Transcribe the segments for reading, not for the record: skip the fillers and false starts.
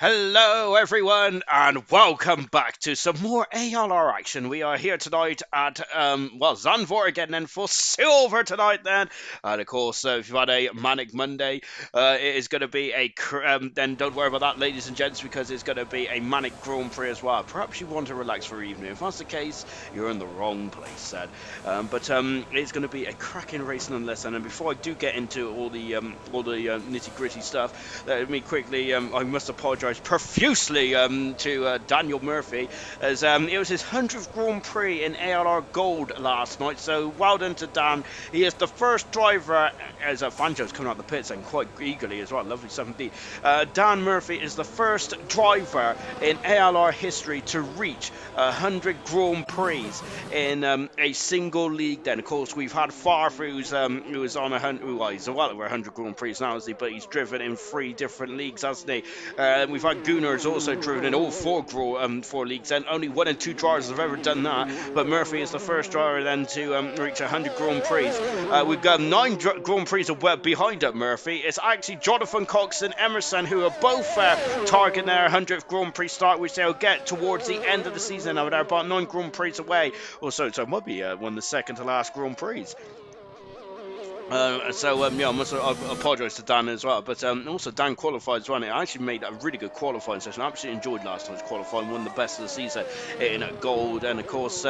Hello, everyone, and welcome back to some more ALR action. We are here tonight at, Zandvoort again, then for silver tonight, then. And of course, if you've had a manic Monday, it is going to be then don't worry about that, ladies and gents, because it's going to be a manic Grand Prix as well. Perhaps you want to relax for evening. If that's the case, you're in the wrong place, then. But it's going to be a cracking race nonetheless. And before I do get into all the nitty gritty stuff, let me quickly, I must apologise profusely to Daniel Murphy, as it was his 100th Grand Prix in ALR Gold last night. So well done to Dan. He is the first driver, as Fanjo's coming out the pits and quite eagerly as well. Lovely stuff indeed. Dan Murphy is the first driver in ALR history to reach 100 Grand Prix in a single league. Then, of course, we've had Farf, who was on 100. Well, he's well over 100 Grand Prix now, isn't he? But he's driven in 3 different leagues, hasn't he? We've had Gunnar also driven in all 4 leagues, and only 1 and 2 drivers have ever done that. But Murphy is the first driver then to reach 100 Grand Prix. We've got 9 Grand Prix behind up Murphy. It's actually Jonathan Cox and Emerson who are both targeting their 100th Grand Prix start, which they'll get towards the end of the season. Now they're about 9 Grand Prix away, so it might be one of the second to last Grand Prix. I must apologise to Dan as well. But also Dan qualified as well. I actually made a really good qualifying session. I absolutely enjoyed last night's qualifying. One of the best of the season in gold, and of course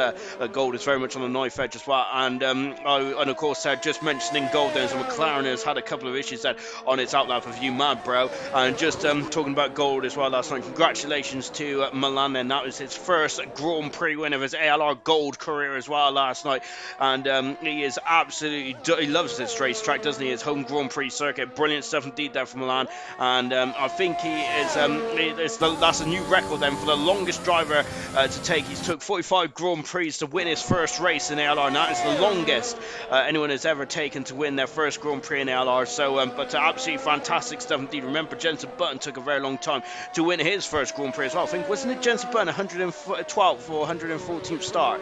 gold is very much on the knife edge as well. And of course just mentioning gold, there's McLaren has had a couple of issues that on its outlap of you mad bro. And just talking about gold as well last night. Congratulations to Milan, and that was his first Grand Prix win of his ALR Gold career as well last night. And he is absolutely he loves this racetrack, doesn't he? His home Grand Prix circuit. Brilliant stuff indeed there for Milan. And I think he is that's a new record then for the longest driver to take. He's took 45 Grand Prix to win his first race in ALR. And that is the longest anyone has ever taken to win their first Grand Prix in ALR. So, but absolutely fantastic stuff indeed. Remember, Jenson Button took a very long time to win his first Grand Prix as well. I think, wasn't it Jenson Button 112th or 114th start?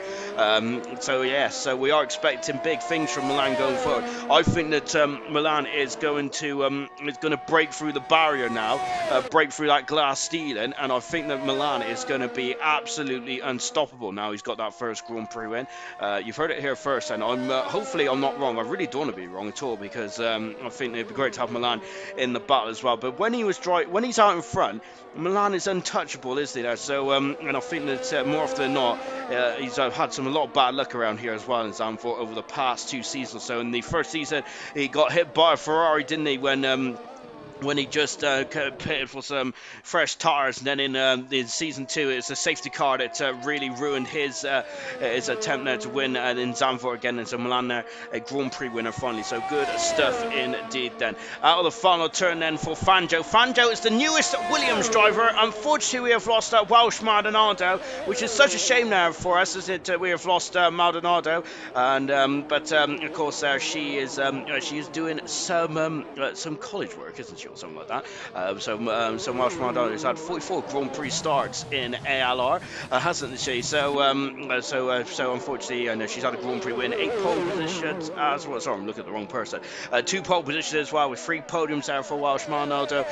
So we are expecting big things from Milan going forward. I think that Milan is going to break through the barrier now, break through that glass ceiling, and I think that Milan is going to be absolutely unstoppable now he's got that first Grand Prix win. You've heard it here first, and hopefully I'm not wrong. I really don't want to be wrong at all, because I think it'd be great to have Milan in the battle as well. But when he's out in front, Milan is untouchable, isn't he? So and I think that more often than not, he's had a lot of bad luck around here as well in Zandvoort over the past 2 seasons. So in the first season, he got hit by a Ferrari, didn't he, when he just pitted for some fresh tires. And then in season 2, it's a safety car that really ruined his attempt there to win in Zandvoort again. And so Milan there, a Grand Prix winner finally. So good stuff indeed then. Out of the final turn then for Fanjo. Fanjo is the newest Williams driver. Unfortunately, we have lost Welsh Maldonado, which is such a shame now for us, as we have lost Maldonado. And but of course she is doing some college work, isn't she? Or something like that. So Welsh Maldonado has had 44 Grand Prix starts in ALR, hasn't she? So unfortunately, I know she's had a Grand Prix win, 8 pole positions as well. Sorry, I'm looking at the wrong person. 2 pole positions as well, with 3 podiums there for Welsh Maldonado.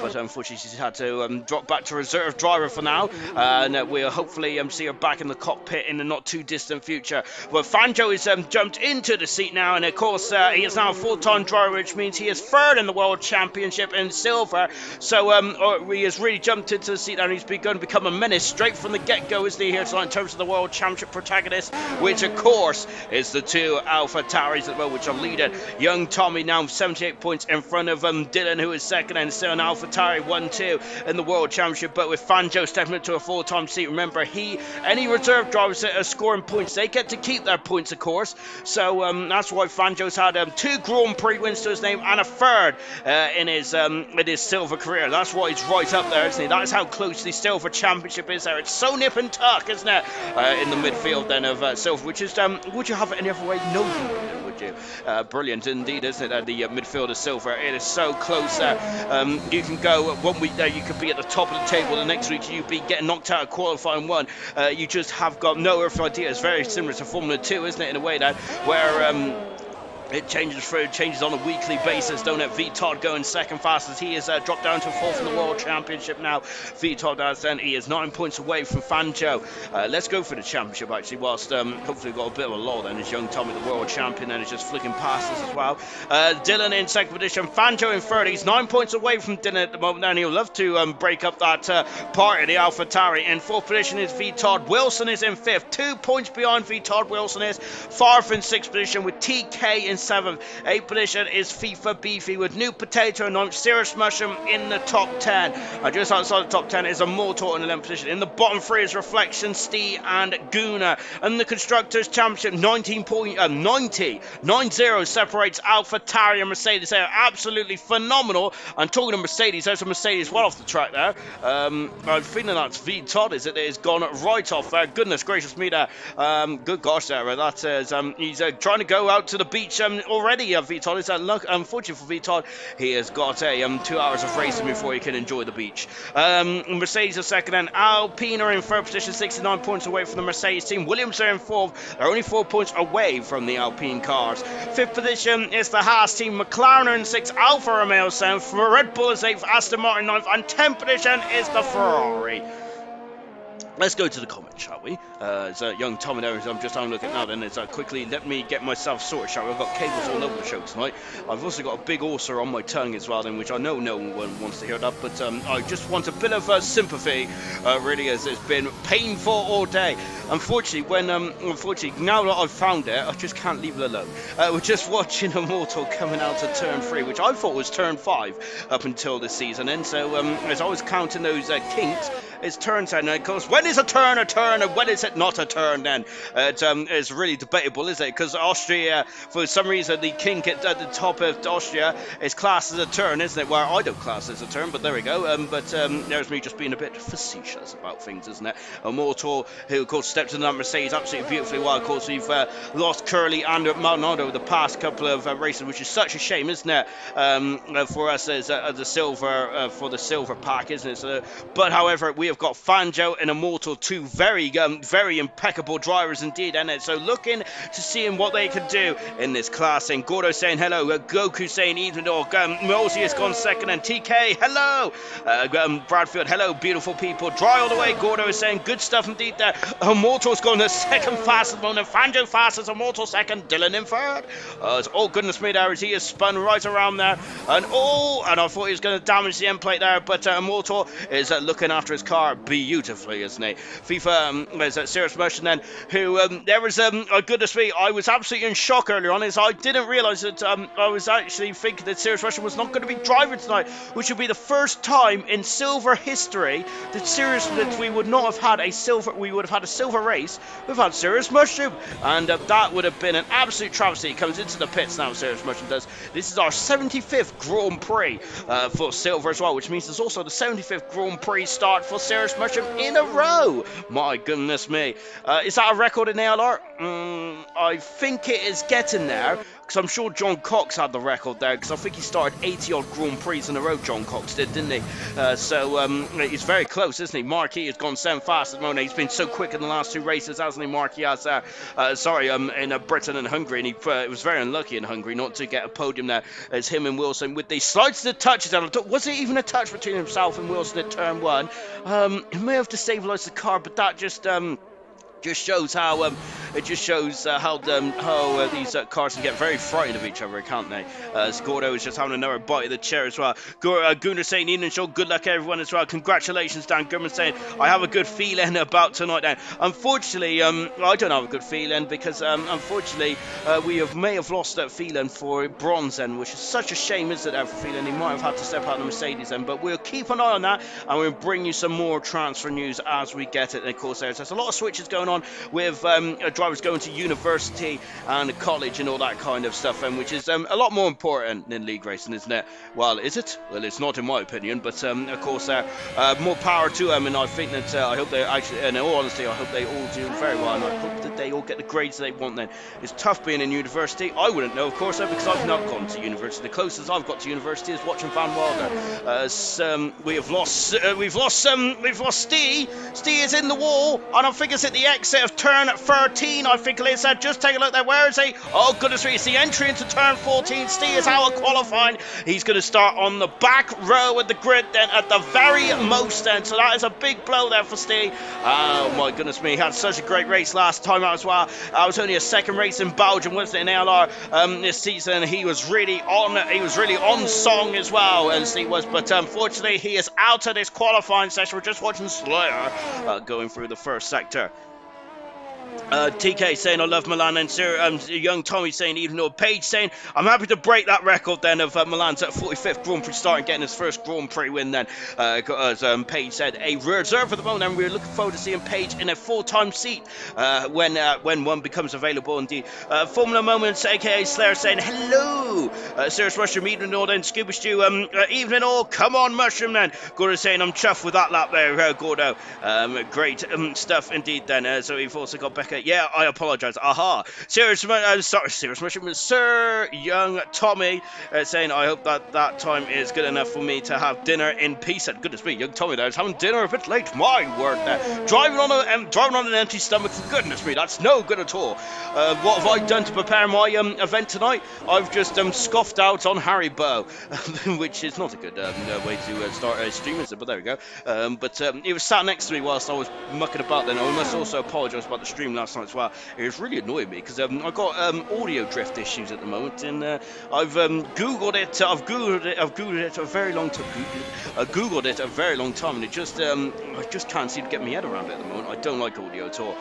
But unfortunately, she's had to drop back to reserve driver for now, and we'll hopefully see her back in the cockpit in the not too distant future. But Fanjo is jumped into the seat now, and of course he is now a full-time driver, which means he is 3rd in the World Championship in silver. So he has really jumped into the seat, and he's going to become a menace straight from the get-go, isn't he, here tonight, in terms of the World Championship protagonist, which of course is the 2 Alpha Tauris as well, which are leading. Young Tommy now 78 points in front of Dylan, who is second, and still an Alpha Tauri 1-2 in the World Championship. But with Fanjo stepping into a full-time seat, remember, any reserve drivers that are scoring points, they get to keep their points, of course. So that's why Fanjo's had 2 Grand Prix wins to his name, and a 3rd in his silver career. That's why he's right up there, isn't he? That is how close the silver championship is there. It's so nip and tuck, isn't it? In the midfield then of silver, which is would you have it any other way? No, you wouldn't, would you? Brilliant indeed, isn't it? The midfield of silver. It is so close. You can go 1 week there, you could be at the top of the table. The next week you'd be getting knocked out of qualifying 1. You just have got no earthly idea. It's very similar to Formula 2, isn't it? In a way that where It changes on a weekly basis. Don't let V-Todd going second fastest. He is dropped down to fourth in the World Championship now. V-Todd has then. He is 9 points away from Fanjo. Let's go for the championship actually. Whilst hopefully we've got a bit of a lull then. As young Tommy, the World Champion, then is just flicking past us as well. Dylan in second position. Fanjo in third. He's 9 points away from Dylan at the moment. And he'll love to break up that part of the AlphaTauri. In fourth position is V-Todd. Wilson is in fifth. 2 points behind V-Todd. Wilson is Farf in sixth position with TK in seventh. Eighth position is FIFA Beefy with New Potato and ninth. Cirrus Mushroom in the top 10. Just outside the top 10 is a Mortal in the 11th position. In the bottom three is Reflection, Stee and Guna. And the Constructors Championship 90 separates AlphaTauri and Mercedes. They are absolutely phenomenal. And talking of Mercedes, there's a Mercedes well off the track there. I'm feeling that's V-Todd, is it? It's gone right off there. Goodness gracious me there. Good gosh there. That is, he's trying to go out to the beach already. V-Todd is unfortunate for V-Todd. He has got 2 hours of racing before he can enjoy the beach. Mercedes are second and Alpine are in third position, 69 points away from the Mercedes team. Williams are in fourth. They're only 4 points away from the Alpine cars. Fifth position is the Haas team. McLaren are in sixth. Alfa Romeo seventh. Red Bull is eighth. Aston Martin ninth. And 10th position is the Ferrari. Let's go to the comments, shall we? As young Tommy there, I'm just having a look at now, then it's quickly let me get myself sorted, shall we? I've got cables all over the show tonight. I've also got a big ulcer on my tongue as well, then, which I know no one wants to hear that, but I just want a bit of sympathy, really, as it's been painful all day. Unfortunately, now that I've found it, I just can't leave it alone. We're just watching Immortal coming out of turn 3, which I thought was turn 5 up until this season, and so as I was counting those kinks, it's turn 10, and of course, when is a turn, and when is it not a turn then? It's really debatable, is it? Because Austria, for some reason, the kink at the top of Austria is classed as a turn, isn't it? Well, I don't class it as a turn, but there we go. But there's me just being a bit facetious about things, isn't it? Immortal, who of course stepped in that Mercedes absolutely beautifully well. Of course, we've lost Curly and Maldonado the past couple of races, which is such a shame, isn't it? For us as the silver, for the silver pack, isn't it? So, but however, we have got Fanjo and Immortal, two very impeccable drivers indeed, and so looking to seeing what they can do in this class. And Gordo saying hello, Goku saying evening, or Mosey has gone second, and TK hello, Bradfield hello, beautiful people, dry all the way. Gordo is saying good stuff indeed there. Immortal's gone the second fastest moment, Fanjo fastest, Immortal second, Dylan in third. Oh goodness me there, as he is spun right around there, and I thought he was going to damage the end plate there, but Immortal is looking after his car beautifully, isn't he? FIFA, there's Cirrus Motion then, who there was goodness me, I was absolutely in shock earlier on, as I didn't realise that I was actually thinking that Cirrus Motion was not going to be driving tonight, which would be the first time in silver history that we would not have had a silver, we would have had a silver race. We've had Cirrus Mushroom, and that would have been an absolute travesty. He comes into the pits now, Cirrus Mushroom does. This is our 75th Grand Prix for silver as well, which means there's also the 75th Grand Prix start for Cirrus Mushroom in a row. My goodness me. Is that a record in ALR? I think it is getting there, because I'm sure John Cox had the record there, because I think he started 80 odd Grand Prix in a row, John Cox did, didn't he? So he's very close, isn't he? Marquis has gone 7 fast at the moment. He's been so quick in the last 2 races, hasn't he? Marquis has in Britain and Hungary, and he was very unlucky in Hungary not to get a podium there. As him and Wilson with the slides to the touches, was it even a touch between himself and Wilson at turn 1? He may have destabilised the car, but that just shows how these cars can get very frightened of each other, can't they? Gordo is just having another bite of the chair as well. Gunnar saying, Ian and Shaw, good luck everyone as well. Congratulations, Dan Goodman saying, I have a good feeling about tonight, Dan. Unfortunately, I don't have a good feeling, because unfortunately we may have lost that feeling for bronze then, which is such a shame, isn't it, for feeling he might have had to step out of the Mercedes then, but we'll keep an eye on that, and we'll bring you some more transfer news as we get it. And of course there's a lot of switches going on with drivers going to university and college and all that kind of stuff, which is a lot more important than league racing, isn't it? Well, is it? Well, it's not in my opinion, but of course more power to them, and I think that I hope they actually, in all honesty, I hope they all do very well, and I hope that they all get the grades they want then. It's tough being in university. I wouldn't know, of course, because I've not gone to university. The closest I've got to university is watching Van Wilder. We've lost Stee. Stee is in the wall, and I think it's at the exit of turn 13. 14, I think it is. Just take a look there. Where is he? Oh, goodness me. It's the entry into turn 14. Steve is out of qualifying. He's going to start on the back row of the grid then at the very most end. So that is a big blow there for Steve. Oh, my goodness me. He had such a great race last time out as well. I was only a second race in Belgium, wasn't it, in ALR this season. He was really on song as well, as he was. But unfortunately, he is out of this qualifying session. We're just watching Slayer going through the first sector. TK saying I love Milan, and young Tommy saying even though Paige saying I'm happy to break that record then of Milan's at 45th Grand Prix start and getting his first Grand Prix win then, as Paige said, a reserve for the moment, and we're looking forward to seeing Paige in a full-time seat when one becomes available indeed. Formula Moments aka Slayer saying hello, Serious Mushroom evening all then, Scuba Stew evening all, come on Mushroom then. Gordo saying I'm chuffed with that lap there, Gordo. Great stuff indeed then. So we've also got Becca. Yeah, I apologise. Aha. Serious Mushroom. Sir Young Tommy saying, I hope that time is good enough for me to have dinner in peace. And goodness me, Young Tommy there is having dinner a bit late. My word there. Driving on an empty stomach, for goodness me, that's no good at all. What have I done to prepare my event tonight? I've just scoffed out on Haribo, which is not a good way to start a stream, is it? But there we go. But he was sat next to me whilst I was mucking about then. I must also apologise about the stream last night as well. It was really annoying me because I've got audio drift issues at the moment, and I've googled it a very long time. Googled it a very long time, and it just I just can't seem to get my head around it at the moment. I don't like audio at all.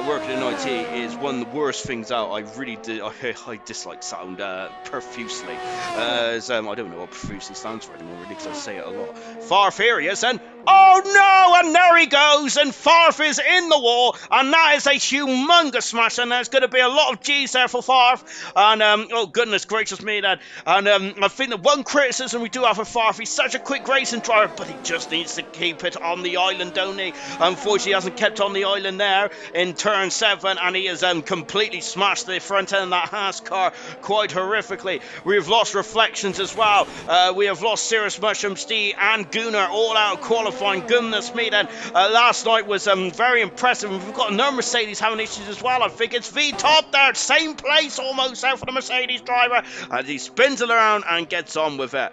Working in IT is one of the worst things out. I really do. I dislike sound profusely. I don't know what profusely stands for anymore, really, because I say it a lot. Far furious, and oh no, and there he goes, and Farf is in the wall, and that is a humongous smash, and there's going to be a lot of G's there for Farf, and oh goodness gracious me, Dad. And I think the one criticism we do have for Farf, he's such a quick racing driver, but he just needs to keep it on the island, don't he? Unfortunately, he hasn't kept on the island there in turn 7, and he has completely smashed the front end of that Haas car quite horrifically. We've lost Reflections as well. We have lost Cirrus Mushroom, Steve, and Gunnar all out qualifying. Goodness me, then. Last night was very impressive. We've got another Mercedes having issues as well. I think it's V-Top there, same place almost out for the Mercedes driver, and he spins it around and gets on with it.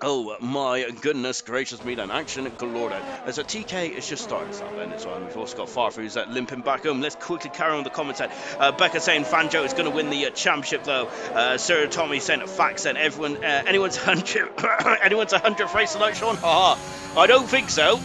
Oh my goodness gracious me then, action galore then. As a TK is just starting out then as well. And we've also got Farf who's limping back home. Let's quickly carry on with the comments then. Becca saying Fanjo is going to win the championship though. Sir Tommy saying facts then, anyone's 100th race tonight, Sean? Haha. I don't think so.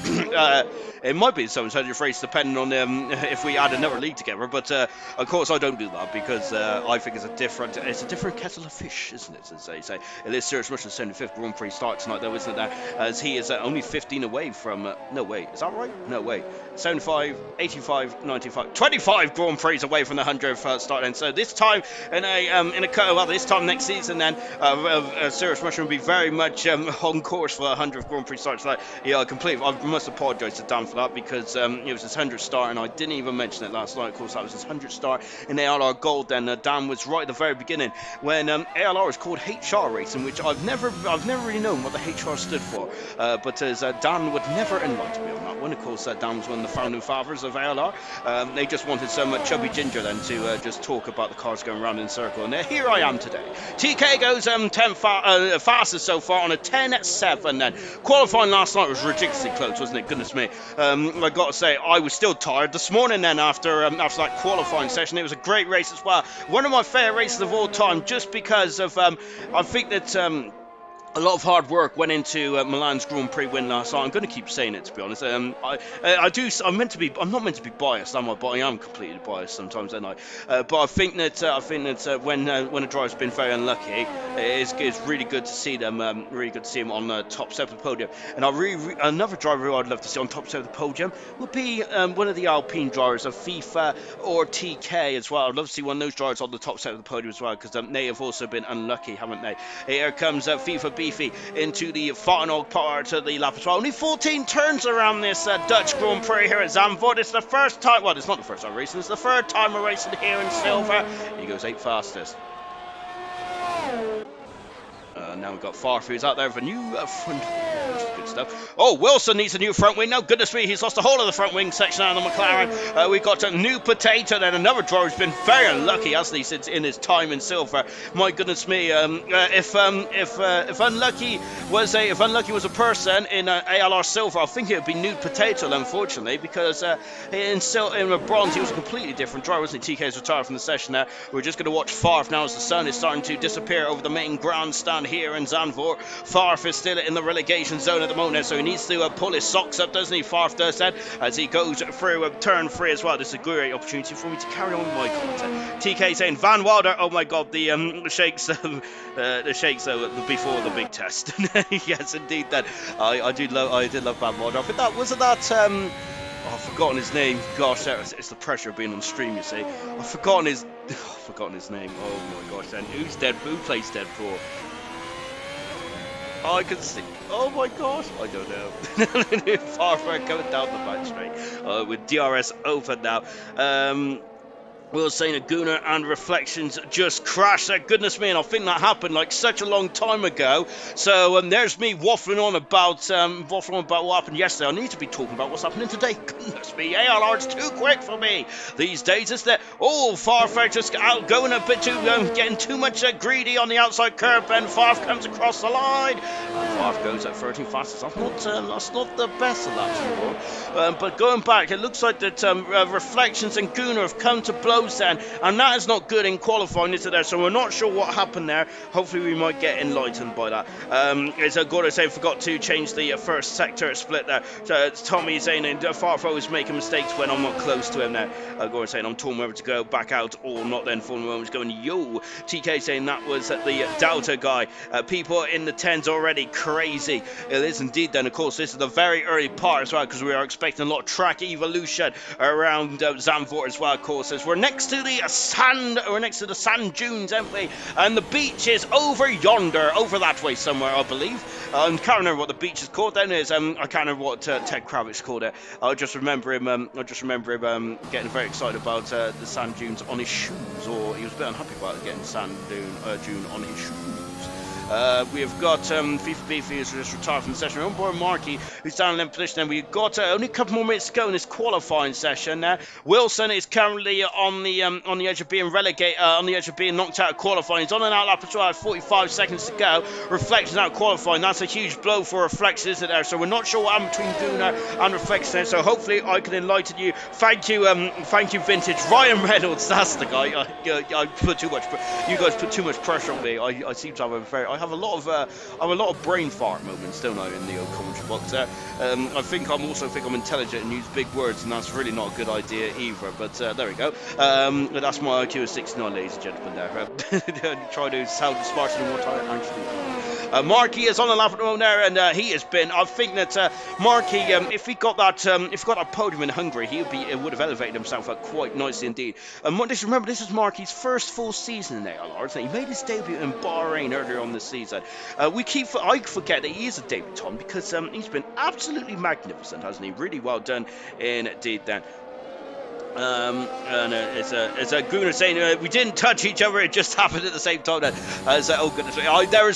It might be someone's 100th race depending on if we add another league together, but of course I don't do that because I think it's a different kettle of fish, isn't it, as they say. It is Serious Russian 75th Grand Prix start tonight though, isn't it, there? As he is only 15 away from no wait, is that right? No wait, 75, 85, 95, 25 Grand Prix away from the 100th start then. So this time this time next season then Serious Russian will be very much on course for the 100th Grand Prix start tonight. Yeah, I must apologise to Dan for that because it was his 100th start, and I didn't even mention it last night. Of course, that was his 100th start in ALR Gold. Then Dan was right at the very beginning when ALR was called HR Racing, which I've never really known what the HR stood for. But as Dan would never enlighten me on that one. Of course, Dan was one of the founding fathers of ALR. They just wanted some chubby ginger then to just talk about the cars going around in a circle, and here I am today. TK goes 10 fastest so far on a 10.7. Then qualifying last night was ridiculously close, wasn't it? Goodness me. I got to say, I was still tired this morning then after that qualifying session. It was a great race as well. One of my favourite races of all time, just because of, I think that a lot of hard work went into Milan's Grand Prix win last night. I'm going to keep saying it, to be honest. I'm not meant to be biased, am I? But I am completely biased sometimes, don't I? But I think that when a driver's been very unlucky, it's really good to see them. Really good to see him on the top set of the podium. And another driver who I'd love to see on top set of the podium would be one of the Alpine drivers of FIFA or TK as well. I'd love to see one of those drivers on the top set of the podium as well, because they have also been unlucky, haven't they? Here comes FIFA Beefy into the final part of the lap as well. Only 14 turns around this Dutch Grand Prix here at Zandvoort. It's the first time, well, it's not the first time racing, it's the third time we're racing here in silver. He goes 8th fastest. Now we've got Farf who's out there with a new front wheel. Good stuff. Oh, Wilson needs a new front wing. No, goodness me, he's lost the whole of the front wing section out of the McLaren. We've got a new potato, then another driver who's been very unlucky, hasn't he, since in his time in silver. My goodness me, if unlucky was a person in ALR silver, I think it would be Nude Potato, unfortunately, because in bronze he was a completely different driver, wasn't he? TK's retired from the session now. We're just going to watch Farf now as the sun is starting to disappear over the main grandstand here in Zandvoort. Farf is still in the relegation zone at the moment, so he needs to pull his socks up, doesn't he? Farf does that as he goes through turn 3 as well. This is a great opportunity for me to carry on with my content. TK saying Van Wilder, oh my god, the shakes before the big test. Yes, indeed. That I did love Van Wilder. I think that wasn't that. I've forgotten his name. Gosh, it's the pressure of being on stream, you see. I've forgotten his name. Oh my gosh, then who's Deadpool? Who plays Deadpool? I can see. Oh my gosh, I don't know. Farfar going down the back straight with DRS open now. Will saying Aguna and Reflections just crashed. Goodness me, and I think that happened like such a long time ago. So there's me waffling on about what happened yesterday. I need to be talking about what's happening today. Goodness me, ALR's too quick for me these days, isn't it? Oh, Farf just out going a bit too, getting too much greedy on the outside curb, and Farf comes across the line. And Farf goes at 13 fastest. That's not the best of that anymore. But going back, it looks like that Reflections and Guna have come to blows then, and that is not good in qualifying, is it there? So we're not sure what happened there. Hopefully we might get enlightened by that. As Gordo saying, forgot to change the first sector split there. Tommy is saying Farfo is making mistakes when I'm not close to him there. Gordo saying I'm torn whether to go back out or not. Then Formula 1 was going yo. TK saying that was the Delta guy. People in the 10s already crazy. It is indeed. Then of course this is the very early part as well, because we are expecting a lot of track evolution around Zandvoort as well. Of course, as we're next to the sand dunes, aren't we? And the beach is over yonder, over that way somewhere, I believe. I can't remember what the beach is called. Then is I can't remember what Ted Kravitz called it. I just remember him getting very excited about the sand dunes on his shoes, or he was a bit unhappy about getting sand dune on his shoes. We have got FIFA Beefy who's just retired from the session. On board Markey, who's down in 11th position. And we've got only a couple more minutes to go in this qualifying session. Wilson is currently on the edge of being relegated, on the edge of being knocked out of qualifying. He's on an outlap as well. 45 seconds to go. Reflections out qualifying. That's a huge blow for Reflections, isn't there? So we're not sure what happened between Guna and Reflections. So hopefully I can enlighten you. Thank you, Vintage. Ryan Reynolds, that's the guy. I put too much. You guys put too much pressure on me. I seem to have I have a lot of brain fart moments, don't I, in the old commentary box there. I think I'm intelligent and use big words, and that's really not a good idea either. But there we go. That's my IQ of 69, ladies and gentlemen. There, try to sound smarter than what I actually am. Markey is on the lap at the moment there, and he has been. I think that Markey, if he got that podium in Hungary, he would have elevated himself up quite nicely indeed. Remember, this is Markey's first full season in ALR. He made his debut in Bahrain earlier on this season. I forget that he is a debutant because he's been absolutely magnificent, hasn't he? Really well done indeed then. And it's a Guna saying we didn't touch each other, it just happened at the same time. Oh goodness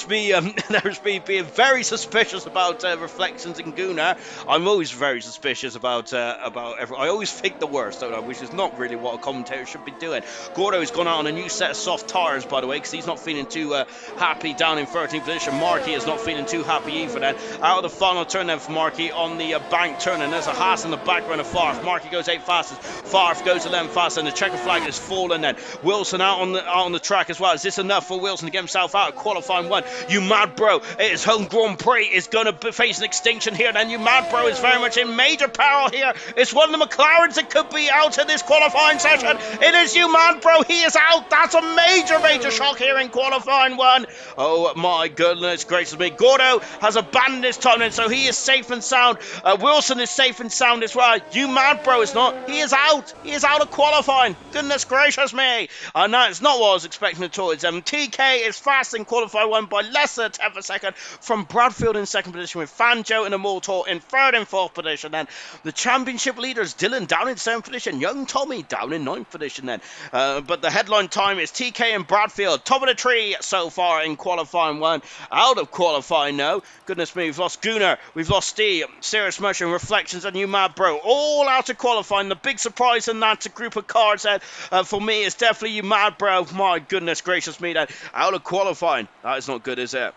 me, there's me being very suspicious about Reflections and Guna. I'm always very suspicious about I always think the worst, don't I? Which is not really what a commentator should be doing. Gordo's gone out on a new set of soft tyres, by the way, because he's not feeling too happy down in 13th position. Markey is not feeling too happy either then. Out of the final turn then for Markey on the bank turn, and there's a Haas in the background of Farf. Markey goes 8 fastest. Farf goes 11 fast, and the checker flag is fallen then. Wilson out on the track as well. Is this enough for Wilson to get himself out of qualifying 1? You mad bro, his home Grand Prix is going to face an extinction here then. You mad bro is very much in major peril here. It's one of the McLarens that could be out in this qualifying session. It is you mad bro, he is out. That's a major shock here in qualifying 1. Oh my goodness gracious me. Gordo has abandoned his time, and so he is safe and sound. Wilson is safe and sound as well. You mad bro is not. He is out. He is out of qualifying. Goodness gracious me. And that's not what I was expecting at all. It's, TK is fast in qualify 1 by less than a tenth of a second from Bradfield in second position, with Fanjo and Immortal in third and fourth position. Then the championship leaders, Dylan down in seventh position, young Tommy down in ninth position then. But the headline time is TK and Bradfield, top of the tree so far in qualifying 1. Out of qualifying now. Goodness me, we've lost Gunnar, we've lost Steve, Serious Motion, Reflections, and You Mad Bro. All out of qualifying. The big surprise in that group of cards then, for me, is definitely You Mad Bro. My goodness gracious me, then. Out of qualifying. That is not good, is it?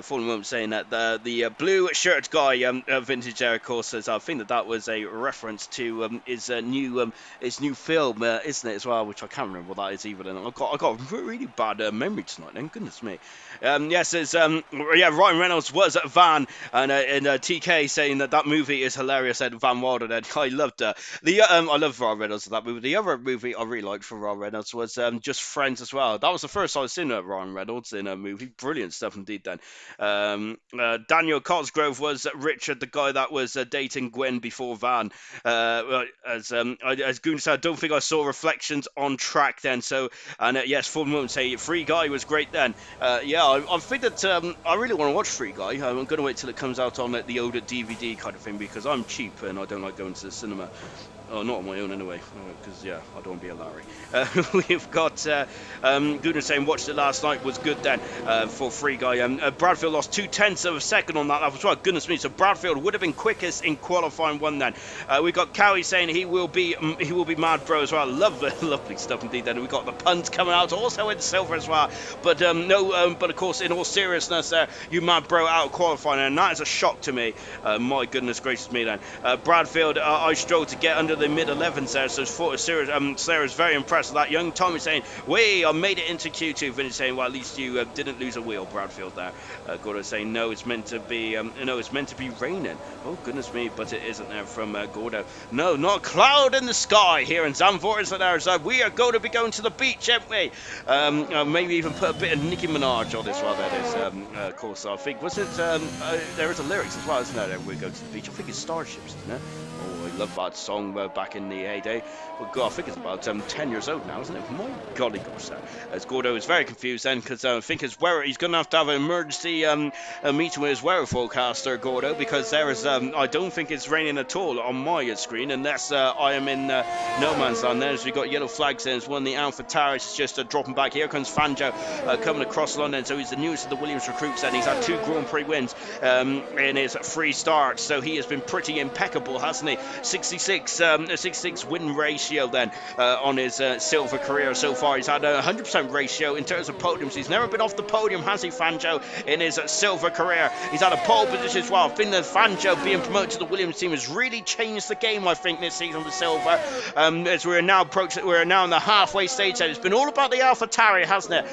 Fallen Moment saying that the blue shirt guy, vintage there, of course, says I think that was a reference to his new film, isn't it, as well? Which I can't remember what that is either. And I got a really bad memory tonight. Then goodness me. Yes, it's Ryan Reynolds was at Van, and TK saying that movie is hilarious. At Van Wilder, and I loved I love Ryan Reynolds in that movie. The other movie I really liked from Ryan Reynolds was Just Friends as well. That was the first time I've seen Ryan Reynolds in a movie. Brilliant stuff indeed. Then. Daniel Cosgrove was Richard, the guy that was dating Gwen before Van. As Goon said, I don't think I saw Reflections on track then. So, and yes, Full Moon say Free Guy was great then. I think that I really want to watch Free Guy. I'm going to wait till it comes out on the older DVD kind of thing, because I'm cheap and I don't like going to the cinema. Oh, not on my own anyway, because I don't want to be a Larry. We've got Gunnar saying watched it last night, was good then for Free Guy. Bradfield lost 0.2 of a second on that. That was right, goodness me. So Bradfield would have been quickest in qualifying 1 then. We got Cowie saying he will be Mad Bro as well. Lovely stuff indeed. Then we got the punt coming out also in silver as well. But but of course, in all seriousness, You Mad Bro out of qualifying, and that is a shock to me. My goodness gracious me then. Bradfield, I struggled to get under the mid-11s there, so Slayer is very impressed with that. Young Tommy saying, I made it into Q2. Vinny saying, well, at least you didn't lose a wheel, Bradfield there. Gordo saying, no, it's meant to be raining. Oh, goodness me, but it isn't there from Gordo. No, not a cloud in the sky here in Zandvoort is there. So we are going to be going to the beach, aren't we? Maybe even put a bit of Nicki Minaj on this one, that is. Of course, I think, was it, there is a lyrics as well, isn't there? We go to the beach. I think it's Starships, isn't it? Oh, I love that song back in the heyday. Well, God, I think it's about 10 years old now, isn't it? My golly gosh, as Gordo is very confused then, because I think he's going to have an emergency meeting with his weather forecaster, Gordo, because there is, I don't think it's raining at all on my screen, unless I am in no man's land. There's we got yellow flags, and it's one of the Alpha Towers is just dropping back. Here comes Fanjo coming across London, so he's the newest of the Williams recruits, and he's had 2 Grand Prix wins in his 3 starts, so he has been pretty impeccable, hasn't he? 66 win ratio then on his silver career so far. He's had a 100% ratio in terms of podiums. He's never been off the podium, has he, Fanjo, in his silver career? He's had a pole position as well. I think that Fanjo being promoted to the Williams team has really changed the game, I think, this season with silver. As we're now in the halfway stage, and it's been all about the AlphaTauri, hasn't it?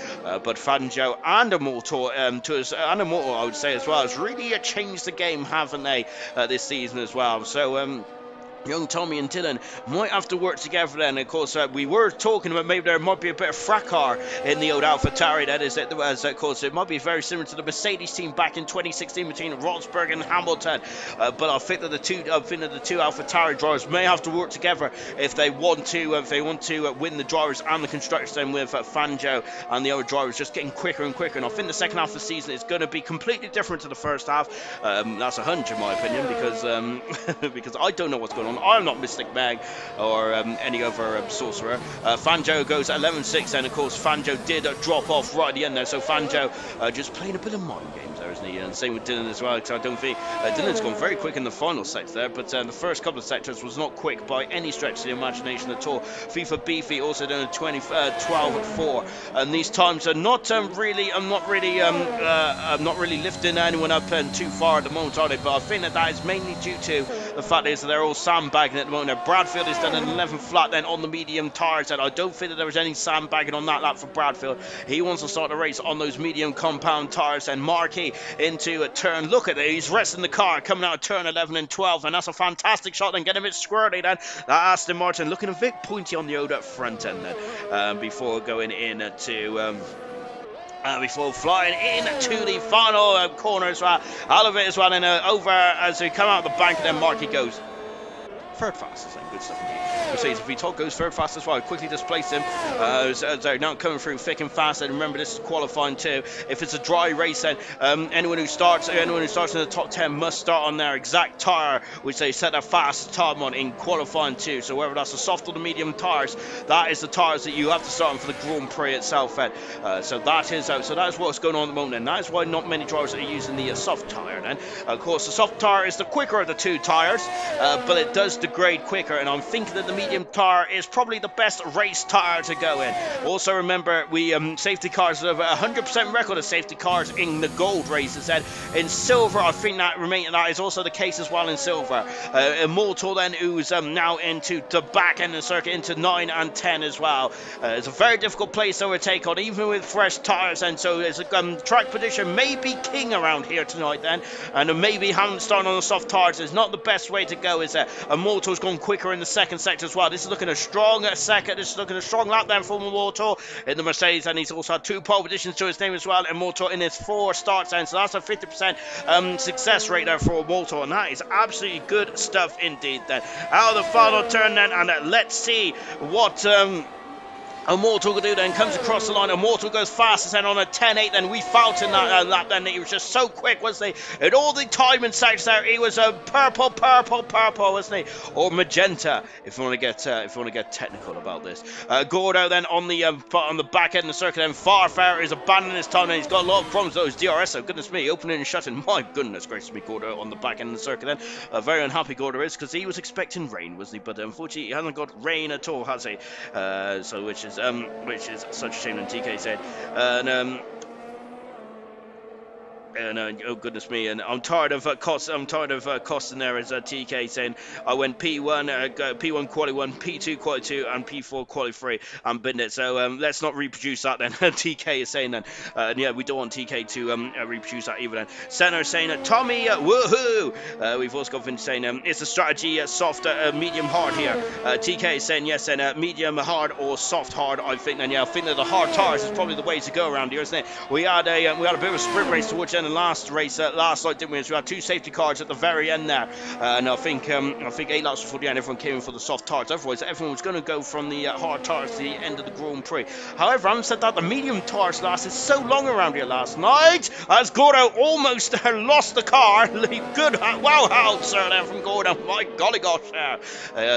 But Fanjo and Immortal, I would say as well, has really changed the game, haven't they, this season as well? So young Tommy and Dylan might have to work together then. Of course, we were talking about maybe there might be a bit of fracas in the old AlphaTauri. That is, of course, it might be very similar to the Mercedes team back in 2016 between Rosberg and Hamilton. But I think that the two AlphaTauri drivers may have to work together if they want to win the drivers and the constructors. Then with Fanjo and the other drivers just getting quicker and quicker. And I think the second half of the season is going to be completely different to the first half. That's a hunch in my opinion, because because I don't know what's going on. I'm not Mystic Meg or any other sorcerer. Fanjo goes 11-6, and of course Fanjo did drop off right at the end there, so Fanjo just playing a bit of mind games there, isn't he? And same with Dylan as well, because I don't think Dylan's gone very quick in the final sector there, but the first couple of sectors was not quick by any stretch of the imagination at all. FIFA Beefy also done a 12-4, and these times are not really lifting anyone up too far at the moment, are they? But I think that is mainly due to the fact is that they're all sandbagging at the moment. Now, Bradfield has done an 11 flat then on the medium tyres, and I don't think that there was any sandbagging on that lap for Bradfield. He wants to start the race on those medium compound tyres, and Markey into a turn. Look at it, he's resting the car coming out of turn 11 and 12, and that's a fantastic shot then, getting a bit squirty then. Aston Martin looking a bit pointy on the old front end then, before going in to before flying into the final corner as well, out of it as well, and over as they come out of the bank, and then Marky goes third fastest, and good stuff indeed. Mercedes Vital goes third fastest as well, quickly displaced him. They're now coming through thick and fast, and remember this is qualifying too. If it's a dry race, then anyone who starts in the top 10 must start on their exact tyre, which they set their fastest time on in qualifying too. So whether that's the soft or the medium tyres, that is the tyres that you have to start on for the Grand Prix itself. So that is what's going on at the moment, and that is why not many drivers are using the soft tyre. Then, of course, the soft tyre is the quicker of the two tyres, but it does degrade quicker, and I'm thinking that the medium tyre is probably the best race tyre to go in. Also remember, we safety cars have 100% record of safety cars in the gold races, and in silver I think that is also the case as well in silver. Immortal then, who's now into the back end of the circuit, into 9 and 10 as well. It's a very difficult place to overtake on, even with fresh tyres, and so it's a track position may be king around here tonight then, and maybe having started on the soft tyres is not the best way to go, is there? Immortal's gone quicker in the second sector as well. This is looking a strong second. This is looking a strong lap then for Immortal in the Mercedes, and he's also had 2 pole positions to his name as well. Immortal in his 4 starts, and so that's a 50% success rate there for Immortal, and that is absolutely good stuff indeed. Then out of the final turn then, and let's see what Immortal will do then, comes across the line. Immortal goes fastest then on a 10.8. Then we felt in that lap then, he was just so quick, wasn't he? In all the timing sections there, he was purple, wasn't he? Or magenta, if you want to get technical about this. Gordo then on the back end of the circuit, then Farfare is abandoning his time, and he's got a lot of problems with those DRS, so goodness me, opening and shutting. My goodness gracious me, Gordo on the back end of the circuit then. Very unhappy Gordo is, because he was expecting rain, wasn't he? But unfortunately he hasn't got rain at all, has he? So which is such a shame, and TK said. And oh goodness me, and I'm tired of costing there, as TK saying I went P1 quali 1, P2 quali 2, and P4 quali 3 and binned it. So let's not reproduce that then. TK is saying then, yeah, we don't want TK to reproduce that either then. Senna is saying Tommy, woohoo. We've also got Vince saying it's a strategy, soft, medium, hard here. TK is saying yes, and medium hard or soft hard. I think then, yeah, I think that the hard tires is probably the way to go around here, isn't it? We had a bit of a sprint race towards the end of last race last night, didn't we? So we had 2 safety cars at the very end there, and I think 8 laps before the end everyone came in for the soft tires. Otherwise everyone was going to go from the hard tires to the end of the Grand Prix. However, having said that, the medium tires lasted so long around here last night as Gordo almost lost the car. Good, well held sir there from Gordo. My golly gosh,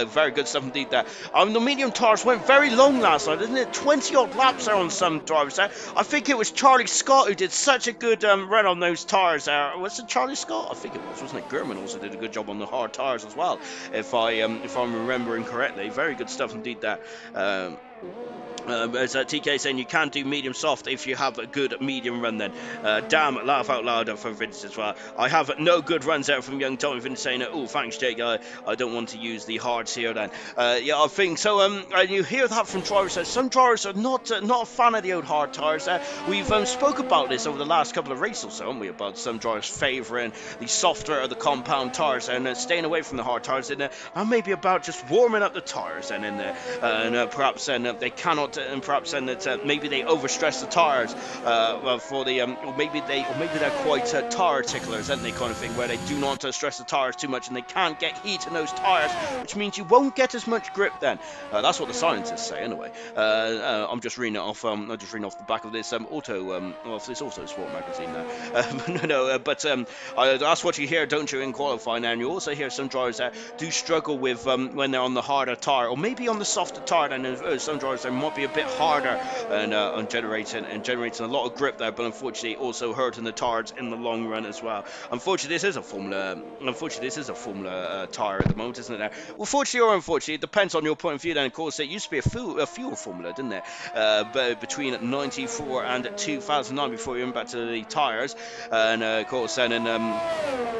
very good stuff indeed there. The medium tires went very long last night, didn't it? 20 odd laps there on some drivers there. I think it was Charlie Scott who did such a good run on those tires there. Was it Charlie Scott? I think it was, wasn't it? Gurman also did a good job on the hard tires as well, if I'm remembering correctly. Very good stuff indeed there. As TK saying you can't do medium soft if you have a good medium run then. Damn, laugh out loud from Vince as well. I have no good runs there from young Tommy. Vince saying, oh thanks Jake, I don't want to use the hards here then. Yeah, I think so. And you hear that from drivers. Some drivers are not a fan of the old hard tires. We've spoke about this over the last couple of races or so, haven't we, about some drivers favouring the softer or the compound tires and staying away from the hard tires, and maybe about just warming up the tires and in there, and perhaps they cannot, and perhaps then that maybe they overstress the tires for the or maybe they're quite tire ticklers, aren't they, kind of thing, where they do not stress the tires too much and they can't get heat in those tires, which means you won't get as much grip then. That's what the scientists say anyway. I'm just reading it off. I'm just reading off the back of this this Auto Sport magazine there. But that's what you hear, don't you, in qualifying, and you also hear some drivers that do struggle with when they're on the harder tire, or maybe on the softer tire, and some drivers they might be a bit harder and on generating a lot of grip there, but unfortunately also hurting the tires in the long run as well. Unfortunately, this is a Formula tire at the moment, isn't it? There? Well, fortunately or unfortunately, it depends on your point of view. Then, of course, it used to be a fuel formula, didn't it? But between '94 and 2009, before we went back to the tires, and of course, then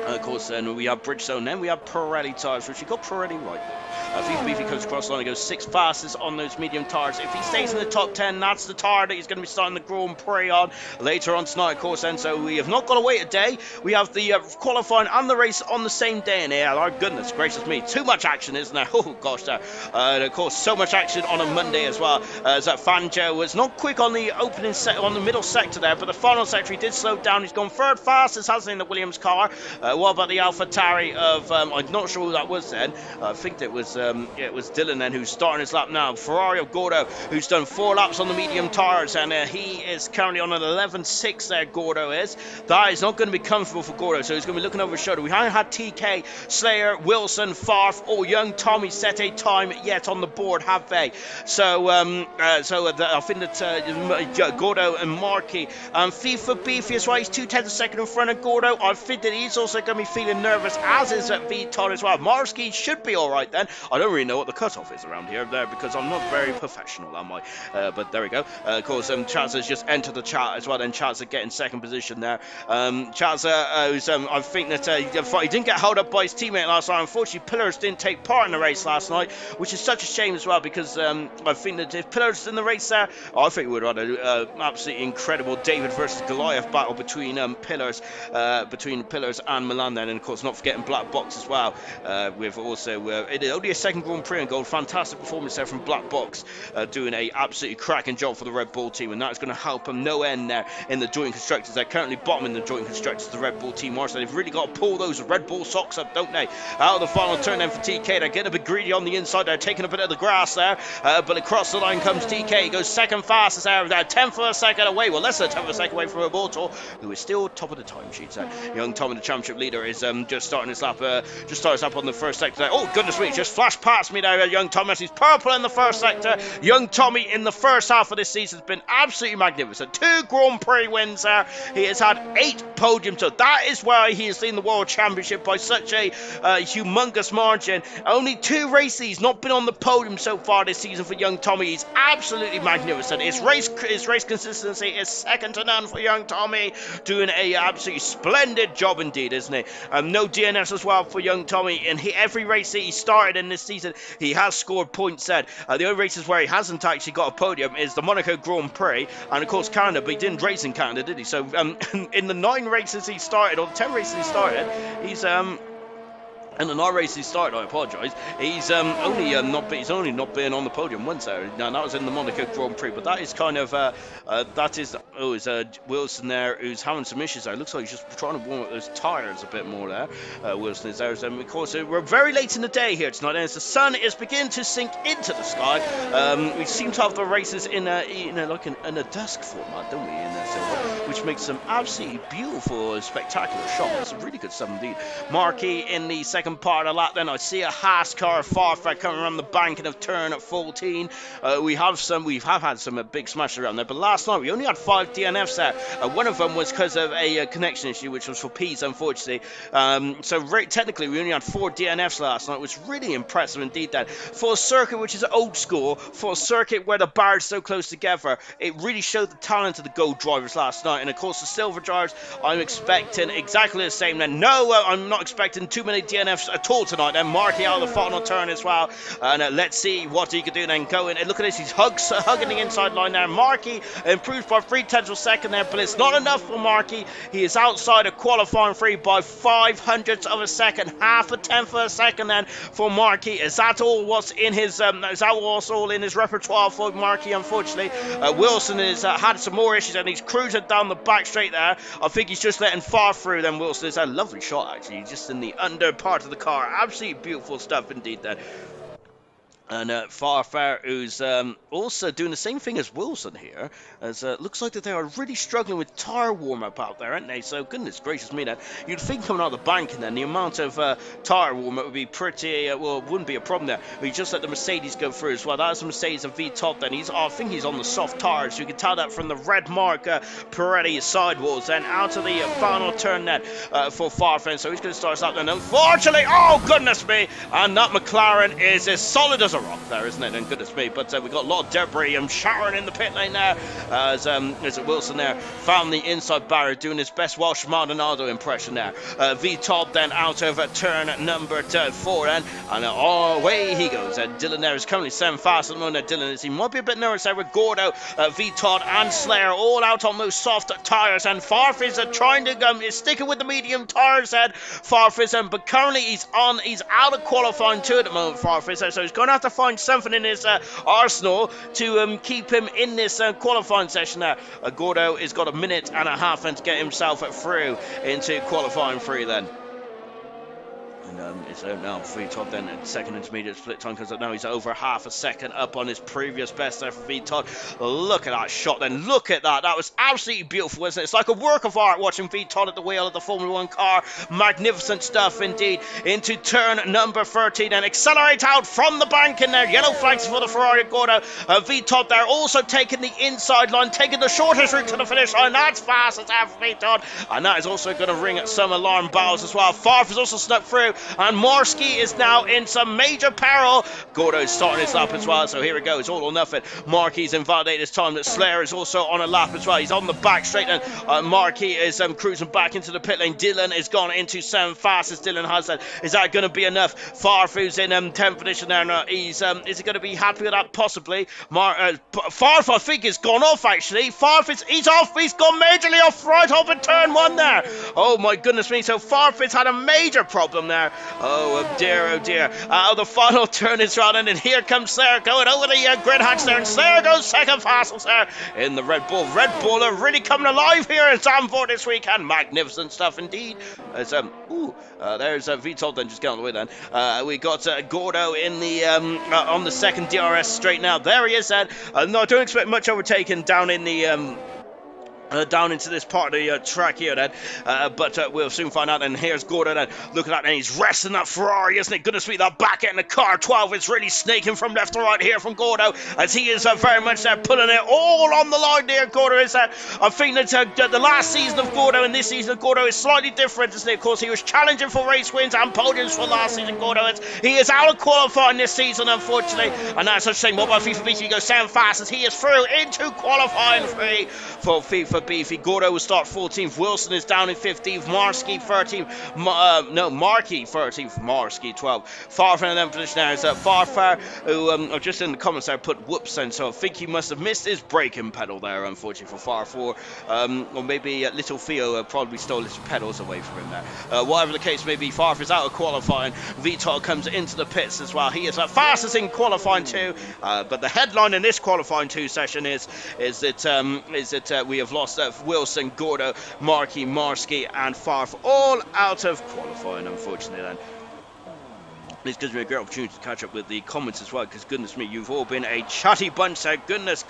Of course, then we have Bridgestone, then we have Pirelli tyres, which he got Pirelli right there. If Beefy comes across the line, he goes 6 fastest on those medium tyres. If he stays in the top 10, that's the tyre that he's going to be starting the Grand Prix on later on tonight, of course. And so we have not got to wait a day. We have the qualifying and the race on the same day in here. Oh, goodness gracious me. Too much action, isn't there? Oh, gosh, there. And of course, so much action on a Monday as well. As Fangio was not quick on the opening on the middle sector there, but the final sector he did slow down. He's gone third fastest, hasn't he, in the Williams car. What about the AlphaTauri of, I'm not sure who that was then. I think it was Dylan then who's starting his lap now. Ferrari of Gordo, who's done 4 laps on the medium tyres, and he is currently on an 11.6 there, Gordo is. That is not going to be comfortable for Gordo, so he's going to be looking over his shoulder. We haven't had TK, Slayer, Wilson, Farf, or young Tommy set a time yet on the board, have they? So, I think that Gordo and Markey, FIFA Beefy as well, he's 2/10 a second in front of Gordo. I think that he's also going to be feeling nervous, as is Viton as well. Marsky should be alright then. I don't really know what the cutoff is around here there, because I'm not very professional, am I? But there we go. Of course, Chaz has just entered the chat as well, then Chaz getting second position there. Chaz, I think that he didn't get held up by his teammate last night. Unfortunately, Pillars didn't take part in the race last night, which is such a shame as well, because I think that if Pillars was in the race there, I think we would have had an absolutely incredible David versus Goliath battle between Pillars and Milan then, and of course not forgetting Black Box as well, with also only a second Grand Prix and gold. Fantastic performance there from Black Box, doing a absolutely cracking job for the Red Bull team, and that's going to help them no end there in the joint constructors. They're currently bottom in the joint constructors, the Red Bull team are, so they've really got to pull those Red Bull socks up, don't they? Out of the final turn then for TK, they're getting a bit greedy on the inside, they're taking a bit of the grass there, but across the line comes TK, he goes second fastest there, 10th of a second away, well less than a 10th of a second away from Immortal, who is still top of the timesheets there. Young Tom, the championship leader, is just starting his lap on the first sector there. Oh goodness me, just flashed past me there, Young Thomas. He's purple in the first sector. Young Tommy in the first half of this season has been absolutely magnificent. 2 Grand Prix wins there. He has had 8 podiums, so that is why he has seen the World Championship by such a humongous margin. Only 2 races, he's not been on the podium so far this season for Young Tommy. He's absolutely magnificent. His race consistency is second to none for Young Tommy, doing a absolutely splendid job indeed, isn't he? No DNS as well for Young Tommy, and every race that he started in this season, he has scored points there. The only races where he hasn't actually got a podium is the Monaco Grand Prix and of course Canada, but he didn't race in Canada, did he? So in the 9 races he started, or the 10 races he started, he's and the 9 races he started, I apologise, he's only not been on the podium once there. Now that was in the Monaco Grand Prix, but that is kind of Wilson there, who's having some issues there. It looks like he's just trying to warm up those tyres a bit more there. Wilson is there. Of course, we're very late in the day here tonight, and as the sun is beginning to sink into the sky, we seem to have the races in a dusk format, don't we? In there, which makes them absolutely beautiful, spectacular shots. Really good stuff indeed. Markey in the second part of the lap then. I see a Haas car, Farfar coming around the bank in a turn at 14. We have had some big smashes around there, but last night we only had 5 DNFs there. One of them was because of a connection issue, which was for P's, unfortunately. Technically we only had 4 DNFs last night, which was really impressive indeed then. For a circuit which is old school, for a circuit where the bars are so close together, it really showed the talent of the gold drivers last night. And of course the silver drivers, I'm expecting exactly the same then. No, I'm not expecting too many DNFs at all tonight then. Markey out of the final turn as well, and let's see what he can do then. Going and look at this, he's hugging the inside line there. Markey improves by 0.3 of a second there, but it's not enough for Markey. He is outside of qualifying free by 0.05 of a second, half a tenth of a second then for Markey. Is that all what's in his is that what's all in his repertoire for Markey? Unfortunately, Wilson has had some more issues and he's cruising down the back straight there. I think he's just letting far through then. Wilson is a lovely shot actually, just in the under part of the car. Absolutely beautiful stuff indeed there. And Farfar, who's also doing the same thing as Wilson here, as looks like that they are really struggling with tyre warm-up out there, aren't they? So, goodness gracious me, then you'd think coming out of the bank and then the amount of tyre warm-up would be pretty, well, it wouldn't be a problem there. We just let the Mercedes go through as well. That's the Mercedes of V-top then. I think he's on the soft tyres, so you can tell that from the red mark Pirelli sidewalls. Then out of the final turn then for Farfar, so he's going to start us up then. Unfortunately, oh goodness me, and that McLaren is as solid as a a rock there, isn't it? And goodness me. But we got a lot of debris shattering in the pit lane there as Wilson there found the inside barrier, doing his best Welsh Maldonado impression there. V-Top then out of turn number 4 then, and away he goes. Dylan there is currently 7 fast at the moment. Dylan he might be a bit nervous there with Gordo, V-Todd and Slayer all out on those soft tyres, and Farfis are trying to is sticking with the medium tyres at Farfis, but currently he's out of qualifying 2 at the moment, Farfis, so he's going to have to find something in his arsenal to keep him in this qualifying session there. Gordo has got a minute and a half and to get himself through into qualifying 3 then. And it's now V-Todd then at second intermediate split time, because now he's over half a second up on his previous best there for V-Todd. Look at that shot then, look at that. That was absolutely beautiful, wasn't it? It's like a work of art watching V-Todd at the wheel of the Formula 1 car. Magnificent stuff indeed. Into turn number 13 and accelerate out from the bank in there. Yellow flags for the Ferrari Gordo. V-Todd there also taking the inside line, taking the shortest route to the finish line. That's fast as ever for V-Todd. And that is also going to ring some alarm bells as well. Farf has also snuck through, and Morski is now in some major peril. Gordo's starting his lap as well, so here it goes, all or nothing. Marquis invalidated his time. That Slayer is also on a lap as well. He's on the back straight, and Marquis is cruising back into the pit lane. Dylan is gone into 7 fastest. Dylan has that. Is that going to be enough? Farfu's in 10th position there now. Is he going to be happy with that? Possibly. Farf, I think, has gone off actually. Farf he's off. He's gone majorly off right off in turn 1 there. Oh my goodness me. So Farf has had a major problem there. Oh dear, oh dear. The final turn is running, and here comes Slayer going over the grid hatch there, and Slayer goes second fastest there in the Red Bull. Red Bull are really coming alive here in Zandvoort this weekend. Magnificent stuff indeed. As there's V-Todd then, just get on the way then. We got Gordo in the on the second DRS straight now. There he is then. No, I don't expect much overtaking down in the down into this part of the track here then, but we'll soon find out. And here's Gordo then, look at that, and he's wrestling that Ferrari, isn't it? Goodness me, that back end of car 12 is really snaking from left to right here from Gordo, as he is very much there pulling it all on the line there. Gordo is I think that the last season of Gordo and this season of Gordo is slightly different, isn't it? Of course, he was challenging for race wins and podiums for last season. Gordo he is out of qualifying this season, unfortunately, and that's such a shame. What about FIFA BC? He goes 7 fast as he is through into qualifying 3 for FIFA Beefy. Gordo will start 14th. Wilson is down in 15th. Marski 13th. Markey 13th. Marski 12th. Farfar in the position there is Farfar, who just in the comments there put whoops, and so I think he must have missed his braking pedal there, unfortunately for Farfar. Or maybe little Theo probably stole his pedals away from him there. Whatever the case may be, Farfar's out of qualifying. Vitor comes into the pits as well. He is fastest in qualifying 2, but the headline in this qualifying 2 session is that we have lost Wilson, Gordo, Markey, Marski and Farf all out of qualifying, unfortunately then. This gives me a great opportunity to catch up with the comments as well, because goodness me, you've all been a chatty bunch there. Goodness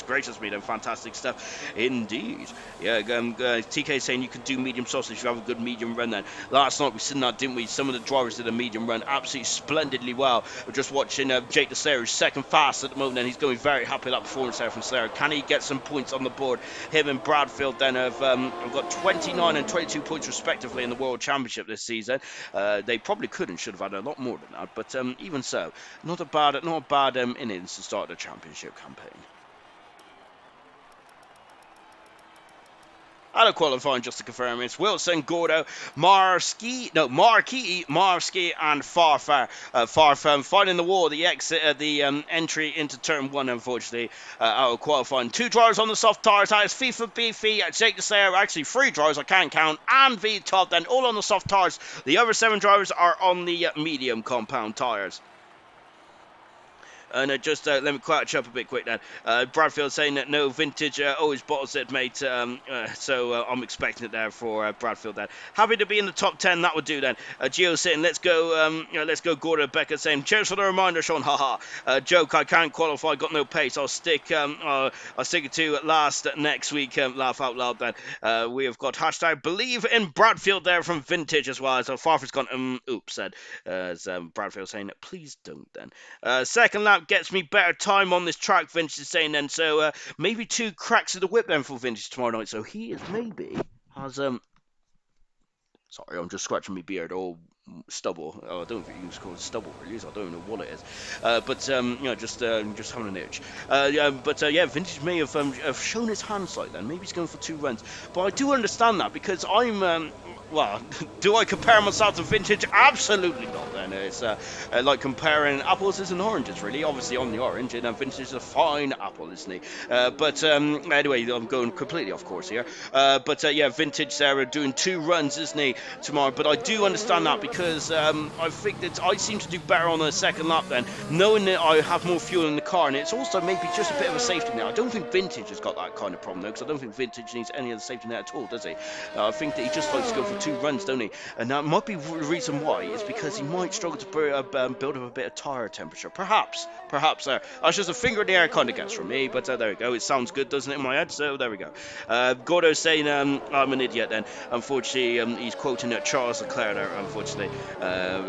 gracious me, then fantastic stuff indeed. Yeah, TK saying you can do medium sausage if you have a good medium run then. Last night we seen that, didn't we? Some of the drivers did a medium run absolutely splendidly well. We're just watching Jake the Slayer, who's second fast at the moment, and he's going very happy with that performance there from Slayer. Can he get some points on the board? Him and Bradfield then have got 29 and 22 points respectively in the World Championship this season. They probably could and should have had a lot more than that, but even so, not a bad innings to start the championship campaign. Out of qualifying, just to confirm, it's Wilson, Gordo, Marski, and Farfar. Farfar finding the wall, the exit, the entry into turn 1, unfortunately, out of qualifying. 2 drivers on the soft tyres. That is FIFA Beefy, Jake the Slayer, actually 3 drivers, I can't count, and V-Top, then all on the soft tyres. The other 7 drivers are on the medium compound tyres. And just let me catch up a bit quick then. Bradfield saying that no vintage always bottles it, mate. So I'm expecting it there for Bradfield then. Happy to be in the top 10, that would do then. Gio saying, let's go Gordon. Becca saying, cheers for the reminder, Sean. Haha. Joke, I can't qualify, got no pace. I'll stick it to last next week. Laugh out loud then. We have got hashtag believe in Bradfield there from vintage as well. So Farford's gone, oops, said. As Bradfield saying, please don't then. Second lap gets me better time on this track, Vintage is saying then, so maybe 2 cracks of the whip then for Vintage tomorrow night, so he is maybe has sorry, I'm just scratching my beard, all stubble. Oh, I don't think you can call it stubble really. So I don't even know what it is. But just having an itch. Yeah, Vintage may have shown his hand slightly. Then maybe he's going for 2 runs. But I do understand that because I'm well, do I compare myself to Vintage? Absolutely not. Then it's like comparing apples and oranges, really. Obviously on the orange, and Vintage is a fine apple, isn't he? Anyway, I'm going completely off course here. Yeah, Vintage there doing 2 runs, isn't he, tomorrow? But I do understand that because I think that I seem to do better on the second lap then, knowing that I have more fuel in the car, and it's also maybe just a bit of a safety net. I don't think Vintage has got that kind of problem though, because I don't think Vintage needs any of the safety net at all, does he? I think that he just likes to go for 2 runs, don't he? And that might be the reason why. Is because he might struggle to build up a bit of tyre temperature. Perhaps that's just a finger in the air kind of guess from me, but there we go. It sounds good, doesn't it, in my head? So there we go. Gordo's saying I'm an idiot then. Unfortunately, he's quoting Charles Leclerc there, unfortunately.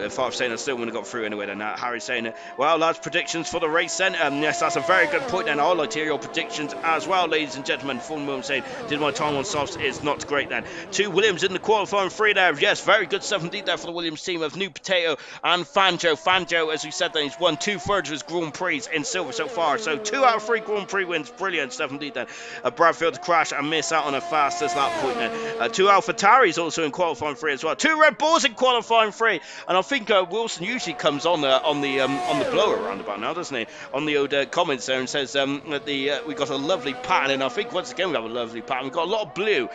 Favre's saying I still wouldn't have got through anyway then. Harry's saying, well, that's predictions for the race then. Yes, that's a very good point then. I'd like to hear your predictions as well, ladies and gentlemen. Full Moon saying, did my time on softs? It's not great then. 2 Williams in the qualifying 3 there. Yes, very good stuff indeed there for the Williams team of New Potato and Fangio. Fangio, as we said then, he's won 2/3 of his Grand Prix in silver so far. So 2 out of 3 Grand Prix wins. Brilliant stuff indeed then. Bradfield to crash and miss out on a fastest lap point then. 2 AlphaTauris also in qualifying 3 as well. 2 Red Bulls in qualifying 3. And I think Wilson usually comes on the blower roundabout now, doesn't he? On the old comments there and says that we got a lovely pattern, and I think once again we have a lovely pattern. We've got a lot of blue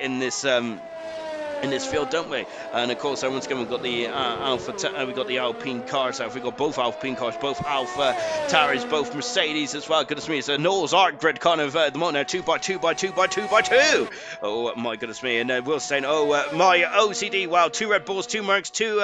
in this field, don't we? And of course, once again, we've got the we've got the Alpine cars. So we've got both Alpine cars, both Alpha Tauris, both Mercedes as well. Goodness me, it's a Noah's Ark grid kind of the moment now, 2 by 2 by 2 by 2 by 2. Oh my goodness me! And Will's saying, my OCD. Wow, 2 Red Bulls, 2 Mercs, 2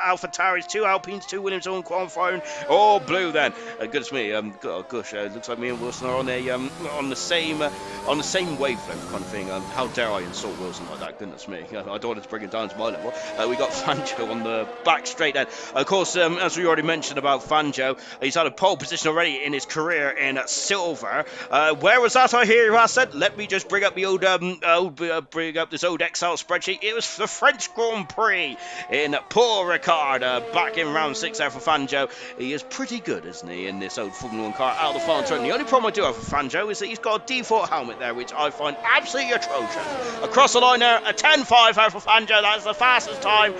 Alpha Tauris, 2 Alpines, 2 Williams on qualifying. Oh, blue then. Goodness me. Gosh, it looks like me and Wilson are on the same wavelength kind of thing. How dare I insult Wilson like that? Goodness me. I don't want to bring it down to my level. We got Fangio on the back straight then. Of course, as we already mentioned about Fangio, he's had a pole position already in his career in silver. Where was that? I hear you said. Let me just bring up the bring up this old Excel spreadsheet. It was the French Grand Prix in Paul Ricard back in round 6 there for Fangio. He is pretty good, isn't he, in this old Formula 1 car out of the final turn. The only problem I do have with Fangio is that he's got a default helmet there, which I find absolutely atrocious. Across the line there, a 10.5 out for Fangio. That's the fastest time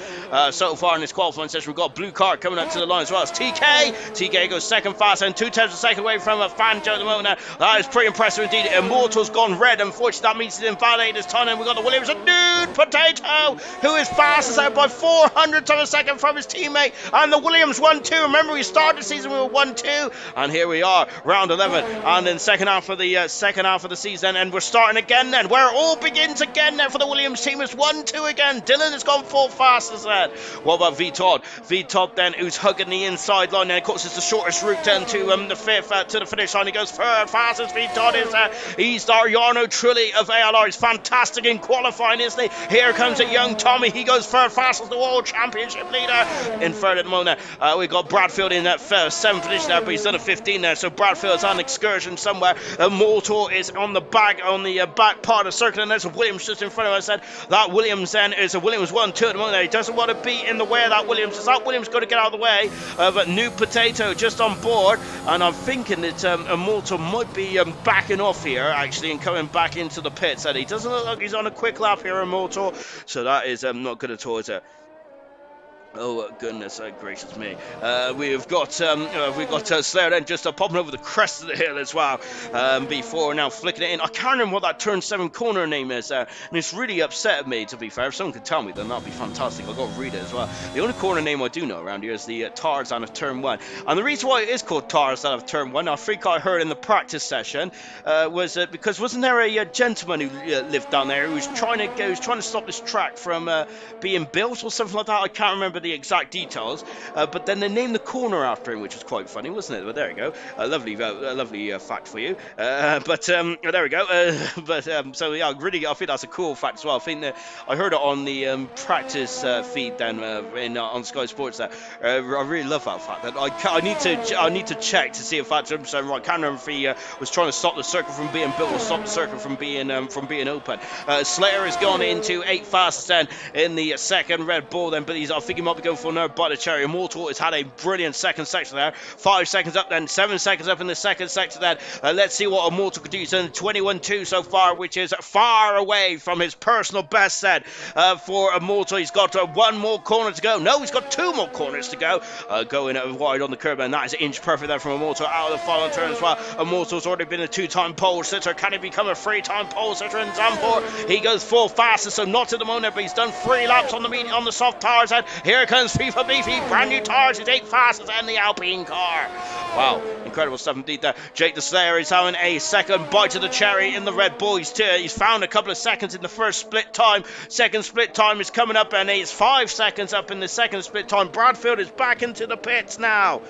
so far in this qualifying session. We've got a blue car coming up to the line as well as TK. TK goes second fast and 2/10 of a second away from Fangio at the moment now. That is pretty impressive indeed. Immortal's gone red. Unfortunately, that means he's invalidated his time. And we've got the Williams, a Nude Potato, who is fastest out by 400 of a second from his teammate. And the Williams 1-2. Remember, we started the season with 1-2. And here we are, round 11. And then second half of the season. And we're starting again then, where it all begins again then for the Williams team. It's 1-2 again. Dylan has gone full fastest then. What about V-Todd? V-Todd then, who's hugging the inside line. And of course, it's the shortest route then to the fifth to the finish line. He goes third fastest. V-Todd is he's our Jarno Trulli of ALR. He's fantastic in qualifying, isn't he? Here comes a young Tommy. He goes third fastest, the world championship leader in third at the moment. We've got Bradfield in that 7th position there, but he's done a 15 there. So Bradfield's on excursion somewhere. Immortal is on the back part of the circle, and there's a Williams just in front of us. I said that Williams then is a Williams 1-2 at the moment. He doesn't want to be in the way of that Williams. Is that Williams going to get out of the way? But New Potato just on board, and I'm thinking that Immortal might be backing off here actually and coming back into the pits. And he doesn't look like he's on a quick lap here, Immortal. So that is not good at all, is it? Oh goodness gracious me! We've got Slayer then just popping over the crest of the hill as well. Before now flicking it in. I can't remember what that turn 7 corner name is there, and it's really upset me. To be fair, if someone could tell me, then that'd be fantastic. I've got to read it as well. The only corner name I do know around here is the Tarzan of turn 1, and the reason why it is called Tarzan of turn 1, I think I heard in the practice session, was because wasn't there a gentleman who lived down there who was trying to stop this track from being built or something like that? I can't remember the exact details, but then they named the corner after him, which was quite funny, wasn't it? But there you go, a lovely fact for you. There we go. So yeah, really, I think that's a cool fact as well. I think that I heard it on the practice feed then on Sky Sports. There, I really love that fact. That I need to check to see if that's right. I can't remember if he was trying to stop the circle from being built or stop the circle from being open. Slayer has gone into 8 fastest then in the second Red Bull then, but I think he might Todd going for now by the cherry. Immortal has had a brilliant second section there. 5 seconds up then, 7 seconds up in the second section then. Let's see what Immortal could do. He's done 21-2 so far, which is far away from his personal best set for Immortal. He's got one more corner to go. No, he's got 2 more corners to go. Going wide on the curb, and that is inch perfect there from Immortal out of the final turn as well. Immortal's already been a 2-time pole sitter. Can he become a 3-time pole sitter in Zandvoort? He goes full fastest, so not at the moment, but he's done 3 laps on the soft tires. And here comes FIFA Beefy, brand new tires, his 8 fastest and the Alpine car. Wow, incredible stuff indeed there. Jake the Slayer is having a second bite of the cherry in the Red Bull. He's found a couple of seconds in the first split time. Second split time is coming up, and it's 5 seconds up in the second split time. Bradfield is back into the pits now.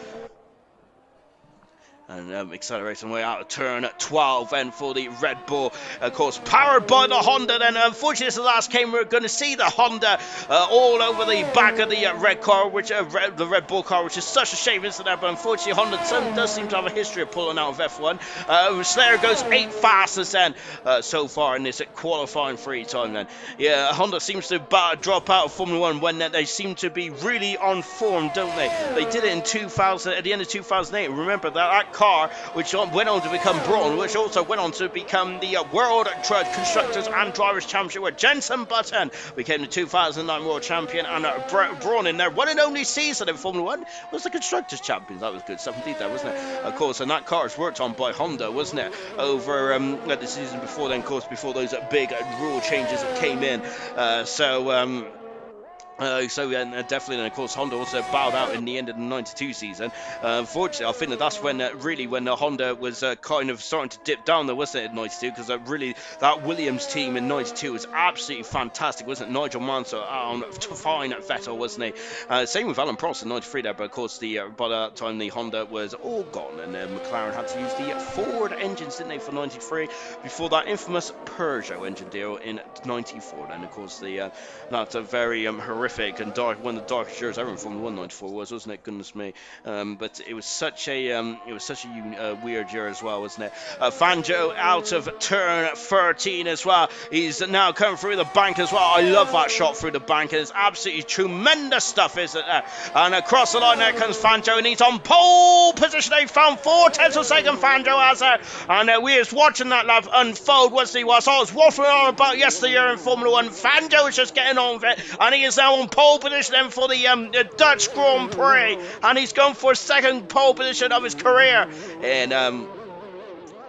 And accelerating way out of turn 12 and for the Red Bull, of course, powered by the Honda. Then unfortunately this is the last game we're going to see the Honda all over the back of the red car, which the Red Bull car, which is such a shame, isn't it? But unfortunately Honda does seem to have a history of pulling out of F1. Slayer goes 8 fastest then so far in this qualifying free time then. Yeah, Honda seems to drop out of Formula 1 when they seem to be really on form, don't they? They did it in 2000, at the end of 2008. Remember that car, which went on to become Braun, which also went on to become the World Constructors and Drivers Championship, where Jenson Button became the 2009 World Champion, and Braun in their one and only season in Formula 1 was the Constructors Champions. That was good stuff indeed there, wasn't it? Of course, and that car was worked on by Honda, wasn't it? Over the season before then, of course, before those big rule changes that came in. Definitely, and of course Honda also bowed out in the end of the 92 season. Unfortunately, I think that's when when the Honda was kind of starting to dip down there, wasn't it, in 92? Because that Williams team in 92 was absolutely fantastic, wasn't it? Nigel Mansell on fine at Vettel, wasn't he? Same with Alan Prost in 93 there, but of course by that time the Honda was all gone, and McLaren had to use the Ford engines, didn't they, for 93, before that infamous Peugeot engine deal in 94. And of course that's a very horrific and dark, one of the darkest years ever in Formula 1. 94 wasn't it? Goodness me. But it was such a weird year as well, wasn't it? Fangio out of turn 13 as well. He's now coming through the bank as well. I love that shot through the bank. It's absolutely tremendous stuff, isn't it? And across the line there comes Fangio, and he's on pole position. They found 4/10 of a second. Fangio has it, and we was watching that lap unfold, wasn't he? Whilst I was waffling on about yesterday in Formula 1, Fangio is just getting on with it, and he is now on pole position then for the Dutch Grand Prix, and he's going for a second pole position of his career in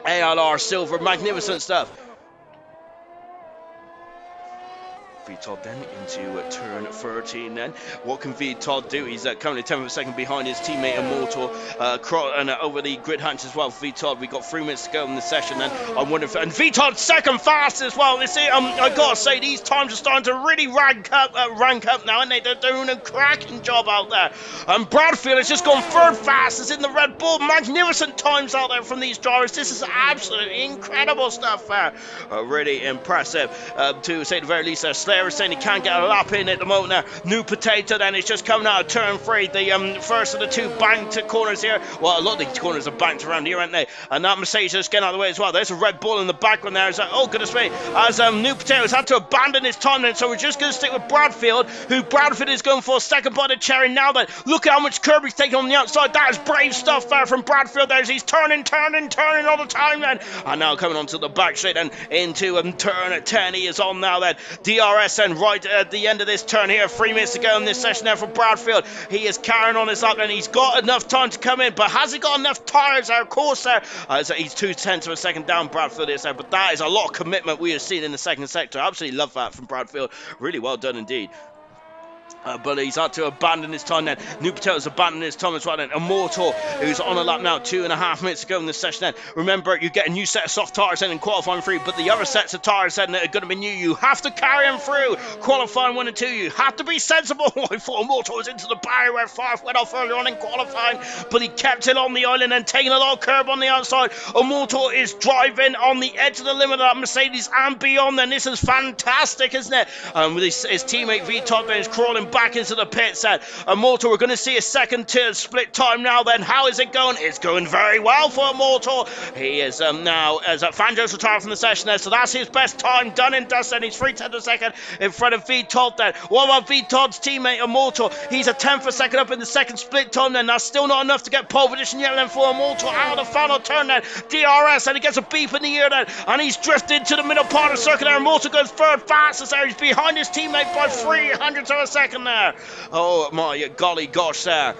ALR Silver. Magnificent stuff. Todd then into turn 13 then. What can Todd do? He's currently 10th of a second behind his teammate Immortal, and over the grid hunch as well. Todd, we got 3 minutes to go in the session then. I wonder if, and Todd second fast as well. You see, I gotta say, these times are starting to really rank up now, and they're doing a cracking job out there. And Bradfield has just gone 3rd fastest in the Red Bull. Magnificent times out there from these drivers. This is absolutely incredible stuff there. Really impressive, to say the very least. Slayer is saying he can't get a lap in at the moment now. New Potato then is just coming out of turn 3. The first of the 2 banked corners here. Well, a lot of these corners are banked around here, aren't they? And that Mercedes is getting out of the way as well. There's a Red Bull in the background there. Oh, goodness me. As New Potatoes had to abandon his time then, so we're just going to stick with Bradfield, who Bradfield is going for a second bite of cherry now. But look at how much curb he's taking on the outside. That is brave stuff there from Bradfield. There's he's turning all the time then. And now coming onto the back straight and into turn 10. He is on now then. DRS and right at the end of this turn here, 3 minutes to go in this session there for Bradfield. He is carrying on his lap, and he's got enough time to come in, but has he got enough tyres there? Of course there. So he's 2/10 of a second down, Bradfield is there, but that is a lot of commitment we have seen in the second sector. I absolutely love that from Bradfield. Really well done indeed. But he's had to abandon his time then. New Potatoes abandoning his time as well then. Immortal, who's on a lap now, 2.5 minutes to go in this session then. Remember, you get a new set of soft tyres then in qualifying 3, but the other sets of tyres then that are going to be new, you have to carry them through qualifying 1 and 2. You have to be sensible. I thought Immortal was into the barrier where Farf went off earlier on in qualifying, but he kept it on the island and taking a lot of curb on the outside. Immortal is driving on the edge of the limit of that Mercedes and beyond, and this is fantastic, isn't it? With his teammate Todd then is crawling falling back into the pits. Immortal, we're going to see a second tier split time now then. How is it going? It's going very well for Immortal. He is now, as Fanjo's retired from the session there, so that's his best time done and dusted. He's 3/10 a second in front of V Todd then. What about V Todd's teammate Immortal? He's a 10th a second up in the second split time then. That's still not enough to get pole position yet then for Immortal out of the final turn then. DRS, and he gets a beep in the ear then, and he's drifted to the middle part of the circuit there. Immortal goes third fastest there. He's behind his teammate by 300 of a second there. Oh my golly gosh there.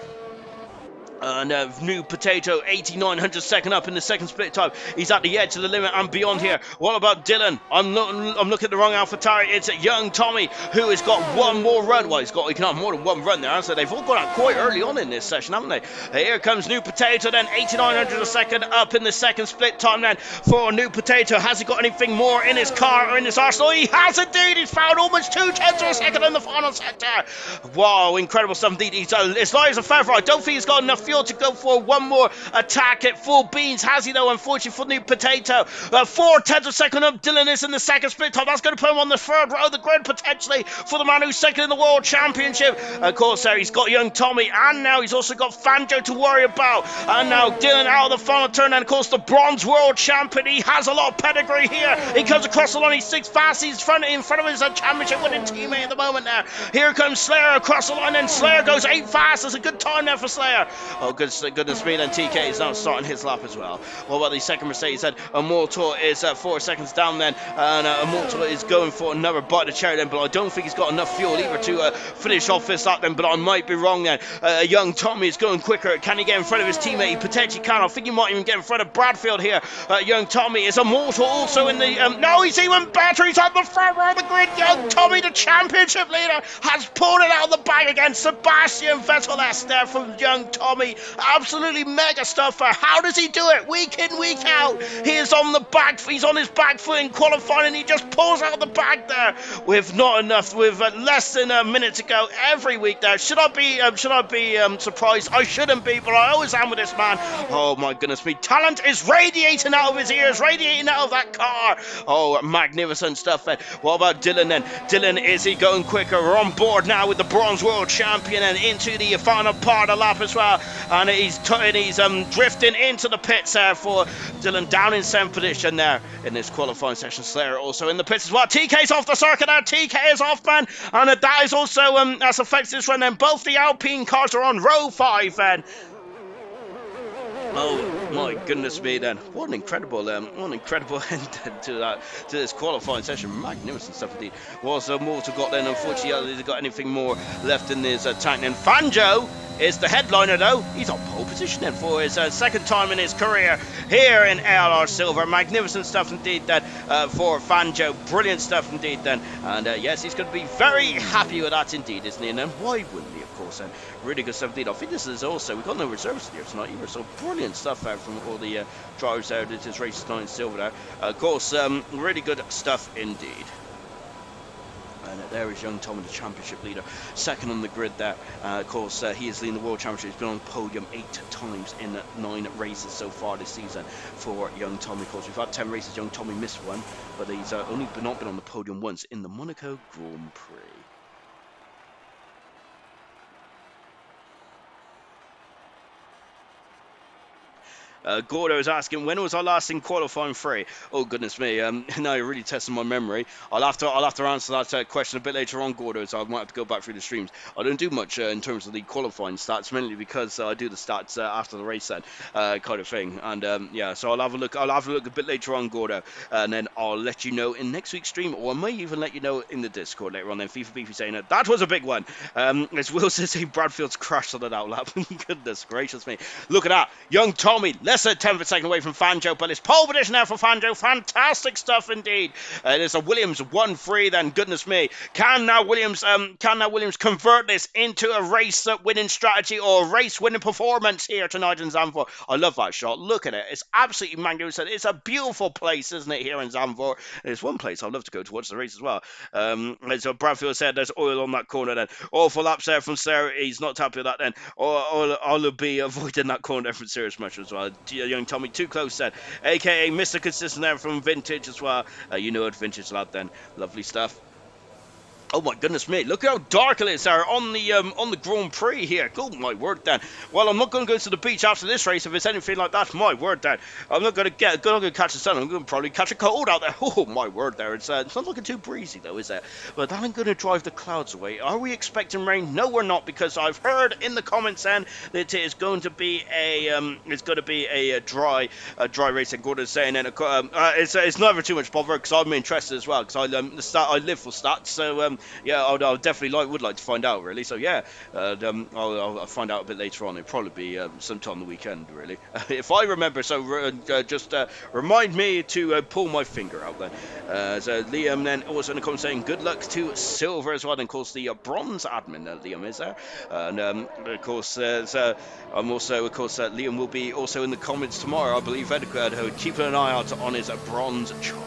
And New Potato, 8900 second up in the second split time. He's at the edge of the limit and beyond here. What about Dylan? I'm looking at the wrong AlphaTauri. It's Young Tommy who has got one more run. Well, he can have more than one run there. So they've all got out quite early on in this session, haven't they? Here comes New Potato then, 8900 a second up in the second split time then for New Potato. Has he got anything more in his car or in his arsenal? He has indeed. He's found almost 2/10 of a second in the final sector. Wow, incredible stuff indeed. He's as light as a feather. I don't think he's got enough fuel to go for one more attack at full beans. Has he though? Unfortunately for New Potato. 4/10 of a second up. Dylan is in the second split time. That's going to put him on the third row of the grid potentially for the man who's second in the World Championship. Of course, there he's got Young Tommy, and now he's also got Fanjo to worry about. And now Dylan out of the final turn, and of course the Bronze World Champion. He has a lot of pedigree here. He comes across the line. He's 6th fast. He's in front of his championship winning teammate at the moment now. Here comes Slayer across the line, and Slayer goes 8th fast. That's a good time there for Slayer. Oh, goodness me, and TK is now starting his lap as well. What about the second Mercedes then? Immortal is 4 seconds down then, and Immortal is going for another bite of cherry then, but I don't think he's got enough fuel either to finish off this lap then, but I might be wrong then. Young Tommy is going quicker. Can he get in front of his teammate? He potentially can. I think he might even get in front of Bradfield here. Young Tommy is Immortal also in the... no, he's even better. He's on the front row of the grid. Young Tommy, the championship leader, has pulled it out of the bag again. Sebastian Vettel there from Young Tommy. Absolutely mega stuff. How does he do it? Week in, week out. He is on the back. He's on his back foot in qualifying, and he just pulls out the bag there with not enough, with less than a minute to go every week there. Should I be surprised? I shouldn't be, but I always am with this man. Oh my goodness me. Talent is radiating out of his ears, radiating out of that car. Oh, magnificent stuff. What about Dylan then? Dylan, is he going quicker? We're on board now with the Bronze World Champion and into the final part of the lap as well. And he's drifting into the pits there for Dylan, down in 7th position there in this qualifying session. Slayer also in the pits as well. TK's off the circuit now. TK is off, man, and that is also that's affects this run. And both the Alpine cars are on row 5 then. Oh my goodness me then. What an incredible end to this qualifying session. Magnificent stuff indeed. What's Mortal got then? Unfortunately, he's got anything more left in his tank. And Fanjo is the headliner though. He's on pole position then for his second time in his career here in ALR Silver. Magnificent stuff indeed then for Fanjo. Brilliant stuff indeed then. And yes, he's going to be very happy with that indeed, isn't he? And why wouldn't he, of course? And really good stuff indeed. I think this is also, we've got no reserves here tonight either, so brilliant stuff there from all the drivers there. This is race tonight in silver there. Of course, really good stuff indeed. And there is Young Tom, the championship leader, second on the grid there. Of course, he is leading the World Championship. He's been on the podium 8 times in 9 races so far this season for Young Tommy. Of course, we've had 10 races. Young Tommy missed one, but he's only not been on the podium once in the Monaco Grand Prix. Gordo is asking, when was I last in qualifying 3? Oh goodness me! Now you're really testing my memory. I'll have to answer that question a bit later on, Gordo. So I might have to go back through the streams. I don't do much in terms of the qualifying stats, mainly because I do the stats after the race then, kind of thing. And yeah, so I'll have a look. I'll have a look a bit later on, Gordo, and then I'll let you know in next week's stream, or I may even let you know in the Discord later on. Then FIFA Beefy saying that was a big one. As Will says, Bradfield's crashed on an outlap. Goodness gracious me! Look at that, Young Tommy. Less than 10th second away from Fanjo, but it's pole position now for Fanjo. Fantastic stuff indeed. There's a Williams 1-3 then. Goodness me. Can now Williams convert this into a race winning strategy or a race winning performance here tonight in Zandvoort? I love that shot. Look at it. It's absolutely magnificent. It's a beautiful place, isn't it, here in Zandvoort? It's one place I'd love to go to watch the race as well. As Bradfield said, there's oil on that corner then. Awful laps there from Sarah. He's not happy with that then. I'll be avoiding that corner there from Serious much as well. Young Tommy too close then, aka Mr. Consistent there from Vintage as well. You know it, Vintage lad then. Lovely stuff. Oh my goodness me! Look how dark it is there on the Grand Prix here. Oh my word, Dan. Well, I'm not going to go to the beach after this race if it's anything like that. My word, Dan. I'm not going to catch the sun. I'm going to probably catch a cold out there. Oh my word, there. It's not looking too breezy though, is it? But that ain't going to drive the clouds away. Are we expecting rain? No, we're not, because I've heard in the comments then that it is going to be a dry race. And Gordon's saying, and it's never too much bother because I'm interested as well because I live for stats. So yeah, I'll definitely would like to find out, really. So yeah, I'll find out a bit later on. It'll probably be sometime on the weekend, really. If I remember, so just remind me to pull my finger out then. So Liam then also in the comments saying good luck to Silver as well. And of course the bronze admin, Liam is there. And of course, I'm also, of course, Liam will be also in the comments tomorrow, I believe, keeping an eye out on his bronze charge.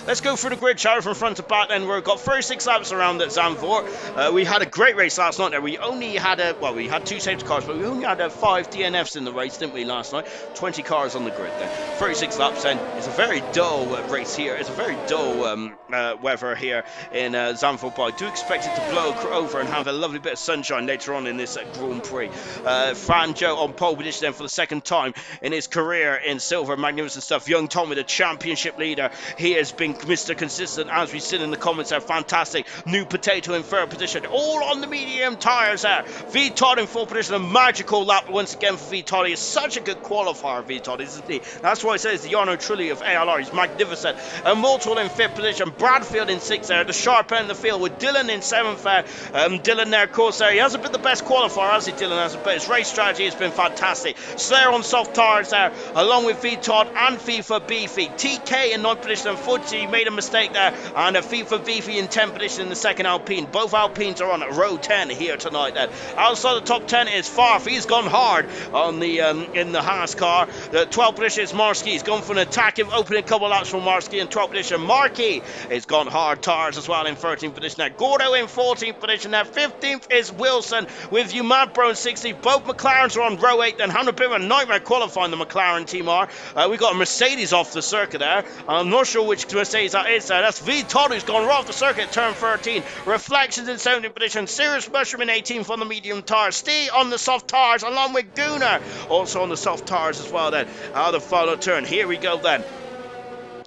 Let's go through the grid, shall we, from front to back then. We've got 36 laps around at Zandvoort. We had a great race last night there. We only had we had 2 safety cars, but we only had 5 DNFs in the race, didn't we, last night? 20 cars on the grid then. 36 laps then. It's a very dull race here. It's a very dull weather here in Zandvoort, but I do expect it to blow over and have a lovely bit of sunshine later on in this Grand Prix. Franjo on pole position then for the second time in his career in silver. Magnificent stuff. Young Tommy, the championship leader. He has been Mr. Consistent, as we've seen in the comments there. Fantastic. New Potato in third position, all on the medium tyres there. V Todd in fourth position. A magical lap once again for V Todd. He is such a good qualifier, V Todd, isn't he? That's why I say it's the Yarno Trulli of ALR. He's magnificent. Immortal in fifth position. Bradfield in sixth there. The sharp end of the field with Dylan in seventh there. Dylan there, of course, there. He hasn't been the best qualifier, has he, Dylan? Hasn't, but his race strategy has been fantastic. Slayer on soft tyres there, along with V Todd and FIFA Beefy. TK in ninth position. Unfortunately, he made a mistake there, and FIFA Beefy in 10th position in the second Alpine. Both Alpines are on row 10 here tonight then. Outside the top 10 is Farf. He's gone hard on the in the Haas car. The 12th position is Marsky. He's gone for an attacking opening couple laps from Marsky in 12th position. Markey has gone hard tires as well in 13th position there. Gordo in 14th position there. 15th is Wilson with Umadbro in 16th. Both McLarens are on row 8 then. Having a bit of a nightmare qualifying, the McLaren team are. We got a Mercedes off the circuit there. I'm not sure which Mercedes that is there. That's V Todd who's gone right off the circuit, turn 13. Reflections in 17th position. Serious Mushroom in 18th on the medium tyres. Steve on the soft tyres along with Gunnar also on the soft tyres as well then. Out of the final turn. Here we go then.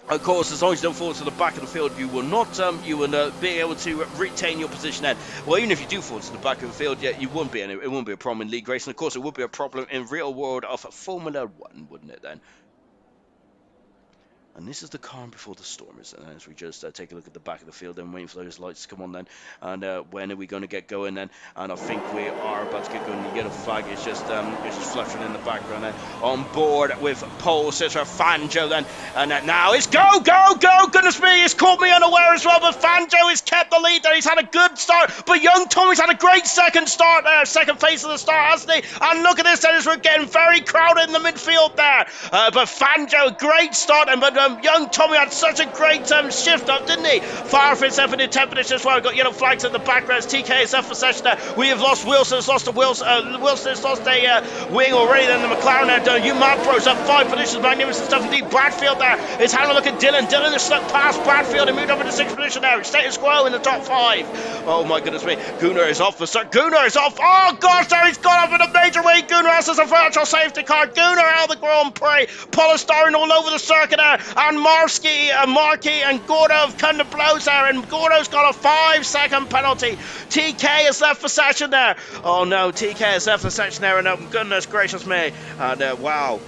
Of course, as long as you don't fall to the back of the field, you will not be able to retain your position then. Well, even if you do fall to the back of the field, yeah, it wouldn't be a problem in league racing. Of course, it would be a problem in real world of Formula 1, wouldn't it then? And this is the calm before the storm, isn't it? As we just take a look at the back of the field and waiting for those lights to come on then. And when are we going to get going then? And I think we are about to get going. The yellow flag is just fluttering in the background then. On board with pole sitter Fanjo then. And now it's go! Goodness me, he's caught me unaware as well. But Fanjo has kept the lead there. He's had a good start. But young Tommy's had a great second start there. Second phase of the start, hasn't he? And look at this then as we're getting very crowded in the midfield there. But Fanjo, great start. But young Tommy had such a great shift up, didn't he? Farfit's up in the 10th position as well. We've got yellow flags at the background. TK is up for session there. We have lost Wilson. Has lost a Wilson has lost a wing already. Then the McLaren there. Umadbro's up 5 positions. Magnificent stuff indeed. Bradfield there is having a look at Dylan. Dylan has slipped past Bradfield and moved up into 6th position there. Status quo in the top 5. Oh my goodness me. Gunnar is off. Gunnar is off. Oh gosh, there he's gone up in a major way. Gunnar has a virtual safety car. Gunnar out of the Grand Prix. Polystyrene all over the circuit there. And Markey and Gordo have come to blows there, and Gordo's got a 5-second penalty. TK has left for session there. Oh no, TK has left for session there, and goodness gracious me, and wow.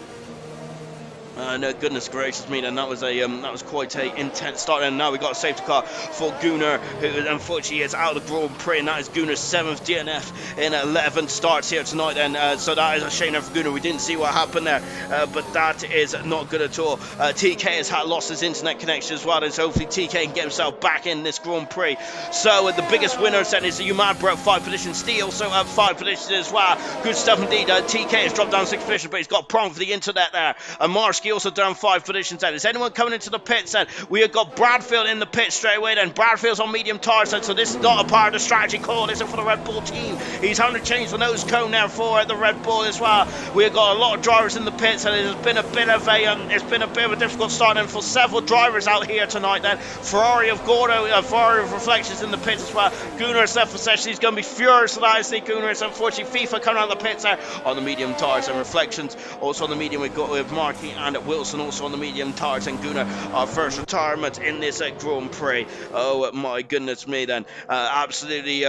No, goodness gracious me, and that was quite a intense start. And now we got a safety car for Gunnar, who unfortunately is out of the Grand Prix, and that is Gunnar's 7th DNF in 11 starts here tonight. And so that is a shame for Gunnar. We didn't see what happened there, but that is not good at all. TK has lost his internet connection as well, and so hopefully TK can get himself back in this Grand Prix. So the biggest winner then is Umadbro, 5 positions. Steel also up 5 positions as well. Good stuff indeed. TK has dropped down 6 positions, but he's got a problem for the internet there. And Mars Broski also down 5 positions then. Is anyone coming into the pits then? We have got Bradfield in the pit straight away then. Bradfield's on medium tires then, so this is not a part of the strategy call, is it, for the Red Bull team? He's having to change the nose cone now for the Red Bull as well. We've got a lot of drivers in the pits, and it's been a bit of a difficult start then for several drivers out here tonight then. Ferrari of Gordo, Ferrari of Reflections in the pits as well. Gunnar's left for session. He's going to be furious with that, I see Gunnar's. Unfortunately, FIFA coming out of the pits there on the medium tires, and Reflections also on the medium. We've got with Markey and Wilson also on the medium tires, and Gunnar, our first retirement in this Grand Prix. Oh my goodness me then. Absolutely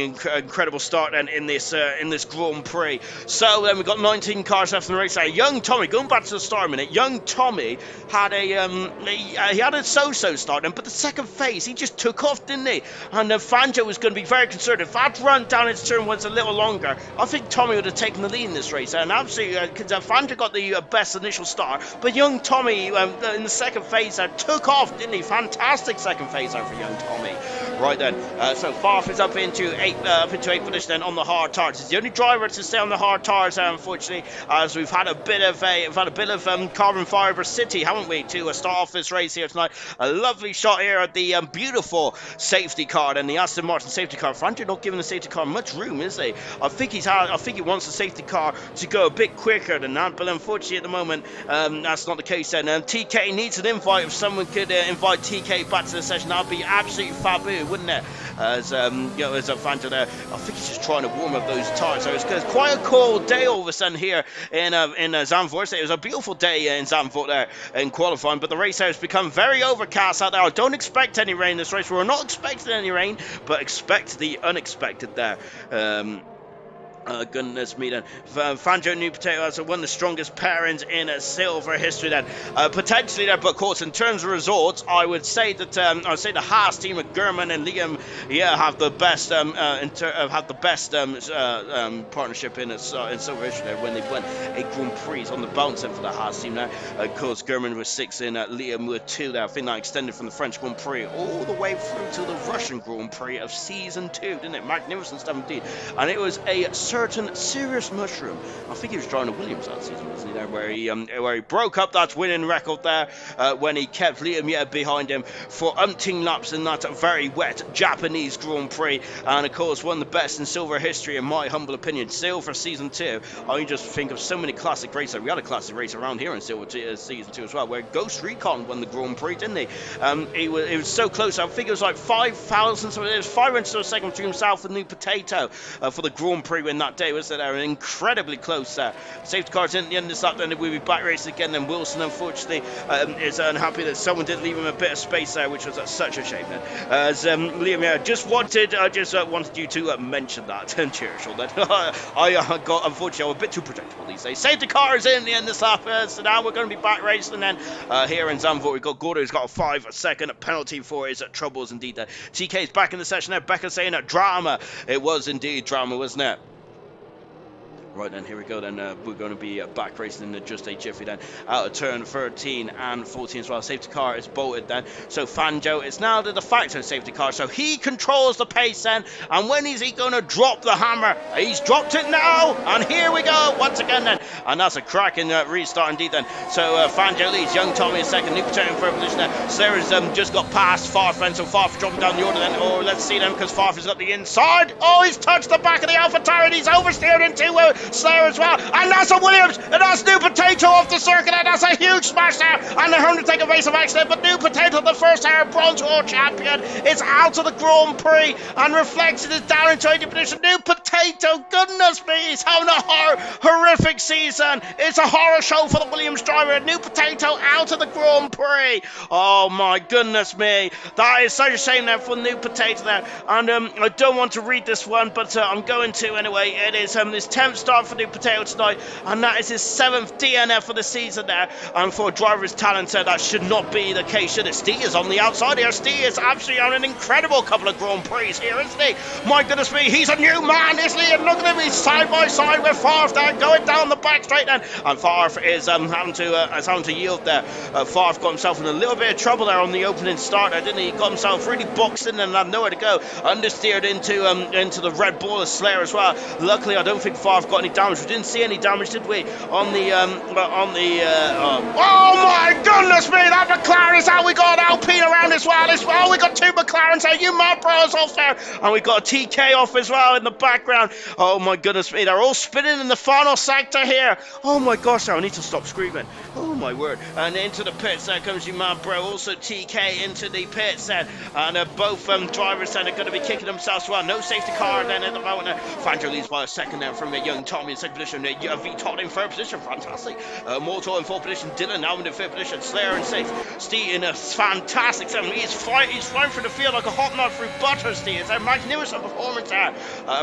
incredible start then in this Grand Prix. So then we've got 19 cars left in the race there. Young Tommy, going back to the start a minute, young Tommy had he had a so-so start then, but the second phase he just took off, didn't he? And Fangio was going to be very concerned. If that run down its turn was a little longer, I think Tommy would have taken the lead in this race. And absolutely, Fangio got the best initial start, but young Tommy in the second phase took off, didn't he? Fantastic second phase out for young Tommy. Right then, so Farf is up into 8th position then on the hard tires. He's the only driver to stay on the hard tires, unfortunately, as we've had a bit of carbon fiber city, haven't we, to start off this race here tonight. A lovely shot here at the beautiful safety car and the Aston Martin safety car. Fangio not giving the safety car much room, is he? I think he wants the safety car to go a bit quicker than that, but unfortunately at the moment that's not the case. Then TK needs an invite. If someone could invite TK back to the session, that'd be absolutely fabulous, wouldn't it? As as a Fangio there, I think he's just trying to warm up those tires. So it's quite a cold day all of a sudden here in Zandvoort. It was a beautiful day in Zandvoort there in qualifying, but the race has become very overcast out there. I don't expect any rain this race. We're not expecting any rain, but expect the unexpected there. Goodness me then. Fangio and New Potato has one of the strongest pairings in silver history then. Potentially there, but of course in terms of results, I would say that the Haas team of German and Liam have the best partnership in silver history there when they've won a Grand Prix on the bounce for the Haas team there. Of course German was 6 in, Liam were 2 there. I think that extended from the French Grand Prix all the way through to the Russian Grand Prix of season 2, didn't it? Magnificent stuff indeed. And it was a certain serious mushroom. I think he was driving a Williams that season, wasn't he? There, where he broke up that winning record there when he kept Liam behind him for umpteen laps in that very wet Japanese Grand Prix, and of course one of the best in silver history in my humble opinion. Silver season 2. I just think of so many classic races. We had a classic race around here in silver season 2 as well, where Ghost Recon won the Grand Prix, didn't he? It was so close. I think it was like 5,000. So it was 5 inches a second between himself and New Potato for the Grand Prix win that day, wasn't it? They were incredibly close. Safety cars in the end of this lap, then we'll be back racing again. Then Wilson, unfortunately, is unhappy that someone did leave him a bit of space there, which was such a shame. Then, as Liam, just wanted you to mention that. And cheers, Sean. Then I got, unfortunately, I'm a bit too predictable these days. Safety cars in the end of this lap, so now we're going to be back racing. Then here in Zandvoort, we've got Gordo, who's got a 5-second penalty for his troubles. Indeed, TK's back in the session there. Becca saying drama. It was indeed drama, wasn't it? Right then, here we go then, we're going to be back racing in just a jiffy then, out of turn 13 and 14 as well. Safety car is bolted then, so Fangio is now the de facto safety car, so he controls the pace then, and when is he going to drop the hammer? He's dropped it now, and here we go once again then, and that's a cracking restart indeed then. So Fangio leads, young Tommy in second, New Potato in third position there. Sarah's just got past Farf then, so Farf dropping down the order then. Oh, let's see them, because Farf has got the inside. Oh, he's touched the back of the Alpha Tower, and he's oversteered into Slayer as well, and that's a Williams, and that's New Potato off the circuit, and that's a huge smash there, and they're going to take a race of accident, but New Potato, the first ever Bronze World Champion, is out of the Grand Prix, and Reflection is down into 80th position. New Potato, goodness me, he's having a horrific season. It's a horror show for the Williams driver, and New Potato out of the Grand Prix. Oh my goodness me, that is such a shame there for New Potato there, and I don't want to read this one, but I'm going to anyway. It is his 10th start for New Potato tonight, and that is his 7th DNF for the season there, and for a driver's talent that should not be the case, should it? Steve is on the outside here. Steve is absolutely on an incredible couple of Grand Prix here, isn't he? My goodness me, he's a new man, isn't he? And look at him, he's side by side with Farf there, going down the back straight then, and Farf is having to yield there. Farf got himself in a little bit of trouble there on the opening start there, didn't he? He got himself really boxed in and had nowhere to go, understeered into the Red Bull of Slayer as well. Luckily I don't think Farf got any damage. We didn't see any damage, did we? On the oh my goodness me, that McLaren's out. We got Alpine around as well. We got two McLarens out. You mad bros off there, and we got a TK off as well in the background. Oh my goodness me, they're all spinning in the final sector here. Oh my gosh, I need to stop screaming. Oh my word. And into the pits there comes you mad bro. Also TK into the pits there, and both drivers then are going to be kicking themselves well. No safety car then at the moment. Fangio leads by a second there from young Tommy in second position. V-Tot in third position, fantastic. Mortal in fourth position. Dylan now in the fifth position. Slayer in sixth. Steve in a fantastic seventh. He's flying through the field like a hot knot through butter, Steve. It's a magnificent performance there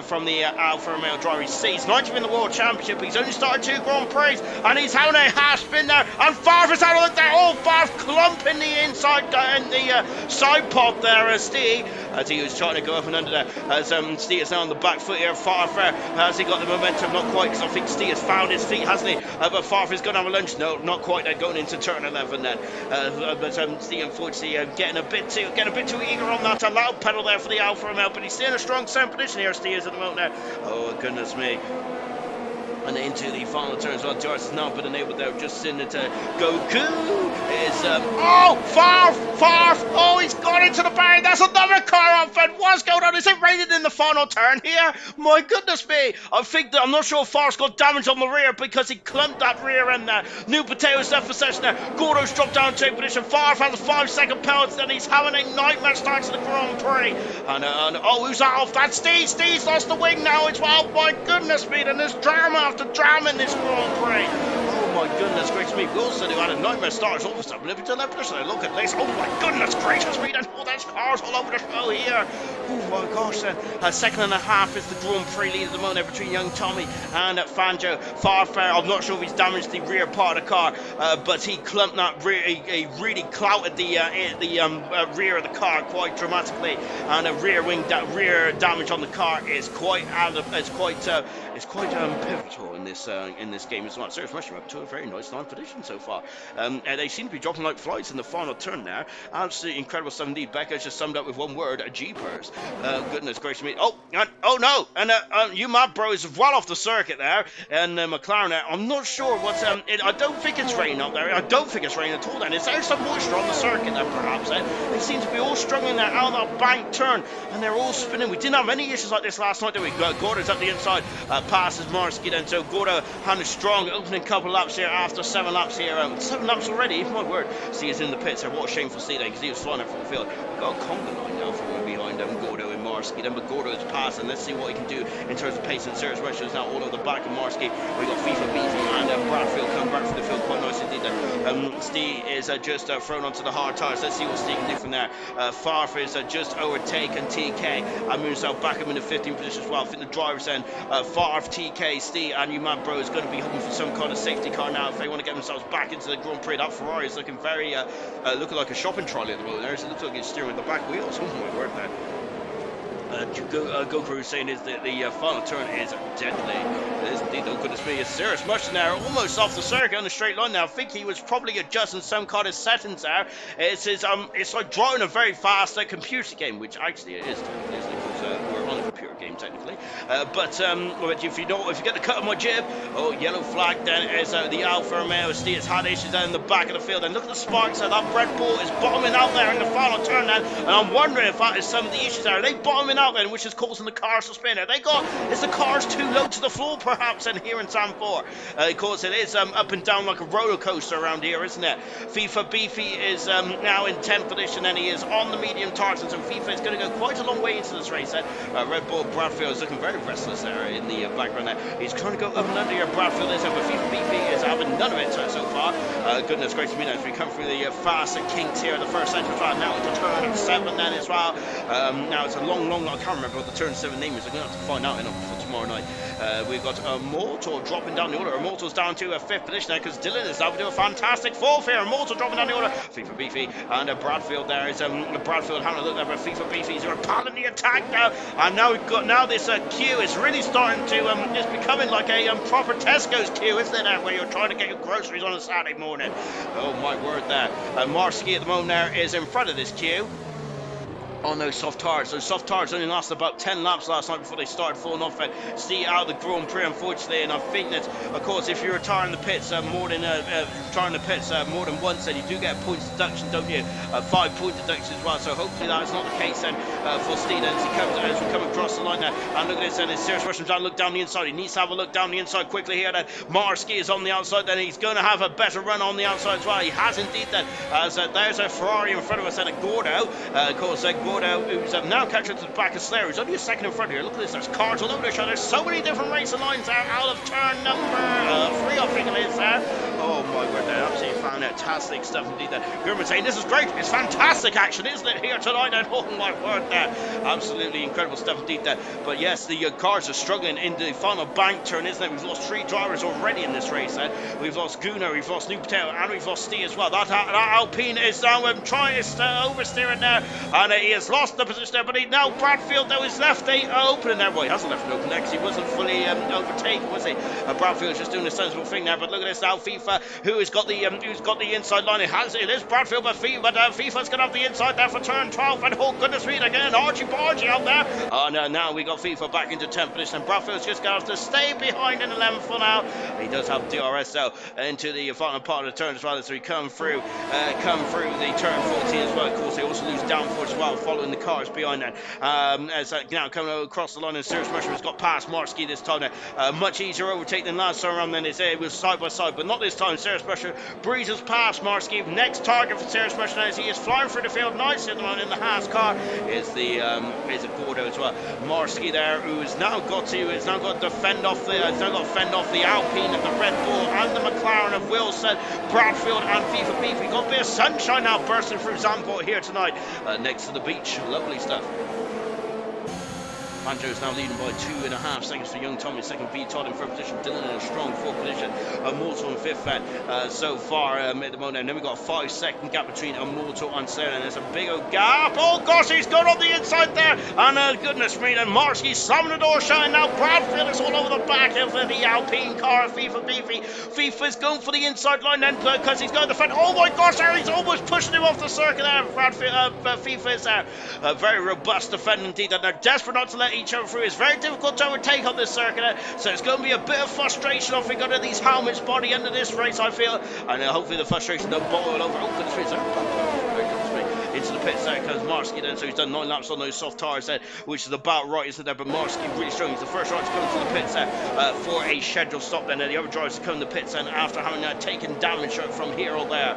from the Alfa Romeo driver. He's 90th in the World Championship. He's only started 2 Grand Prix, and he's having a half spin there. And Favre's out of look there. Oh, Favre clumping the inside in the side pod there, Steve. As he was trying to go up and under there. As Steve is now on the back foot here. Favre has he got the momentum? Not quite, because I think Steve has found his feet, hasn't he? But Favre is going to have a lunge. No, not quite. They're going into turn 11 then. But Steve, unfortunately, getting a bit too eager on that loud pedal there for the Alfa Romeo. But he's still in a strong second position here. Steve is at the moment there. Oh goodness me. And into the final turns. Well, George has now been enabled there. Just seen it. Goku is Favre. Oh, he's gone into the barrier. There's another car off. And what's going on? Is it raining in the final turn here? My goodness me. I'm not sure if Favre's got damage on the rear because he clumped that rear end there. New potatoes left for session there. Gordo's dropped down to position. Favre has a 5-second penalty. And he's having a nightmare start to the Grand Prix. And who's that off? That's Steve. Steve's lost the wing now as well. My goodness me. And there's drama after drama in this Grand Prix. Oh my goodness gracious me. Wilson, who had a nightmare start, all of a sudden living to that position. Look at this. Oh my goodness gracious me. There's cars all over the show here. Oh my gosh. Second and a half is the Grand Prix lead at the moment between young Tommy and Fangio. Favre, I'm not sure if he's damaged the rear part of the car, but he clumped that rear. He really clouted the rear of the car quite dramatically, and a rear damage on the car is quite pivotal in this game as well. Serious Mushroom up to a very nice 9th position so far. And they seem to be dropping like flies in the final turn now. Absolutely incredible stuff indeed. Becca's just summed up with one word: jeepers. Goodness gracious me. Oh no, and you mad bro is well off the circuit there, and McLaren there. I'm not sure what's I don't think it's raining up there. I don't think it's raining at all. Then is there some moisture on the circuit there perhaps? They seem to be all struggling there out of that bank turn, and they're all spinning. We didn't have any issues like this last night, did we? Gordo's up the inside, passes Marsky then. So Gordo had a strong opening couple laps here after 7 laps here. 7 laps already, my word. See, he's in the pits there. What a shameful see there, because he was flying up from the field. We've got a conga line now from behind Gordo and Marsky. Then, but Gordo is passing. Let's see what he can do in terms of pace and serious Russia is now all over the back of Marsky. We got FIFA Beefy and Bradfield coming back from the field quite nicely indeed there. Steve is just thrown onto the hard tires. Let's see what Steve can do from there. Favre is just overtaken TK and moves himself back up in the 15th position as well. I think the drivers then, Favre, TK, Steve and you man bro is going to be hoping for some kind of safety car now if they want to get themselves back into the Grand Prix. That Ferrari is looking very looking like a shopping trolley at the moment there. It looks like it's steering with the back wheels. Oh my word there. Goku is saying is that the final turn is deadly. It is indeed, oh goodness me, it's serious much now, almost off the circuit on the straight line now. I think he was probably adjusting some kind of settings there. It's like drawing a very fast computer game, which actually it is, because we're on a computer game technically. But if you get the cut of my jib, yellow flag then is the Alfa Romeo. Steve's had issues down in the back of the field, and look at the sparks there. That Red Bull is bottoming out there in the final turn then, and I'm wondering if that is some of the issues there. Are they bottoming out then, which is causing the cars to spin? Is the cars too low to the floor perhaps in here in Sam 4? Because it is up and down like a roller coaster around here, isn't it? FIFA Beefy is now in 10th position, and he is on the medium tires, and so FIFA is going to go quite a long way into this race. Red Bull Bradfield is looking very restless there in the background there. He's trying to go up and under here. Bradfield is, but FIFA Beefy is having none of it so far. Goodness gracious me, as we come through the fast kinks here in the first sector as well. Now into turn 7 then as well. Now it's a long, I can't remember what the turn 7 name is. I'm going to have to find out for tomorrow night. We've got Mortal dropping down the order. Mortal's down to a 5th position there, because Dylan is now doing a fantastic 4th here. Mortal dropping down the order. FIFA Beefy and Bradfield there is Bradfield having a look there, but FIFA Beefy's repelling the attack now. And now this queue is really starting to it's becoming like a proper Tesco's queue, isn't it? Where you're trying to get your groceries on a Saturday morning. Oh my word there. Marsky at the moment there is in front of this queue. on those soft tires. Those soft tires only lasted about 10 laps last night before they started falling off at see out of the Grand Prix, unfortunately. And I think that, of course, if you retire in the pits more than more than once, then you do get a points deduction, don't you? 5-point deduction as well. So hopefully that's not the case then for Steed as we come across the line now. And look at this, and it's Serious Russian trying to look down the inside. He needs to have a look down the inside quickly here. Then Marski is on the outside. Then he's going to have a better run on the outside as well. He has indeed. Then as there's a Ferrari in front of us and a Gordo. Of course, Gordo, who's now catching to the back of Slayer, who's only a second in front here. Look at this, there's cars all over the show. There's so many different racing lines there out of turn number 3, I think it is there. Oh my word, they're absolutely fantastic stuff indeed there. Gurman saying, this is great, it's fantastic action, isn't it, here tonight? And oh my word there, absolutely incredible stuff indeed there. But yes, the cars are struggling in the final bank turn, isn't it? We've lost 3 drivers already in this race there. We've lost Gunnar, we've lost New Potato, and we've lost Steve as well. That Alpine is down with him, trying to oversteer it now, and he has lost the position there, but now Bradfield though is left open there. Well, he hasn't left it open there because he wasn't fully overtaken, was he? Bradfield's just doing a sensible thing there, but look at this now, FIFA, who's got the inside line. It is Bradfield, but FIFA's gonna have the inside there for turn 12, and oh goodness me, again, Archie Bargy out there. Oh no, now we got FIFA back into 10th position, and Bradfield's just gonna have to stay behind in 11th for now. He does have DRS though into the final part of the turn as well, as we come through the turn 14 as well. Of course, they also lose downforce as well, following the cars behind that. As now coming across the line, and Serious Mushroom has got past Marski this time now. Much easier overtake than last time around. Then it was side by side, but not this time. Serious Mushroom breezes past Marski. Next target for Serious Mushroom as he is flying through the field nicely at the moment in the Haas car is a Gordo as well. Marski there, who's now got to defend off the Alpine and the Red Bull and the McLaren of Wilson, Bradfield and FIFA Beef. We've got a bit of sunshine now bursting through Zandvoort here tonight next to the beach. Lovely stuff. Banjo is now leading by 2.5 seconds for Young Tommy, second. V Todd in third position, Dylan in a strong fourth position, Mortal in fifth so far at the moment. And then we've got a 5-second gap between Mortal and Sarah, and there's a big old gap. Oh gosh, he's gone on the inside there, and goodness me, and Marski slamming the door shut, and now Bradfield is all over the back of the Alpine car. FIFA Beefy. FIFA's going for the inside line then because he's going to defend. Oh my gosh, there he's almost pushing him off the circuit there. Bradfield, FIFA is there. Very robust defender indeed, and they're desperate not to let each other through. It's very difficult to overtake on this circuit, so it's going to be a bit of frustration off we got to these helmets by the end of this race, I feel, and hopefully the frustration don't boil over. Oh goodness me, into the pits there comes Marski then, so he's done 9 laps on those soft tires then, which is about right, isn't there? But Marski really strong. He's the first driver to come to the pits there for a scheduled stop then, and the other drivers to come to the pits then after having taken damage from here or there.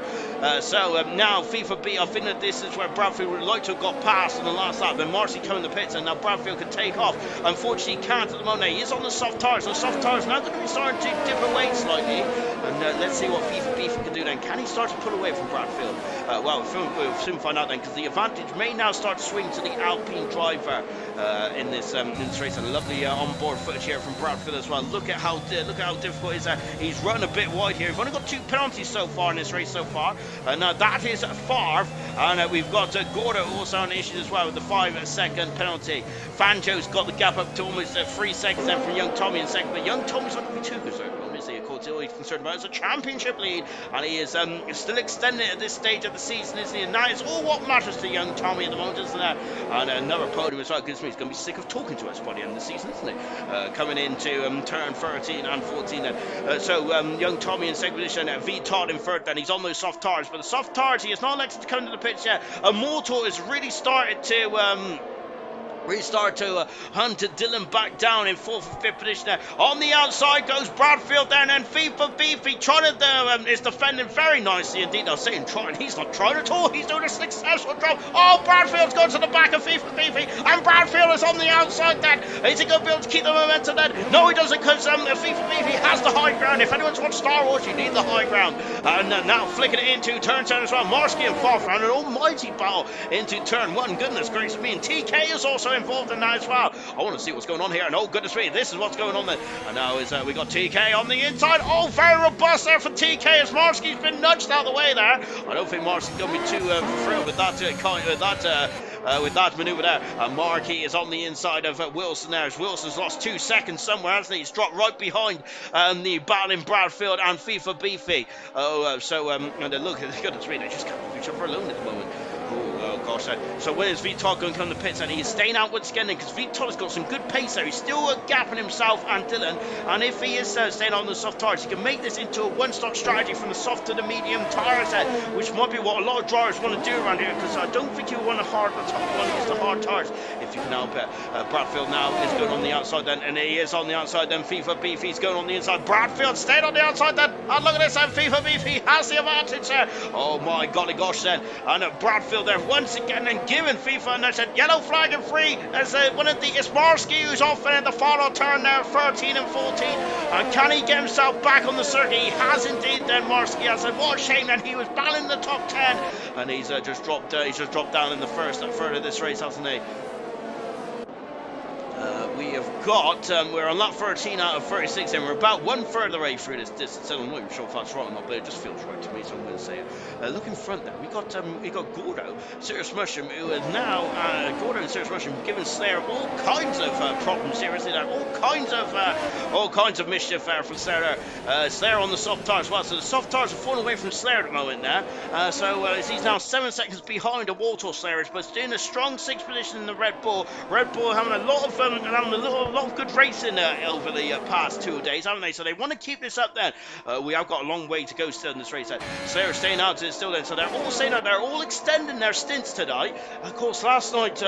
So now FIFA B, I think that this is where Bradfield would like to have got past in the last lap, then Marski coming to the pits, and now Bradfield can take off. Unfortunately he can't at the moment. He is on the soft tires, so the soft tires now going to be starting to dip away slightly, and let's see what FIFA B can do then. Can he start to pull away from Bradfield? Well, we'll soon find out then, because the advantage may now start to swing to the Alpine driver in this race. And lovely onboard footage here from Bradfield as well. Look at how difficult it is. He's run a bit wide here. We've only got 2 penalties so far in this race so far. Now that is Favre, and we've got Gordo also on issues as well with the 5-second penalty. Fanjo's got the gap up to almost 3 seconds then from Young Tommy in second, but Young Tommy's not going to be too concerned. Of course, all he's concerned about is a championship lead, and he is still extending it at this stage of the season, isn't he? And that is all what matters to Young Tommy at the moment, isn't it? And another podium as well. Gives me he's going to be sick of talking to us by the end of the season, isn't he? Coming into turn 13 and 14 then. So Young Tommy in second position, V Todd in third then. He's on those soft tires, but the soft tires, he is not elected to come to the pitch yet. Mortal has really started to hunt Dylan back down in 4th and 5th position there. On the outside goes Bradfield there, and then FIFA Beefy trying to is defending very nicely indeed. I was saying trying, he's not trying at all. He's doing a successful job. Oh, Bradfield's gone to the back of FIFA Beefy, and Bradfield is on the outside then. Is he going to be able to keep the momentum then? No, he doesn't, because FIFA Beefy has the high ground. If anyone's watched Star Wars, you need the high ground. And now flicking it into turn 10 as well. Marski and Favre, and an almighty battle into turn 1. Goodness gracious me, and TK is also involved in that as well. I want to see what's going on here, and oh goodness me, this is what's going on then. And now is we got TK on the inside. Oh, very robust there for TK as Marski's been nudged out of the way there. I don't think Marski's going to be too thrilled with that manoeuvre there. And Markey is on the inside of Wilson there, as Wilson's lost 2 seconds somewhere, hasn't he? He's dropped right behind the battling Bradfield and FIFA Beefy. And look, goodness me, they just can't leave each other alone at the moment. Oh, gosh. So where's Vitor going to come to the pits? And he's staying out once again because Vitor's got some good pace there. He's still gapping himself and Dylan. And if he is staying on the soft tires, he can make this into a one-stop strategy from the soft to the medium tires, which might be what a lot of drivers want to do around here, because I don't think you want to use the hard tires if you can help it. Bradfield now is going on the outside then, and he is on the outside then. FIFA Beefy's going on the inside. Bradfield staying on the outside then. And look at this, and FIFA Beefy has the advantage there. Oh my golly gosh then. And Bradfield there once again and giving FIFA, and there's a yellow flag and free as one of the Ismarski who's off in the final turn there, 13 and 14. And can he get himself back on the circuit? He has indeed then. Marski has said, what a shame that he was battling the top 10, and he's just dropped down in the first third of this race, hasn't he? We have got, we're on lap 13 out of 36, and we're about one third of the way through this distance. I'm not even sure if that's right or not, but it just feels right to me, so I'm going to say it. Looking front there, we got Gordo, Serious Mushroom, who is now, Gordo and Serious Mushroom giving Slayer all kinds of problems here, isn't there? All kinds of mischief there from Slayer. Slayer on the soft tires as well, so the soft tires are falling away from Slayer at the moment there. So he's now 7 seconds behind the Waltor Slayers, but still in a strong 6th position in the Red Bull. Red Bull having a lot of good racing over the past 2 days, haven't they? So they want to keep this up then. We have got a long way to go still in this race. Slayer staying out still then, so they're all staying out. They're all extending their stints today. Of course, last night it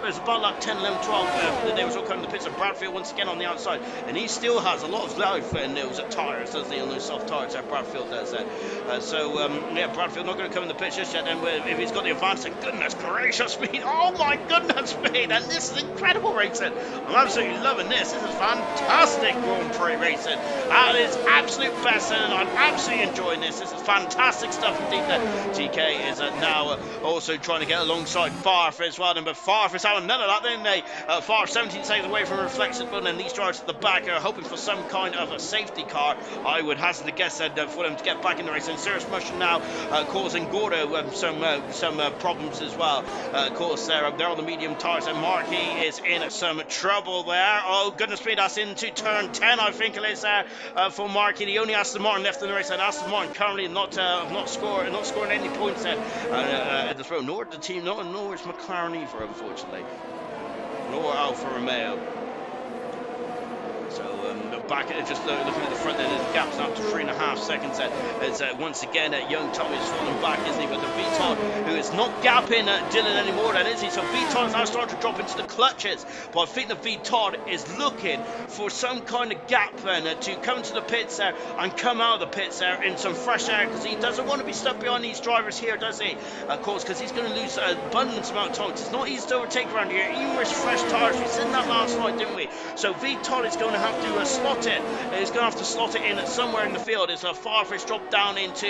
was about like 10, 11, 12. They was all coming to the pits, and Bradfield once again on the outside, and he still has a lot of life in those tyres, doesn't he? On those soft tyres, Bradfield does that. Yeah, Bradfield not going to come in the pits just yet. Then if he's got the advantage, goodness gracious me! Oh my goodness me! And this is incredible racing. I'm absolutely loving this. This is fantastic Grand Prix racing. That is absolute best, and I'm absolutely enjoying this. This is fantastic stuff indeed. TK is now also trying to get alongside Farf as well, but Farf is having none of that, didn't they? Farf 17 seconds away from a reflection button, and these drivers at the back are hoping for some kind of a safety car. I would hazard to guess that for them to get back in the race. And Serious Mushroom now causing Gordo some problems as well. Of course, they're on the medium tires, and Marky is in some trouble there. Oh goodness me, that's into turn 10, I think it is there for Marky. The only Aston Martin left in the race, and Aston Martin currently not scoring any points there at this road. Nor the team, nor is McLaren either, unfortunately. Nor Alfa Romeo. So back just looking at the front end, the gap's up to 3.5 seconds. As once again, young Tommy is falling back, isn't he? But the Vitor, who is not gapping Dylan anymore, then is he? So Vitor is now starting to drop into the clutches. But I think the Vitor is looking for some kind of gap then to come to the pits there and come out of the pits there in some fresh air, because he doesn't want to be stuck behind these drivers here, does he? Of course, because he's going to lose an abundance amount of time. It's not easy to overtake around here, even with fresh tyres. We said that last night, didn't we? So Vitor is going to have to slot it. He's going to have to slot it in somewhere in the field. It's a Farfish dropped down into,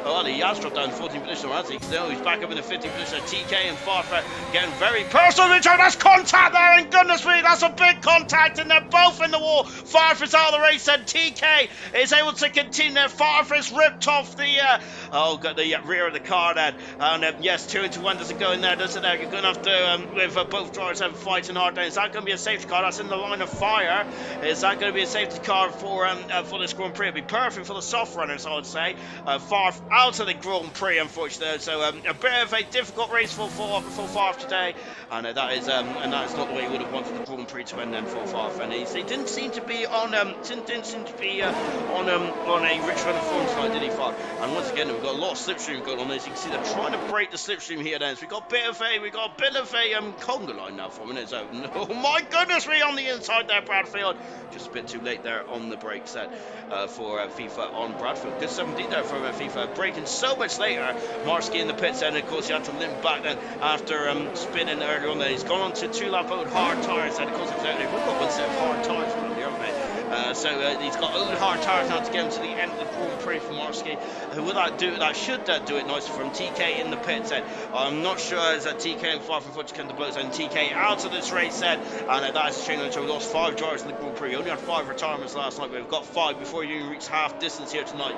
well, he has dropped down to 14th position, hasn't he? No, he's back up in the 15th position. TK and Farfish getting very personal. That's contact there, and goodness me, that's a big contact, and they're both in the wall. Farfish out of the race, and TK is able to continue. Farfish ripped off the, rear of the car then. And yes, 2 into 1 doesn't go in there, does it? You're going to have to, with both drivers having fighting hard down. Is that going to be a safety car? That's in the line of fire. Is that going to be a safety car for this Grand Prix? It'd be perfect for the soft runners, I would say. Farf out of the Grand Prix, unfortunately. So a bit of a difficult race for Farf today, and that is not the way he would have wanted the Grand Prix to end then for Farf. And he didn't seem to be on a rich run of form tonight, did he, Farf? And once again, we've got a lot of slipstream going on. As you can see, they're trying to break the slipstream here. Then so we got a bit of a conga line now for a minute. So oh my goodness me, on the inside there, Bradfield. Just a bit too late there on the brake set for FIFA on Bradfield. Good 17 there for FIFA. Braking so much later. Marski in the pits, and of course he had to limp back then after spinning earlier on. Then he's gone on to 2-lap old hard tyres, and of course we've got one set of hard tyres around here, haven't we? So he's got old hard tyres now to get him to the end of the Grand Prix for Marski. Will that do? That should do it nicely from TK in the pits. I'm not sure as TK and Far from Foot come to blows, and TK out of this race and that is a shame. So we lost 5 drivers in the Grand Prix. We only had 5 retirements last night. We've got 5 before you reach half distance here tonight.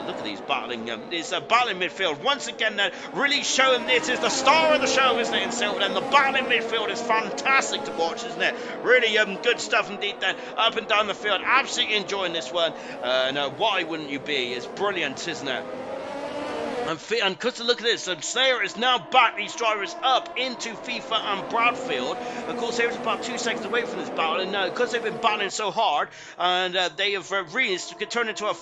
Look at these battling. It's a battling midfield once again. Really showing this is the star of the show, isn't it? In Silver, and the battling midfield is fantastic to watch, isn't it? Really good stuff indeed. Then up and down the field, absolutely enjoying this one. Why wouldn't you be? It's brilliant, isn't it? And because look at this, Slayer is now back these drivers up into FIFA and Bradfield. Of course, they're about 2 seconds away from this battle, and because they've been battling so hard, and they have really turned into a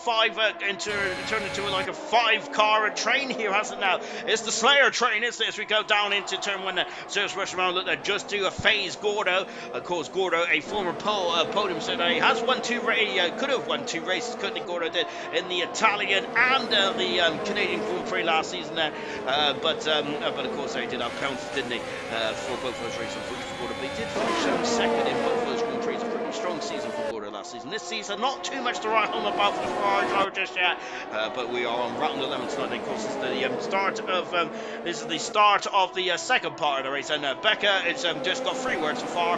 like a 5-car train here, hasn't it now? It's the Slayer train, isn't it? As we go down into turn 1, Serious rush around, look, they just do a phase Gordo. Of course, Gordo, a former podium, so he has won 2 races, could have won 2 races, couldn't he? Gordo did in the Italian and the Canadian Grand Prix last season there, but of course they did have penalties, didn't they, for both those races for Gordo, but he did finish second in both those Grand Prix. A pretty strong season for Gordo last season. This season, not too much to write home about for the Ferrari driver just yet, but we are on round 11 tonight. Of course, this is the start of the second part of the race, and Becca has just got 3 words for far.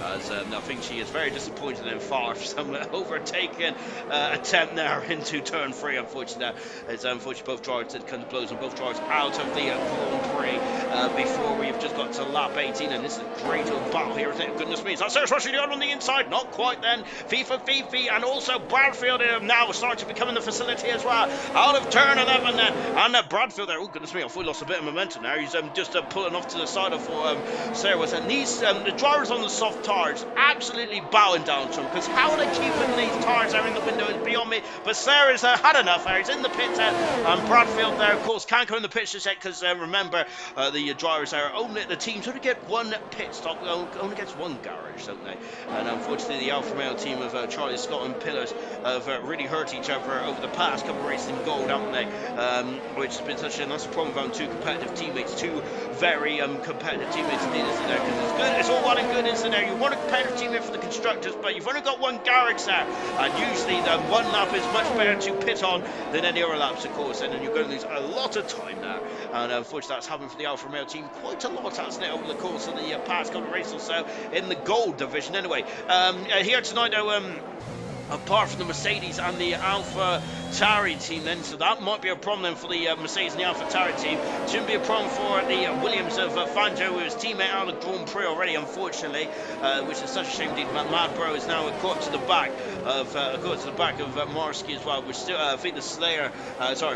As I think she is very disappointed in Far for some overtaken attempt there into turn 3. Unfortunately, as unfortunately both drivers did come to blows, and both drivers out of the Grand Prix before we've just got to lap 18, and this is a great old battle here, isn't it? Goodness me, that's Sarah's rushing on the inside, not quite then. FIFA, Fifi, and also Bradfield now starting to become in the facility as well. Out of turn 11 then, and Bradfield there. Oh goodness me, I thought he lost a bit of momentum there. He's just pulling off to the side of Sarah was, and these the drivers on the soft tires absolutely bowing down to him, because how are they keeping these tires there in the window is beyond me. But Sarah's had enough there. He's in the pit and Bradfield there, of course, can't go in the pit just yet, because remember, the drivers there, only the teams only get 1 pit stop, only gets 1 garage, don't they? And unfortunately, the Alfa Romeo team of Charlie Scott and Pillars have really hurt each other over the past couple of races in gold, haven't they? Which has been such a nice problem about 2 competitive teammates, 2 very competitive teammates in there, because it's good, it's all well and good, isn't there? You want a competitive teammate for the constructors, but you've only got 1 garage there, and usually the 1 lap is much better to pit on than any other laps, of course, and then you're going to lose a lot of time there. And unfortunately, that's happened for the Alfa Romeo team quite a lot, hasn't it, over the course of the past couple of races or so in the gold division. Anyway, here tonight, though, apart from the Mercedes and the Alpha Tauri team then, so that might be a problem then for the Mercedes and the Alpha Tauri team. Shouldn't be a problem for the Williams of Fangio, who is teammate out of the Grand Prix already, unfortunately, which is such a shame indeed. Mad Bro is now caught to the back of Marsky as well, which still I think the Slayer,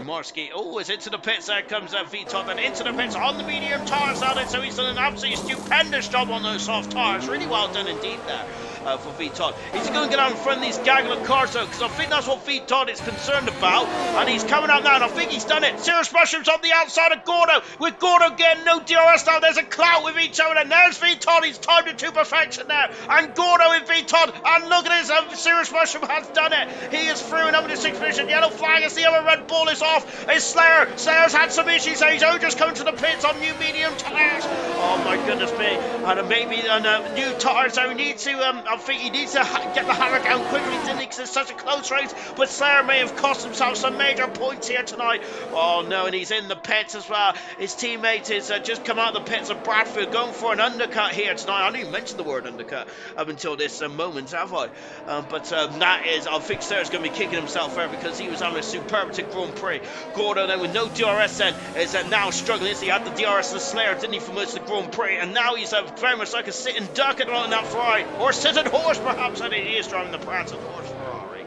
Marsky, is into the pits. There comes Vitot, and into the pits on the medium tires out there, so he's done an absolutely stupendous job on those soft tires. Really well done indeed there. For Vitot. He's going to get out in front of these gaggle of cars though, because I think that's what Vitot is concerned about, and he's coming out now, and I think he's done it. Serious mushrooms on the outside of Gordo, with Gordo getting no DRS now. There's a clout with each other, and there's Vitot. He's timed it to perfection there, and Gordo with Vitot, and look at this, Serious Mushroom has done it. He is through and over the 6th position. Yellow flag as the other Red Bull is off. It's Slayer. Slayer's had some issues, so he's only just coming to the pits on new medium tires. Oh my goodness me, and maybe new tires, so we need to I think he needs to get the hammer down quickly, didn't he, because it's such a close race. But Slayer may have cost himself some major points here tonight. Oh no, and he's in the pits as well. His teammate is just come out of the pits of Bradfield, going for an undercut here tonight. I didn't even mention the word undercut up until this moment, have I? That is, I think Slayer's going to be kicking himself there, because he was having a superlative Grand Prix. Gordo then with no DRS then is now struggling. He had the DRS of Slayer, didn't he, for most of the Grand Prix, and now he's very much like a sitting duck on that Ferrari, or sitting horse perhaps, and he is driving the Prancing horse Ferrari.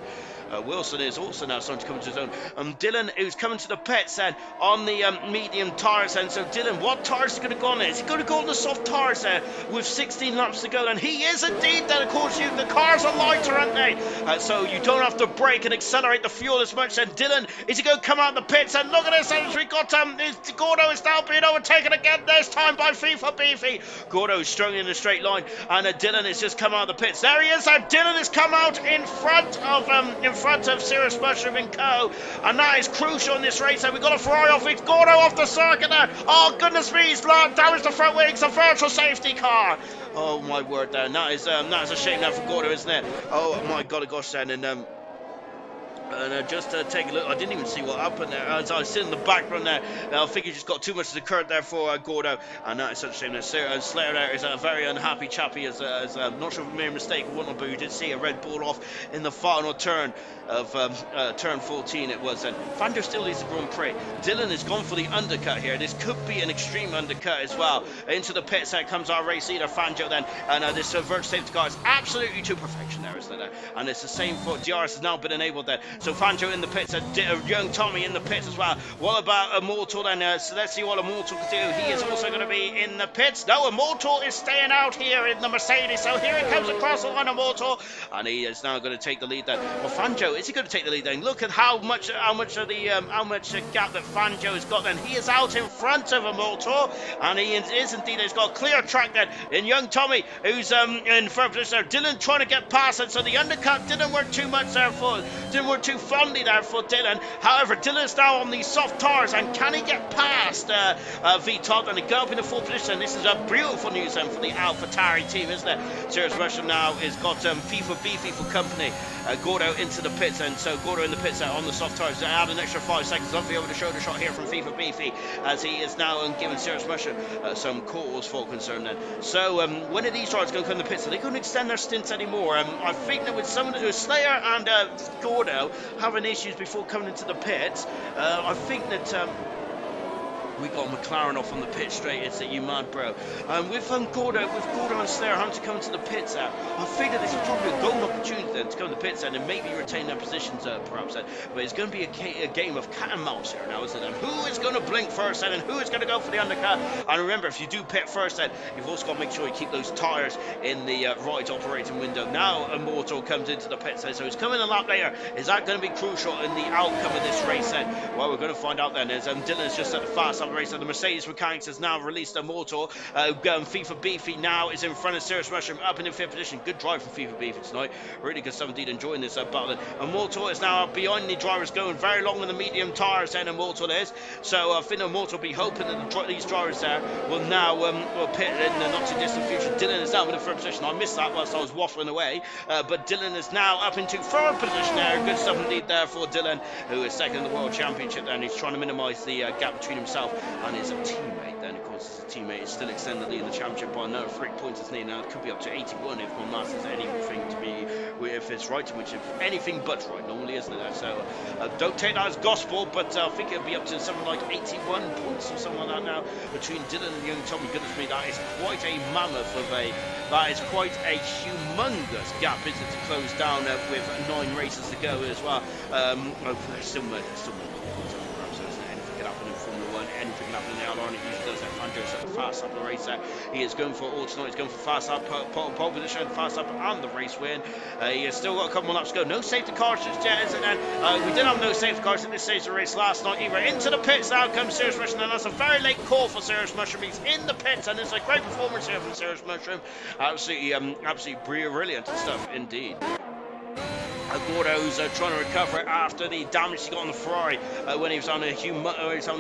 Wilson is also now starting to come into his own. Dylan, who's coming to the pits then on the medium tyres then. So Dylan, what tyres is going to go on there? Is he going to go on the soft tyres there with 16 laps to go? And he is indeed then. Of course, the cars are lighter, aren't they? So you don't have to brake and accelerate the fuel as much. And Dylan, is he going to come out the pits? And look at this, as we got Gordo is now being overtaken again this time by FIFA Beefy. Gordo is struggling in a straight line, and Dylan has just come out of the pits. There he is. Dylan has come out in front of Serious Mushroom and Co, and that is crucial in this race. And we've got a Ferrari off. It's Gordo off the circuit there. Oh goodness me, he's damaged the front wings. A virtual safety car. Oh my word, there. That is a shame now for Gordo, isn't it? Oh my god, gosh, then. And just take a look, I didn't even see what happened there. As I was sitting in the background there, I think he just got too much of the current there for Gordo, and that is such a shame. Slayer there is a very unhappy chappy, as I'm not sure if he made a mistake or whatnot, but you did see a Red Bull off in the final turn of turn 14 it was. And Fangio still leads the Grand Prix. Dylan has gone for the undercut here. This could be an extreme undercut as well. Into the pits there comes our race leader Fangio then, and this virtual safety car is absolutely to perfection there, isn't it? And it's the same for DRS has now been enabled there. So Fanjo in the pits, young Tommy in the pits as well. What about Immortal then? So let's see what Immortal can do. He is also going to be in the pits. No, Immortal is staying out here in the Mercedes. So here it comes across the line, Immortal, and he is now going to take the lead then. Well, Fanjo, is he going to take the lead then? Look at how much gap that Fanjo has got then. He is out in front of Immortal, and he is indeed. He's got a clear track then in young Tommy, who's in third position there. Dylan trying to get past it, so the undercut didn't work too much there didn't work too fondly there for Dylan. However, Dylan is now on these soft tires, and can he get past V-Top and go up in the full position? This is a beautiful news then for the AlphaTauri team, isn't it? Serious Russian now has got FIFA Beefy for company. Gordo into the pits, and so Gordo in the pits on the soft tires. Add an extra 5 seconds. Love to be able to show the shot here from FIFA Beefy, as he is now giving Serious Russia some cause for concern then. So when are these drivers going to come in the pits? Are they going to extend their stints anymore? I think that with some of the Slayer and Gordo having issues before coming into the pits, I think that we got McLaren off on the pit straight. It's you mad, bro. With Gordo and Slayer having to come into the pits out, I think that this is probably a golden opportunity then to go in the pits and maybe retain their positions perhaps. But it's going to be a game of cat and mouse here now, isn't it? And who is going to blink first then, and who is going to go for the undercut? And remember, if you do pit first then, you've also got to make sure you keep those tyres in the right operating window. Now Immortal comes into the pits then, so he's coming a lap later. Is that going to be crucial in the outcome of this race then? Well, we're going to find out then, as Dylan's just at the fast race, and the Mercedes Mechanics has now released Immortal. FIFA Beefy now is in front of Serious Mushroom, up in the 5th position. Good drive from FIFA Beefy tonight. Really good stuff indeed, enjoying this battle. Immortal is now behind the drivers, going very long on the medium tyres then Immortal is. So I think Immortal will be hoping that these drivers there will now will pit in the not too distant future. Dylan is now in the 3rd position. I missed that whilst I was waffling away, but Dylan is now up into 3rd position there. Good stuff indeed there for Dylan, who is 2nd in the World Championship there, and he's trying to minimise the gap between himself and his teammate. Then of course his teammate is still extending the lead in the championship by another 3 points. It's near now. It could be up to 81 if my maths is anything to be, if it's right, which is anything but right normally, isn't it? So don't take that as gospel, but I think it'll be up to something like 81 points or something like that now between Dylan and young Tommy. Goodness me, that is quite a mammoth of that is quite a humongous gap, isn't it, to close down with 9 races to go as well. There's still more anything can happen in the outline. It usually does that. Fanjo's at the fast up the race there. He is going for all tonight. He's going for fast up, pole position, fast up, and the race win. He has still got a couple more laps to go. No safety cars just yet, isn't there? We did have no safety cars at this stage of the race last night either. Into the pits now comes Serious Mushroom, and that's a very late call for Serious Mushroom. He's in the pits, and it's a great performance here from Serious Mushroom. Absolutely brilliant stuff indeed. Gordo's trying to recover after the damage he got on the Ferrari when he was on having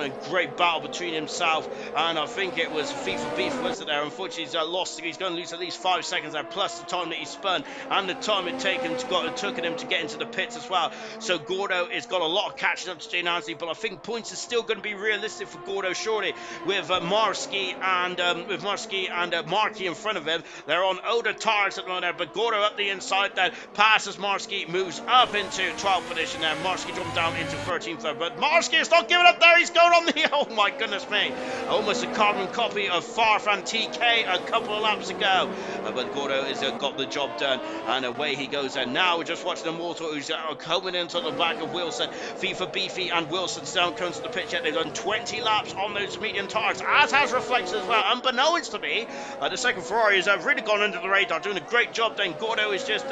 a great battle between himself and I think it was FIFA Beef, wasn't there? Unfortunately, he's lost. He's going to lose at least 5 seconds there, plus the time that he spun and the time it took him to get into the pits as well. So Gordo has got a lot of catching up to Jane Ansley, but I think points is still going to be realistic for Gordo shortly with Marsky and Markey in front of him. They're on older tires at the moment, but Gordo up the inside then passes Marsky, moves up into 12th position there. Marsky jumped down into 13th there, but Marsky is not giving up there. He's going on the, oh my goodness me, almost a carbon copy of Farfan TK a couple of laps ago, but Gordo has got the job done, and away he goes. And now we're just watching Immortal, who's coming into the back of Wilson. FIFA Beefy and Wilson still comes to the pitch yet. They've done 20 laps on those medium tires, as has Reflex as well. Unbeknownst to me, the second Ferrari has really gone under the radar, doing a great job. Then Gordo is just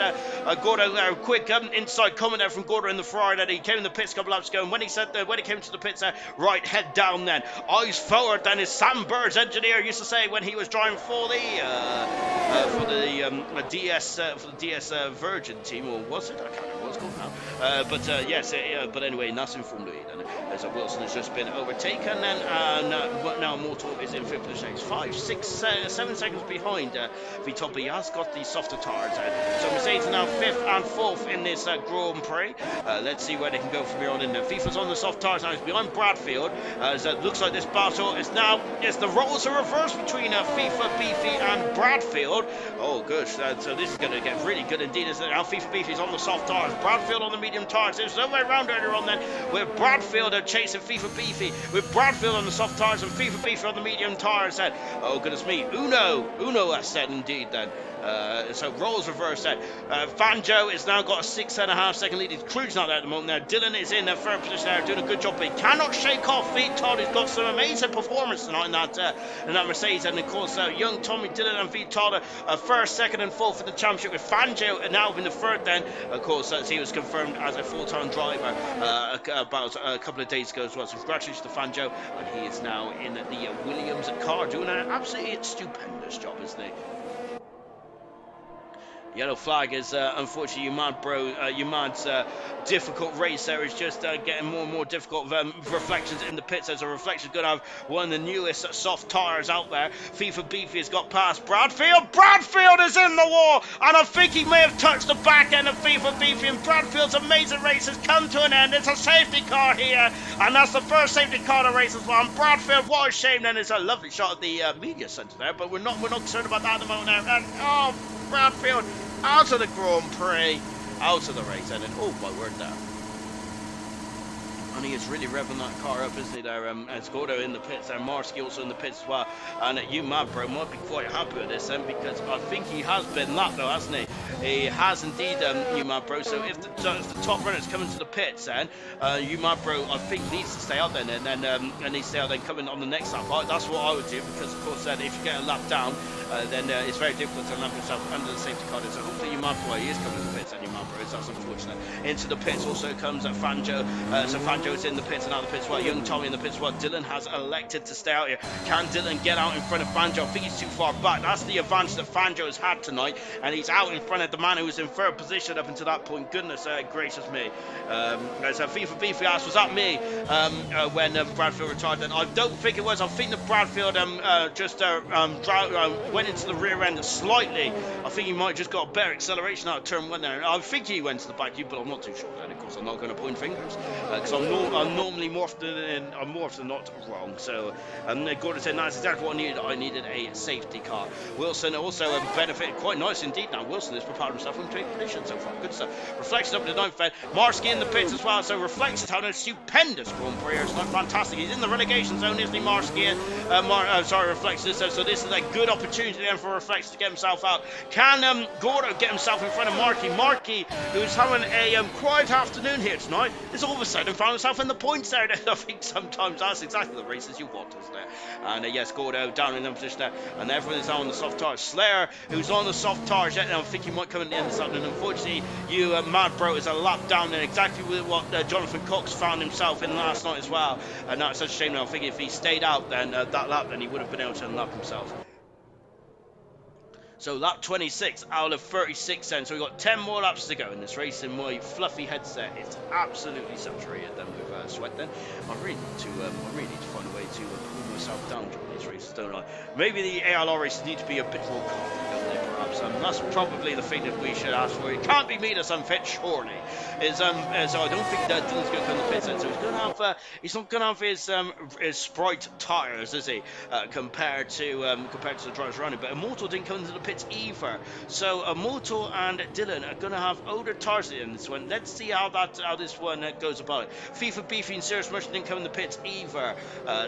quick inside comment there from Gordo in the Ferrari that he came in the pits a couple laps ago, and when he came to the pits right head down then, eyes forward then, as Sam Bird's engineer used to say when he was driving for the DS Virgin team, or was it? I can't remember what it's called now. But anyway, nothing from Louis then, as Wilson has just been overtaken, and now Immortal is in 5th position. He's 5, 6, 7 seconds behind Vitopi. He has got the softer tires. So Mercedes are now 5th and 4th in this Grand Prix. Let's see where they can go from here on in. FIFA's on the soft tires now. He's behind Bradfield. It looks like this battle is now, yes, the roles are reversed between FIFA Beefy and Bradfield. Oh, good. So this is going to get really good indeed. Now FIFA Beefy's on the soft tires, Bradfield on the medium tires. It was the other way around earlier on then, where Bradfield are chasing FIFA Beefy, with Bradfield on the soft tires and FIFA Beefy on the medium tires. Oh, goodness me. Uno, I said indeed then. So roles reversed there. Fanjo has now got a 6.5 second lead. He's cruising out there at the moment. Now Dylan is in a third position there, doing a good job, but he cannot shake off Vital, who's got some amazing performance tonight in that Mercedes. And of course, young Tommy Dylan and Vital first, second, and fourth in the championship, with Fanjo now in the third. Then, of course, as he was confirmed as a full-time driver about a couple of days ago as well. So congratulations to Fanjo, and he is now in the Williams car, doing an absolutely stupendous job, isn't he? Yellow flag is unfortunately Umad's difficult race there is just getting more and more difficult. Reflections in the pits, as a reflection going to have one of the newest soft tyres out there. FIFA Beefy has got past Bradfield. Bradfield is in the wall, and I think he may have touched the back end of FIFA Beefy, and Bradfield's amazing race has come to an end. It's a safety car here, and that's the first safety car of the race as well. And Bradfield, what a shame then. It's a lovely shot of the media centre there, but we're not concerned about that at the moment now. And oh, Bradfield out of the Grand Prix, out of the race, and then, oh my word, there. And he is really revving that car up, isn't he, there? It's Gordo in the pits there, Marsky also in the pits as well. And Umad, bro, might be quite happy with this then, because I think he has been lapped though, hasn't he? He has indeed, Umad, bro. So if the top runners come into the pits, then Umad, bro, I think needs to stay out then, and then needs to stay out then coming on the next lap. That's what I would do, because of course, then if you get a lap down, then it's very difficult to lamp yourself under the safety car. So hopefully Umad, bro, he is coming to the pits, and Umad, bro, that's unfortunate. Into the pits also comes Fanjo. So Fanjo's in the pits and out of the pits. Well, young Tommy in the pits. Well, Dylan has elected to stay out here. Can Dylan get out in front of Fanjo? I think he's too far back. That's the advantage that Fanjo has had tonight, and he's out in front of the man who was in third position up until that point. Goodness gracious me. So FIFA Beefy asked, was that me when Bradfield retired? Then I don't think it was. I think that Bradfield just went into the rear end slightly. I think he might have just got a better acceleration out of turn one there. I think he went to the back, but I'm not too sure. And of course, I'm not going to point fingers, because I'm normally more often than not wrong. So Gordon said, that's exactly what I needed. I needed a safety car. Wilson also benefited quite nice indeed. Now Wilson has propelled himself into a position so far. Good stuff. Reflections up to the 9th then. Marsky in the pits as well. So Reflections having a stupendous Grand Prix. It's not fantastic. He's in the relegation zone, isn't he, Marsky? Reflections. So this is a good opportunity then for Reflections to get himself out. Can Gordo get himself in front of Marky? Marky, who's having a quiet afternoon here tonight, is all of a sudden found himself in the points there. I think sometimes that's exactly the races you want, isn't it? And yes, Gordo down in the position there, and everyone is on the soft tires. Slayer, who's on the soft tires, I think he might come in the end of something. Unfortunately, Mad Bro is a lap down in exactly with what Jonathan Cox found himself in last night as well. And that's such a shame now. I think if he stayed out then that lap, then he would have been able to unlap himself. So lap 26 out of 36 then. So we've got 10 more laps to go in this race, and my fluffy headset is absolutely saturated then with sweat then. I really need to find a way to cool myself down during these races, don't I? Maybe the ALR races need to be a bit more calm, don't they, perhaps? That's probably the thing that we should ask for. It can't be me that's unfit, surely. So I don't think that Dylan's going to come to the pits then. So he's going to have he's not going to have his Sprite tyres, is he? Compared to the drivers running. But Immortal didn't come into the pits either. So Immortal and Dylan are going to have older tyres in this one. Let's see how this one goes about it. FIFA Beefy and Serious Merchant didn't come in the pits either.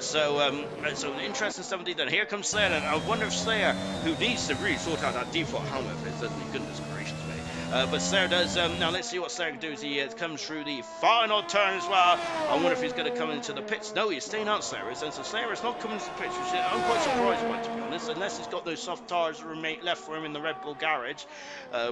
So an interesting stuff indeed. Then here comes Slayer. And I wonder if Slayer, who needs to really sort out that default helmet of his, doesn't he? Goodness gracious me. But Slayer does. Now let's see what Slayer can do as he comes through the final turn as well. I wonder if he's going to come into the pits. No, he's staying out, Slayer is. And so Slayer is not coming into the pits, which I'm quite surprised by, to be honest, unless he's got those soft tyres left for him in the Red Bull garage,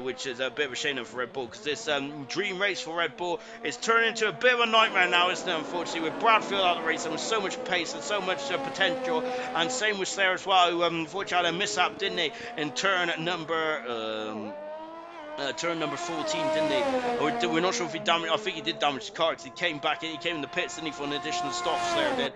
which is a bit of a shame for Red Bull, because this dream race for Red Bull is turning into a bit of a nightmare now, isn't it? Unfortunately, with Bradfield out of the race and with so much pace and so much potential, and same with Slayer as well, who unfortunately had a mishap, didn't he, in turn number 14, didn't he? We're not sure if he damaged. I think he did damage the car, because he came back in. He came in the pits, didn't he, for an additional stop. Slayer did.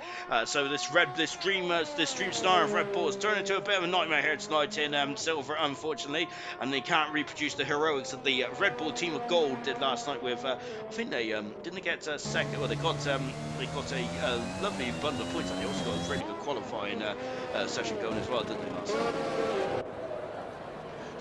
So this dream star of Red Bull has turned into a bit of a nightmare here tonight in silver, unfortunately, and they can't reproduce the heroics that the Red Bull team of gold did last night. With I think they didn't they get second. Well, they got a lovely bundle of points, and they also got a really good qualifying session going as well, didn't they, last night?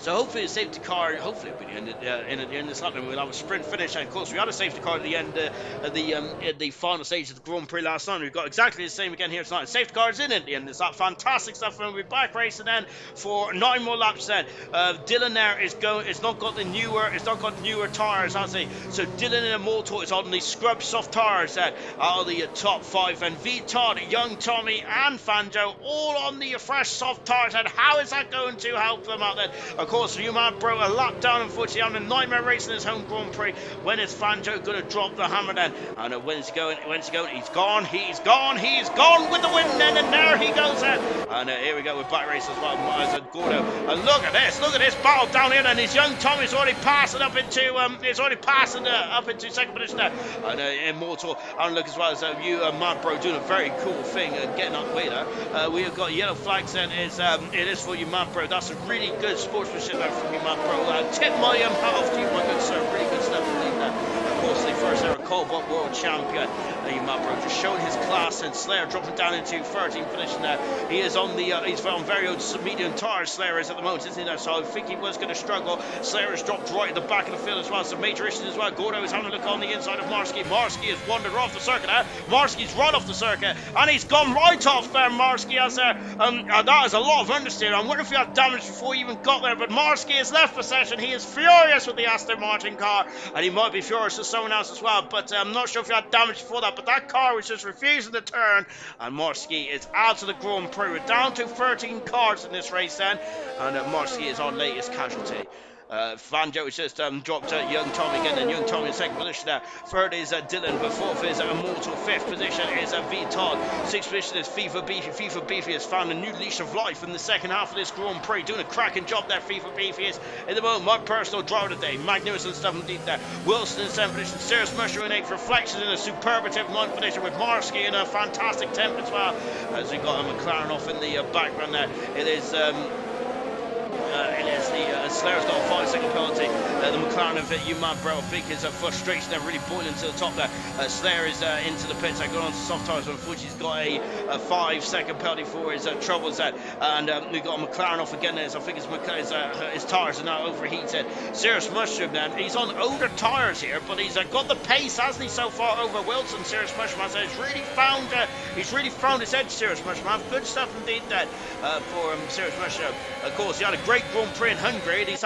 So hopefully a safety car, hopefully it'll be in the end of this lap, and we'll have a sprint finish. And of course, we had a safety car at the end of the final stage of the Grand Prix last night. We've got exactly the same again here tonight. Safety car is in at the end of this lap. Fantastic stuff. And we'll be back racing then for 9 more laps. Then Dylan there is going. It's not got the newer tires, has he? So Dylan and Immortal is on the scrub soft tires out of the top 5, and V Todd, Young Tommy, and Fanjo all on the fresh soft tires. And how is that going to help them out then? Of course, Human Bro a lap down, unfortunately, on the nightmare race in his home Grand Prix. When is Fanjo going to drop the hammer then? And when's he going? He's gone with the win then, and there he goes then. And here we go with back race as well as Gordo. And look at this battle down here, and his Young Tommy's already passing up into second position there. And Immortal, and look as well as Mad Bro doing a very cool thing and getting up the way there. We have got yellow flags then. It is for you, Mad Bro. That's a really good sportsmanship there from you, Mad Bro. Tip my hat off to you, my good sir. Really good stuff indeed there. Of course, the first ever COBALT World Champion. Mad Bro just showing his class, and Slayer dropping down into 13th position there. He is on the he's on very old medium tires. Slayer is at the moment, isn't he there? So I think he was going to struggle. Slayer has dropped right at the back of the field as well. Some major issues as well. Gordo is having a look on the inside of Marsky. Marsky has wandered off the circuit now. Marsky's right off the circuit, and he's gone right off there. Marsky has there. That is a lot of understeer. I wonder if he had damage before he even got there, but Marsky has left the session. He is furious with the Aston Martin car, and he might be furious with someone else as well, but I'm not sure if he had damage before that. But that car was just refusing to turn, and Marsky is out of the Grand Prix. We're down to 13 cars in this race then, and Marsky is our latest casualty. Fanjo has just dropped Young Tommy again, and Young Tommy in second position there. Third is Dylan, but fourth is Immortal. Fifth position is V Todd. Sixth position is FIFA Beefy. FIFA Beefy has found a new leash of life in the second half of this Grand Prix, doing a cracking job there. FIFA Beefy is in the moment my personal driver today. Magnificent stuff indeed there. Wilson in seventh position. Serious Mushroom in eighth. Reflections in a superlative ninth position, with Marsky in a fantastic 10th as well. As we got a McLaren off in the background there. It is the Slayer's got a 5-second penalty. The McLaren of it, you mad bro. I think his frustration there really boiling to the top there. Slayer is into the pits. Going on to soft tyres, but unfortunately he's got a 5-second penalty for his troubles there. And we got a McLaren off again there. So I think his tyres are now overheated. Serious Mushroom then. He's on older tyres here, but he's got the pace, hasn't he, so far over Wilson. Serious Mushroom has he's really found his edge. Serious Mushroom. Good stuff indeed then for Serious Mushroom. Of course, he had a great Grand Prix in Hungary. He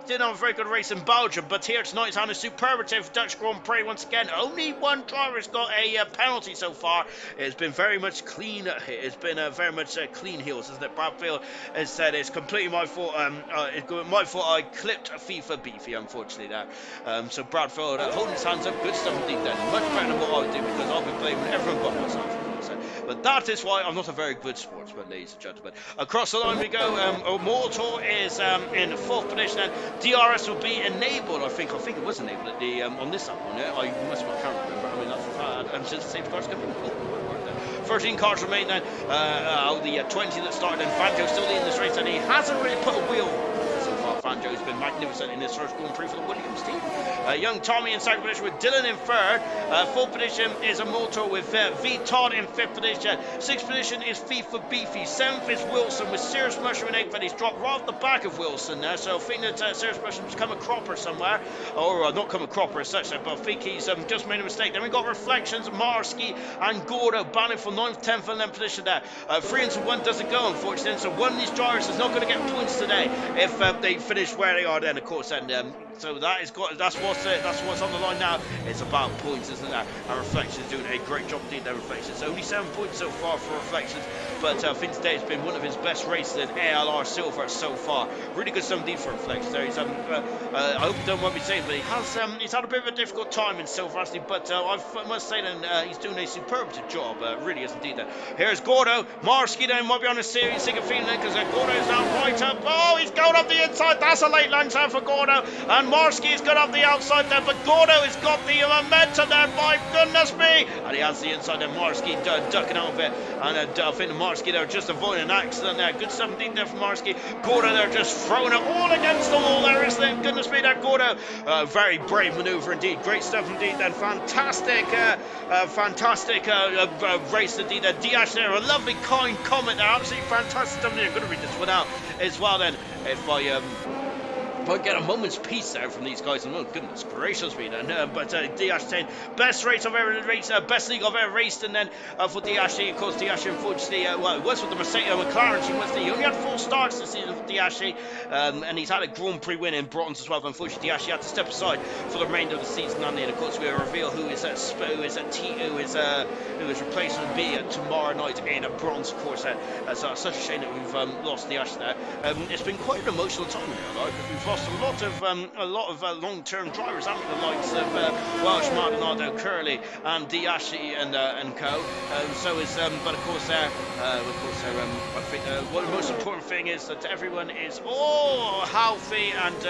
didn't have a very good race in Belgium, but here tonight he's had a superlative Dutch Grand Prix once again. Only one driver has got a penalty so far. It's been very much clean. It's been very much clean heels, isn't it? Bradfield has said it's completely my fault. My fault. I clipped FIFA Beefy, unfortunately there. So Bradfield holding his hands up. Good stuff indeed then. Much better than what I would do, because I'll be blaming everyone but myself. But that is why I'm not a very good sportsman, ladies and gentlemen. Across the line we go. Immortal is in fourth position, and DRS will be enabled. I think it was enabled at the on this lap one. I can't remember. I mean, since the safety cars come in. 13 cars remain then. The 20 that started, and Fanjo's still leading this race, and he hasn't really put a wheel. Fanjo's been magnificent in this first Grand Prix for the Williams team. Young Tommy in second position with Dylan in third. Fourth position is Immortal with V Todd in fifth position. Sixth position is FIFA Beefy. Seventh is Wilson with Serious Mushroom in eighth, and he's dropped right off the back of Wilson there. So I think that Serious Mushroom's come a cropper somewhere, or not come a cropper as such, but I think he's just made a mistake. Then we got Reflections, Marsky, and Gordo banning for 9th, 10th, and 11th position there. 3 and 1 doesn't go, unfortunately. So one of these drivers is not going to get points today if they finish where they are then, of course, and so that's what's on the line now. It's about points, isn't it? And Reflections doing a great job indeed there. Reflections only 7 points so far for Reflections, but I think today has been one of his best races in ALR Silver so far. Really good stuff indeed for Reflections there. He's I hope you don't mind me saying, but he's had a bit of a difficult time in Silver, hasn't he? But I must say then he's doing a superlative job. Really is indeed there. Here's Gordo. Marsky then might be on a serious sick of feeling because Gordo is now right up. Oh, he's going up the inside. That's a late line time for Gordo, and Marsky's got up the outside there, but Gordo has got the momentum there, my goodness me, and he has the inside there. Marsky ducking out of it, and I think Marsky there just avoiding an accident there. Good stuff indeed there for Marsky. Gordo there just throwing it all against the wall there, isn't it? Goodness me there, Gordo. Very brave manoeuvre indeed. Great stuff indeed then. Fantastic race indeed there. Diash there, a lovely kind comment there. Absolutely fantastic stuff indeed. I'm going to read this one out as well then, if I But get a moment's peace there from these guys, and oh goodness gracious me then. But Diash saying, best race I've ever raced, best league I've ever raced, and then for Diash, of course, Diash unfortunately, well, it was with the Mercedes McLaren team, wasn't he? He only had 4 starts this season for Diash, and he's had a Grand Prix win in bronze as well, but unfortunately Diash had to step aside for the remainder of the season, and of course we'll reveal who is replacing B tomorrow night in a bronze, of course. So it's such a shame that we've lost Diash there. It's been quite an emotional time there, because we've lost a lot of long-term drivers, haven't we? The likes of Welsh, Maldonado, Curley, and Diashi and co. But of course, I think what the most important thing is that everyone is all healthy and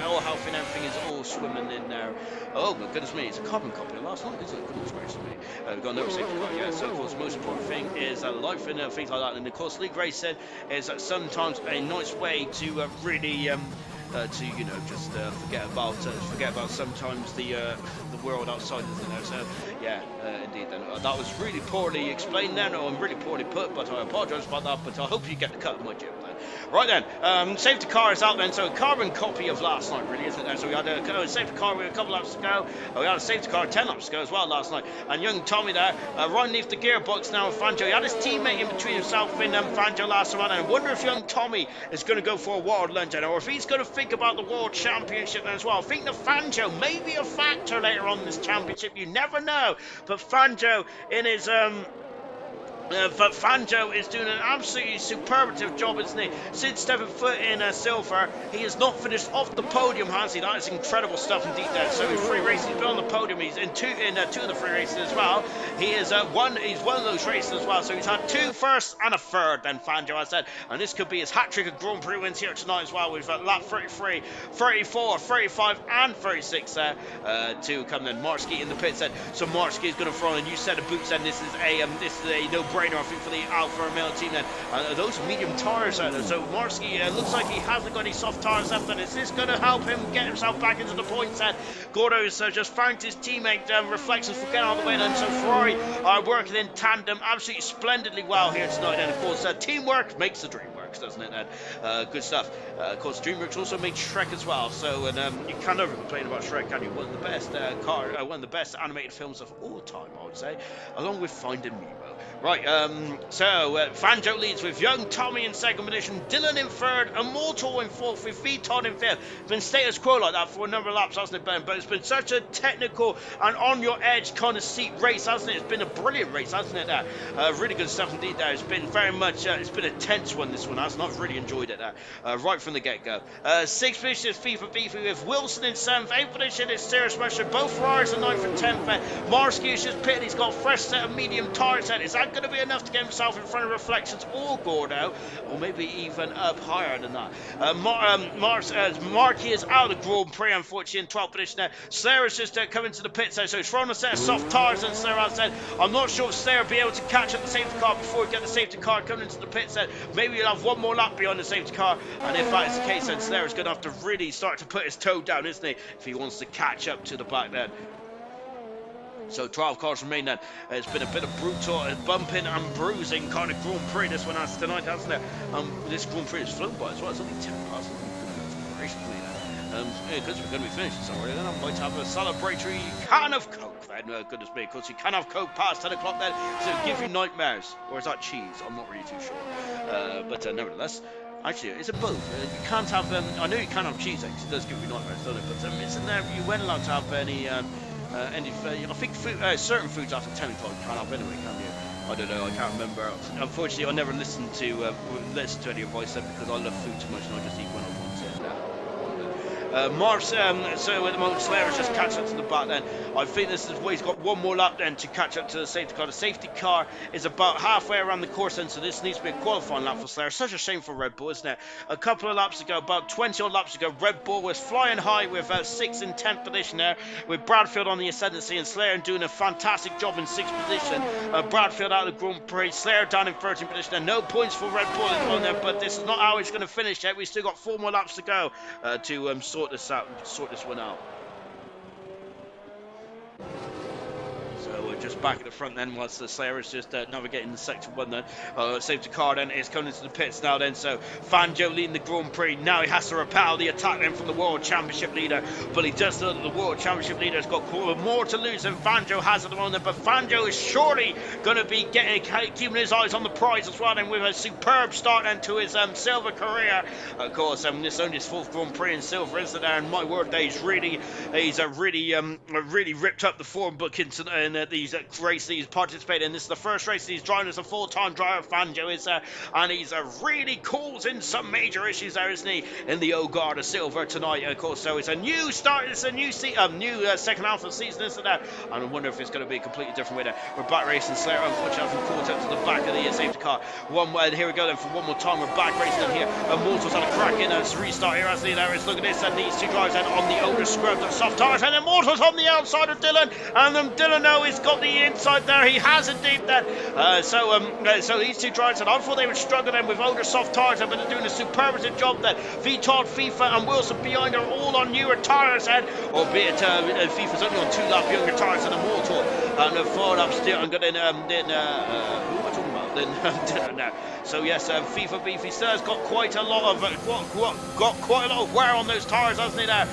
all healthy and everything is all swimming in there. Oh my goodness me, it's a carbon copy of last night, isn't it? Goodness gracious me. We've got no safety car yet, so of course the most important thing is life and things like that. And of course, league racing is sometimes a nice way to really just forget about sometimes the world outside, isn't there? So yeah, indeed. Then that was really poorly explained then, or really poorly put, but I apologise about that. But I hope you get the cut of my joke then. Right then, safety car is out then, so a carbon copy of last night, really, isn't there? So we had a safety car with a couple laps to go. We had a safety car 10 laps to go as well last night. And young Tommy there, right underneath the gearbox now with Fangio. He had his teammate in between himself and Fangio last time, and I wonder if young Tommy is going to go for a world lunch, or if he's going to think about the world championship as well. I think the Fangio may be a factor later on in this championship. You never know. But Fangio in his but Fangio is doing an absolutely superlative job, isn't he? Since stepping foot in silver, he has not finished off the podium, has he? That is incredible stuff indeed there. So in 3 races, he's been on the podium. He's in two of the 3 races as well. He is he's won those races as well. So he's had 2 firsts and a third, then Fangio has said. And this could be his hat-trick of Grand Prix wins here tonight as well. We've lap 33, 34, 35 and 36 there to come then. Marsky in the pit said. So Marsky is going to throw in a new set of boots, and this is a no-brainer, I think, for the Alfa Romeo team then. Those medium tyres out there. So Marsky looks like he hasn't got any soft tyres left, and is this going to help him get himself back into the points then? Gordo's just found his teammate Reflections for getting out of the way, and so Ferrari are working in tandem absolutely splendidly well here tonight. And of course, teamwork makes the dream work, doesn't it, Ed? Good stuff. Of course, DreamWorks also made Shrek as well, so you can never complain about Shrek, can you? One of the best one of the best animated films of all time, I would say, along with Finding Nemo. Right, Fangio leads with young Tommy in second position, Dylan in third, Immortal in fourth, with Viton in fifth. It's been status quo like that for a number of laps, hasn't it, Ben? But it's been such a technical and on your edge kind of seat race, hasn't it? It's been a brilliant race, hasn't it? Really good stuff indeed there. It's been very much, it's been a tense one, this one, hasn't it? I've really enjoyed it right from the get-go. 6th position is FIFA Beefy with Wilson in 7th, 8th position is Cirrus Rusher, both Ferraris in 9th and 10th. Marsky is just pitted, he's got a fresh set of medium tyres set. Is that going to be enough to get himself in front of Reflections or Gordo, or maybe even up higher than that? Marky is out of the Grand Prix, unfortunately, in 12th position there. Slayer is just coming to the pits there, so he's thrown a set of soft tyres, and Slayer has said, I'm not sure if Slayer will be able to catch up the safety car before we get the safety car coming into the pits there. Maybe he'll have one more lap behind the safety car, and if that is the case, then Slayer is going to have to really start to put his toe down, isn't he, if he wants to catch up to the back then. So 12 cars remain then. It's been a bit of brutal bumping and bruising kind of Grand Prix this one has tonight, hasn't it? This Grand Prix has flown by as well. It's only 10 past. Because we're going to be finishing somewhere, then I might have a celebratory can of Coke then. Goodness me, because you can have Coke past 10 o'clock then, so it'll give you nightmares. Or is that cheese? I'm not really too sure. But nevertheless, actually, it's a both. You can't have, I know you can't have cheese eggs, it does give you nightmares, doesn't it? But isn't there, you weren't allowed to have any I think certain foods after 10 o'clock you can't have anyway, can you? I don't know, I can't remember. Unfortunately, I never listened to any advice then, because I love food too much and I just eat when I want it. So at the moment, Slayer is just catching up to the back then. I think this is where he's got one more lap then to catch up to the safety car. The safety car is about halfway around the course then, so this needs to be a qualifying lap for Slayer. Such a shame for Red Bull, isn't it? A couple of laps ago, about 20 odd laps ago, Red Bull was flying high with 6th and 10th position there, with Bradfield on the ascendancy and Slayer doing a fantastic job in 6th position. Bradfield out of the Grand Prix, Slayer down in 13th position, and no points for Red Bull on there, but this is not how it's going to finish yet. We've still got 4 more laps to go to sort this one out. So So we're just back at the front then, whilst the Slayer is just navigating the sector 1 then. Safety car then is coming into the pits now then. So Fanjo leading the Grand Prix. Now he has to repel the attack then from the World Championship leader. But he does know that the World Championship leader has got more to lose than Fanjo has at the moment. But Fanjo is surely going to be keeping his eyes on the prize as well then, with a superb start then to his silver career. Of course, this is only his 4th Grand Prix in silver, isn't there? And my word, he's really ripped up the form book in these races he's participated in. This is the first race he's driving as a full-time driver. Fanjo is and he's really causing some major issues there, isn't he, in the Ogarda Silver tonight, of course. So it's a new start, it's a new second half of the season, isn't there? And I wonder if it's going to be a completely different way there. We're back racing. Slayer unfortunately hasn't caught up to the back of the safety car. Here we go then for one more time. We're back racing here. Mortal's had a crack in a restart here, hasn't he? There is, look at this, and these two drivers then on the older scrubbed and soft tires, and then Mortal's on the outside of Dylan, and then Dylan now he's got the inside there. He has indeed then. So these two drivers, and I thought they would struggle then with older soft tires, but they're doing a superlative job then. VTOD, FIFA and Wilson behind are all on newer tires, and albeit FIFA's only on 2 lap younger tires than a Mortal, and forward up still and got in who am I talking about then? Dylan now. So yes, FIFA Beefy still has got quite a lot of wear on those tires, hasn't he there,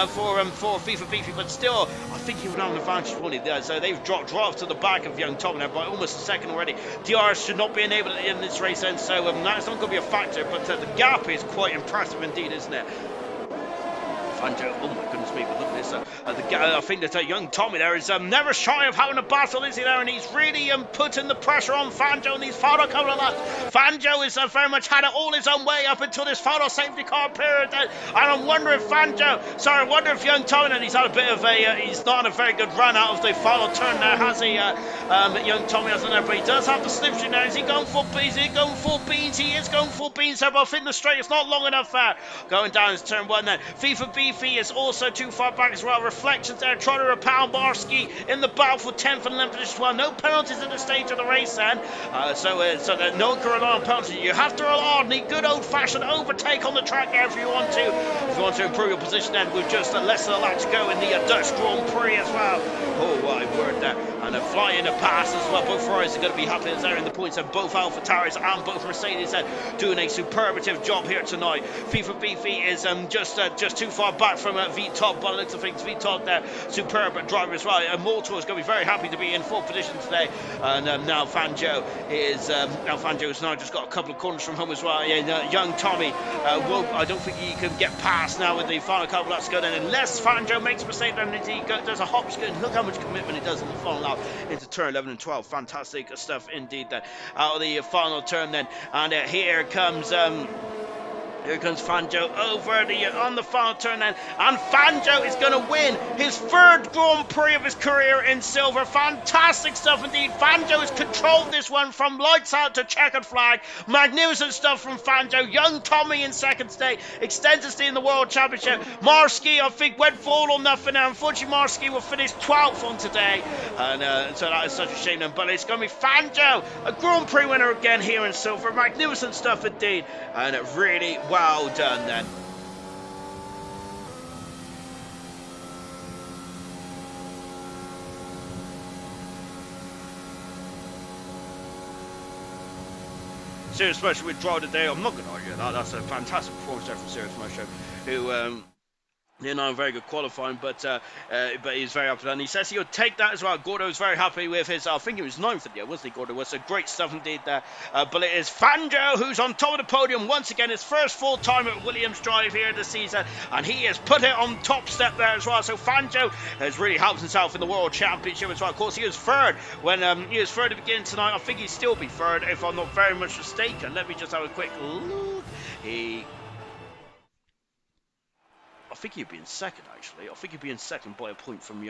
for FIFA Beefy, but still I think he would have an advantage, wouldn't he? So they've dropped to the back of young Tom now by almost a second already. DRS should not be enabled in this race then, so that's not going to be a factor, but the gap is quite impressive indeed, isn't it? Fanjo, oh my goodness me, but look at this. I think that young Tommy there is never shy of having a battle, is he there? And he's really putting the pressure on Fanjo in these final couple of laps. Fanjo is very much had it all his own way up until this final safety car period. And I'm wondering if I wonder if young Tommy, and he's had a bit of he's not had a very good run out of the final turn there, has he? Young Tommy hasn't there, but he does have the slipstream now. Is he going full beans? He is going full beans there, but I think the straight is not long enough there. Going down his turn 1 then. FIFA Beefy is also too far back as well. Reflections there, trying to repel Marski in the battle for 10th and 11th position as well. No penalties at this stage of the race then. So that no can rely on penalties. You have to rely on the good old-fashioned overtake on the track there if you want to improve your position then, with just less than a lap to go in the Dutch Grand Prix as well. Oh, my word there. And a flying a pass as well. Both Ferraris are going to be happy there in the points, and both Alpha Towers and both Mercedes are doing a superlative job here tonight. FIFA Beefy is just too far back from VTOP, by the looks of things. VTOP there, superb driver as well. Mortal is going to be very happy to be in 4th position today. And now Fanjo is now just got a couple of corners from home as well. Yeah, young Tommy, I don't think he can get past now with the final couple of laps to go then, unless Fanjo makes a mistake and he does a hop skid. Look how much commitment he does in the final lap into turn 11 and 12. Fantastic stuff indeed then. Out of the final turn then, and here comes Fanjo over on the final turn then, and Fanjo is going to win his 3rd Grand Prix of his career in silver. Fantastic stuff indeed. Fanjo has controlled this one from lights out to checkered flag. Magnificent stuff from Fanjo. Young Tommy in 2nd state, extends his stay in the World Championship. Marski, I think, went for all or nothing now. Unfortunately, Marski will finish 12th on today, and so that is such a shame then. But it's going to be Fanjo, a Grand Prix winner again here in silver. Magnificent stuff indeed, and really well done then. Serious Motion withdraw today. I'm not going to argue that. That's a fantastic performance there from Serious Motion, who a very good qualifying, but he's very happy. And he says he'll take that as well. Gordo was very happy with his, I think he was 9th in the year, wasn't he, Gordo? Was so great stuff indeed there. But it is Fanjo who's on top of the podium once again, his first full time at Williams Drive here this season, and he has put it on top step there as well. So Fanjo has really helped himself in the World Championship as well. Of course, he was 3rd when he was 3rd to begin tonight. I think he'd still be 3rd if I'm not very much mistaken. Let me just have a quick look. I think he'd be in 2nd, actually. I think he'd be in 2nd by a point from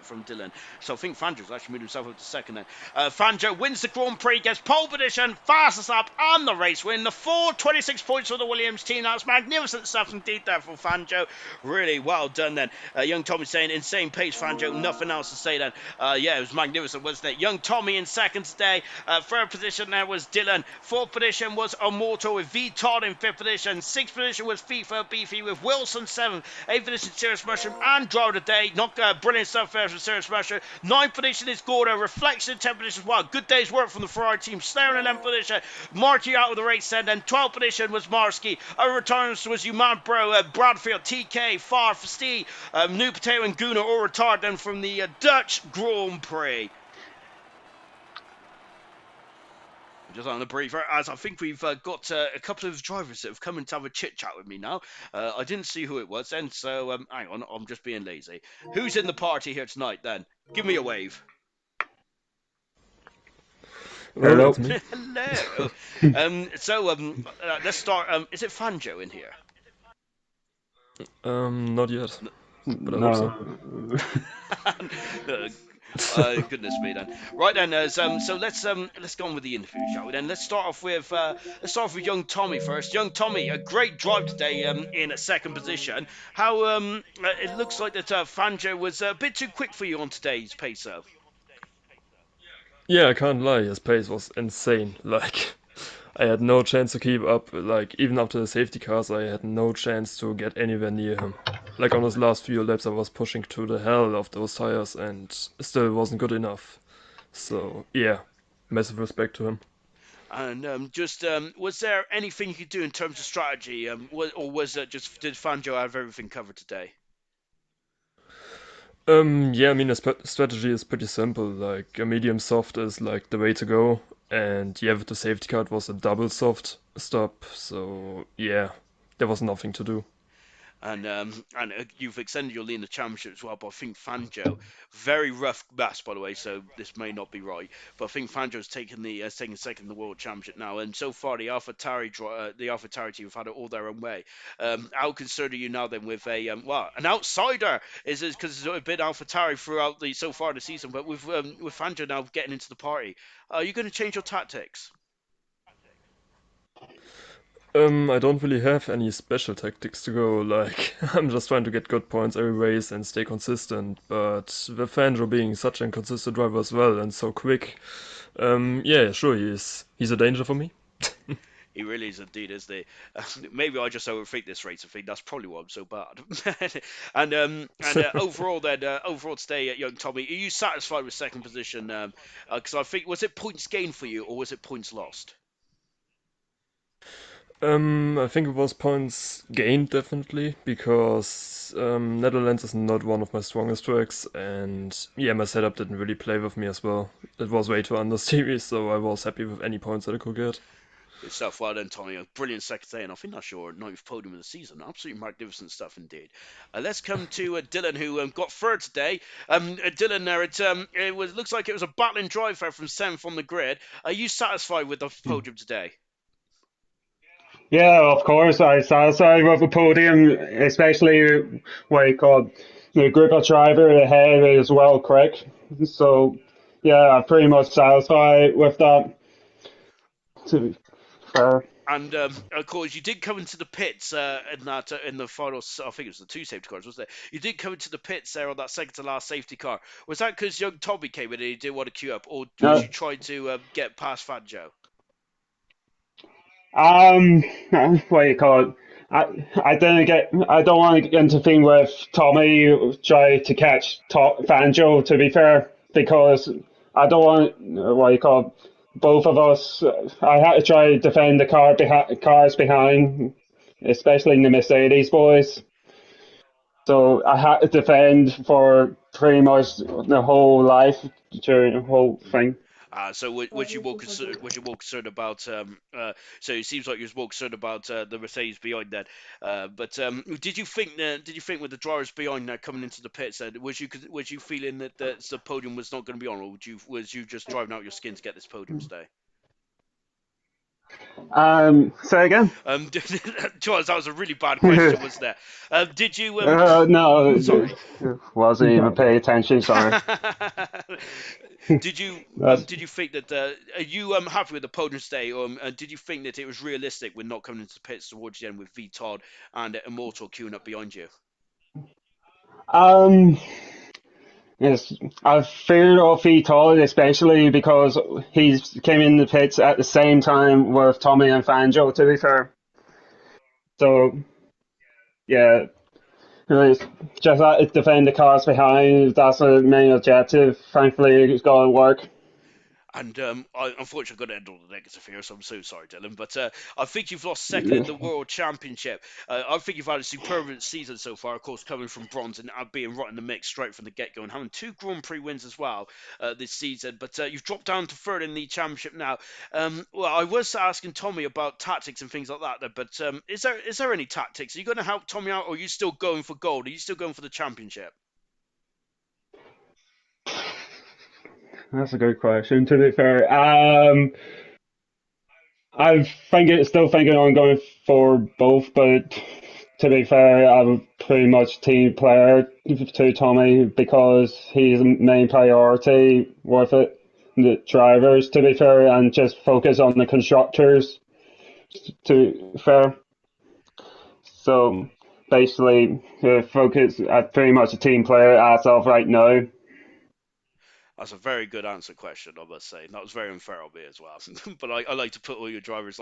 from Dylan. So I think Fanjo's actually moved himself up to 2nd then. Fanjo wins the Grand Prix, gets pole position, fastest lap, and the race win. The 26 points for the Williams team. That's magnificent stuff indeed there from Fanjo. Really well done then. Young Tommy saying, insane pace, Fanjo. Nothing else to say then. Yeah, it was magnificent, wasn't it? Young Tommy in 2nd today. 3rd position there was Dylan. 4th position was Immortal with V Todd in 5th position. 6th position was FIFA Beefy with Wilson 7th. 8th position, Serious Mushroom, and Draw of the Day. Not brilliant stuff there from Serious Mushroom. 9th position is Gordo. Reflection, 10th position as well. Good day's work from the Ferrari team. Slayer in 11th position. Marty out of the race then. Then 12th position was Marsky. Our returns was Human Bro, Bradfield, TK, Far, Fasti, New Potato, and Guna all retired then from the Dutch Grand Prix. Just on the briefer, as I think we've got a couple of drivers that have come in to have a chit chat with me now. I didn't see who it was then, so hang on, I'm just being lazy. Who's in the party here tonight then? Give me a wave. Hello. It's me. Hello. Let's start. Is it Fanjo in here? Not yet, but I hope so. No. Goodness me then. Right then, so let's go on with the interview, shall we? Then let's start off with young Tommy first. Young Tommy, a great drive today in a second position. How it looks like that Fanjo was a bit too quick for you on today's pace, though. Yeah, I can't lie, his pace was insane. Like, I had no chance to keep up. Like, even after the safety cars, I had no chance to get anywhere near him. Like, on his last few laps, I was pushing to the hell of those tires and still wasn't good enough. So, yeah, massive respect to him. And was there anything you could do in terms of strategy, or was it just did Fanjo have everything covered today? Yeah, I mean, the strategy is pretty simple. Like, a medium soft is like the way to go, and yeah, with the safety car, it was a double soft stop. So yeah, there was nothing to do. And you've extended your lead in the championship as well. But I think Fanjo, very rough maths by the way, so this may not be right. But I think Fanjo's taken second in the world championship now, and so far the AlphaTauri team have had it all their own way. How concerned are you now then with an outsider is because it's been AlphaTauri throughout the so far the season, but with Fanjo now getting into the party, are you going to change your tactics? I don't really have any special tactics to go. Like, I'm just trying to get good points every race and stay consistent. But with Fangio being such an inconsistent driver as well and so quick, yeah, sure, he's a danger for me. He really is indeed, isn't he? Maybe I just overthink this race and think that's probably why I'm so bad. And overall today, young Tommy, are you satisfied with second position? Because I think was it points gained for you or was it points lost? I think it was points gained definitely because Netherlands is not one of my strongest tracks, and yeah, my setup didn't really play with me as well. It was way too under series, so I was happy with any points that I could get. Good stuff. Well done, Tommy. A brilliant second day, and I think that's your ninth podium of the season. Absolutely magnificent stuff indeed. Let's come to Dylan, who got third today. Dylan, there looks like it was a battling drive there from seventh on the grid. Are you satisfied with the podium today? Yeah, of course, I satisfied with the podium, especially what you call the group of driver ahead is well quick. So, yeah, I'm pretty much satisfied with that. To be fair. And of course, you did come into the pits in the final. I think it was the two safety cars, wasn't it? You did come into the pits there on that second to last safety car. Was that because young Tommy came in and he didn't want to queue up, or was No, you trying to get past Fat Joe? um, what do you call it? I don't want to intervene with Tommy, try to catch Fanjo, to be fair, because I don't want, what do you call it, both of us. I had to try to defend the cars behind, especially the Mercedes boys. So I had to defend for pretty much the whole life during the whole thing. So was you more concerned? Was you more concerned about? So it seems like you was more concerned about the Mercedes behind that. But did you think? Did you think with the drivers behind that coming into the pits? Was you feeling that the podium was not going to be on, or was you just driving out your skin to get this podium today? Say again? Charles, that was a really bad question, wasn't there? Did you? No, Sorry. wasn't even paying attention. Sorry. That's Did you think that are you happy with the podium today? Did you think that it was realistic with not coming into the pits towards the end with V Todd and Immortal queuing up behind you? um. Yes, I feared of Todd, especially because he came in the pits at the same time with Tommy and Fanjo. To be fair, so yeah, It's just defend the cars behind. That's the main objective. Thankfully, it's got to work. And I unfortunately got to end all the negative here, so I'm so sorry, Dylan. But I think you've lost second in the World Championship. I think you've had a superb season so far, of course, coming from bronze and being right in the mix straight from the get-go and having two Grand Prix wins as well this season. But you've dropped down to third in the championship now. Well, I was asking Tommy about tactics and things like that, but is there any tactics? Are you going to help Tommy out, or are you still going for gold? Are you still going for the championship? That's a good question. To be fair, still thinking on going for both, but to be fair, I'm pretty much team player to Tommy because he's the main priority with it. The drivers, to be fair, and just focus on the constructors. To be fair, so basically, focus. I'm pretty much a team player as of right now. That's a very good answer question, I must say. That was very unfair of me as well. But I like to put all your drivers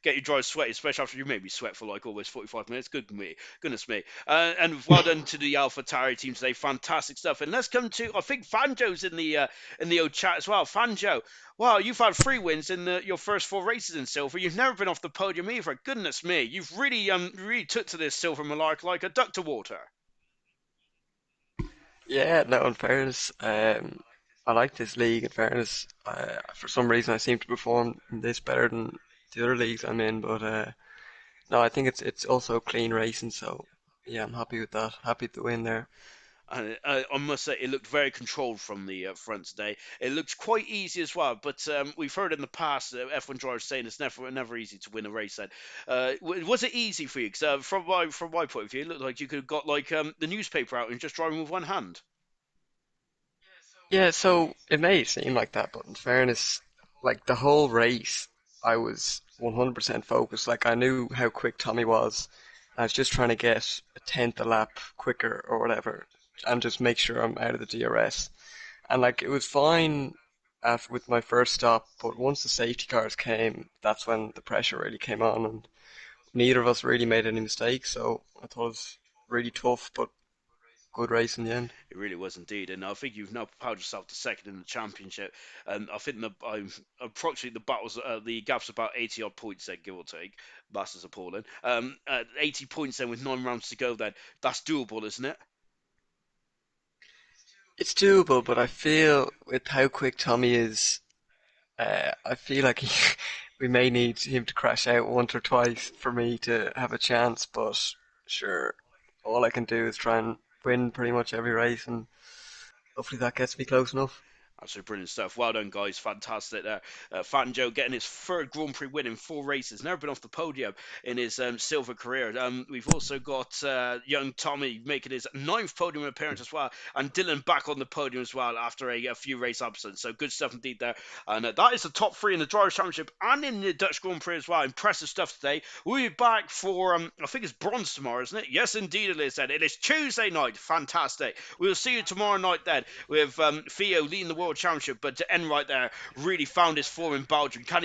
get your drivers sweaty, especially after you made me sweat for like almost 45 minutes. Goodness me. And well done to the Alpha Tari team today. Fantastic stuff. And let's come to I think Fanjo's in the old chat as well. Fanjo, wow, you've had 3 wins in your first 4 races in silver. You've never been off the podium either. Goodness me, you've really took to this silver malark like a duck to water. Yeah, no, in fairness, I like this league. In fairness, for some reason I seem to perform in this better than the other leagues I'm in. But no, I think it's also clean racing. So yeah, I'm happy with that. Happy to win there. And I must say, it looked very controlled from the front today. It looked quite easy as well, but we've heard in the past F1 drivers saying it's never easy to win a race. Then, was it easy for you? Because from my point of view, it looked like you could have got like the newspaper out and just driving with one hand. Yeah, so it may seem like that, but in fairness, like the whole race, I was 100% focused. Like I knew how quick Tommy was. I was just trying to get a tenth a lap quicker or whatever, and just make sure I'm out of the DRS. And like it was fine after with my first stop, but once the safety cars came, that's when the pressure really came on, and neither of us really made any mistakes. So I thought it was really tough, but good race in the end. It really was indeed, and I think you've now propelled yourself to second in the championship. And I think approximately the gap's about 80 odd points then, give or take. That's just appalling. 80 points then with 9 rounds to go. Then that's doable, isn't it? It's doable, but I feel with how quick Tommy is, I feel like we may need him to crash out once or twice for me to have a chance. But sure, all I can do is try and win pretty much every race, and hopefully that gets me close enough. Absolutely brilliant stuff. Well done, guys. Fantastic there. Fat Joe getting his third Grand Prix win in 4 races. Never been off the podium in his silver career. We've also got young Tommy making his 9th podium appearance as well. And Dylan back on the podium as well after a few race absence. So good stuff indeed there. And that is the top 3 in the Drivers' Championship and in the Dutch Grand Prix as well. Impressive stuff today. We'll be back for, I think it's bronze tomorrow, isn't it? Yes, indeed it is then. It is Tuesday night. Fantastic. We'll see you tomorrow night then with Theo leading the World Championship, but to end right there, really found his form in Belgium. Can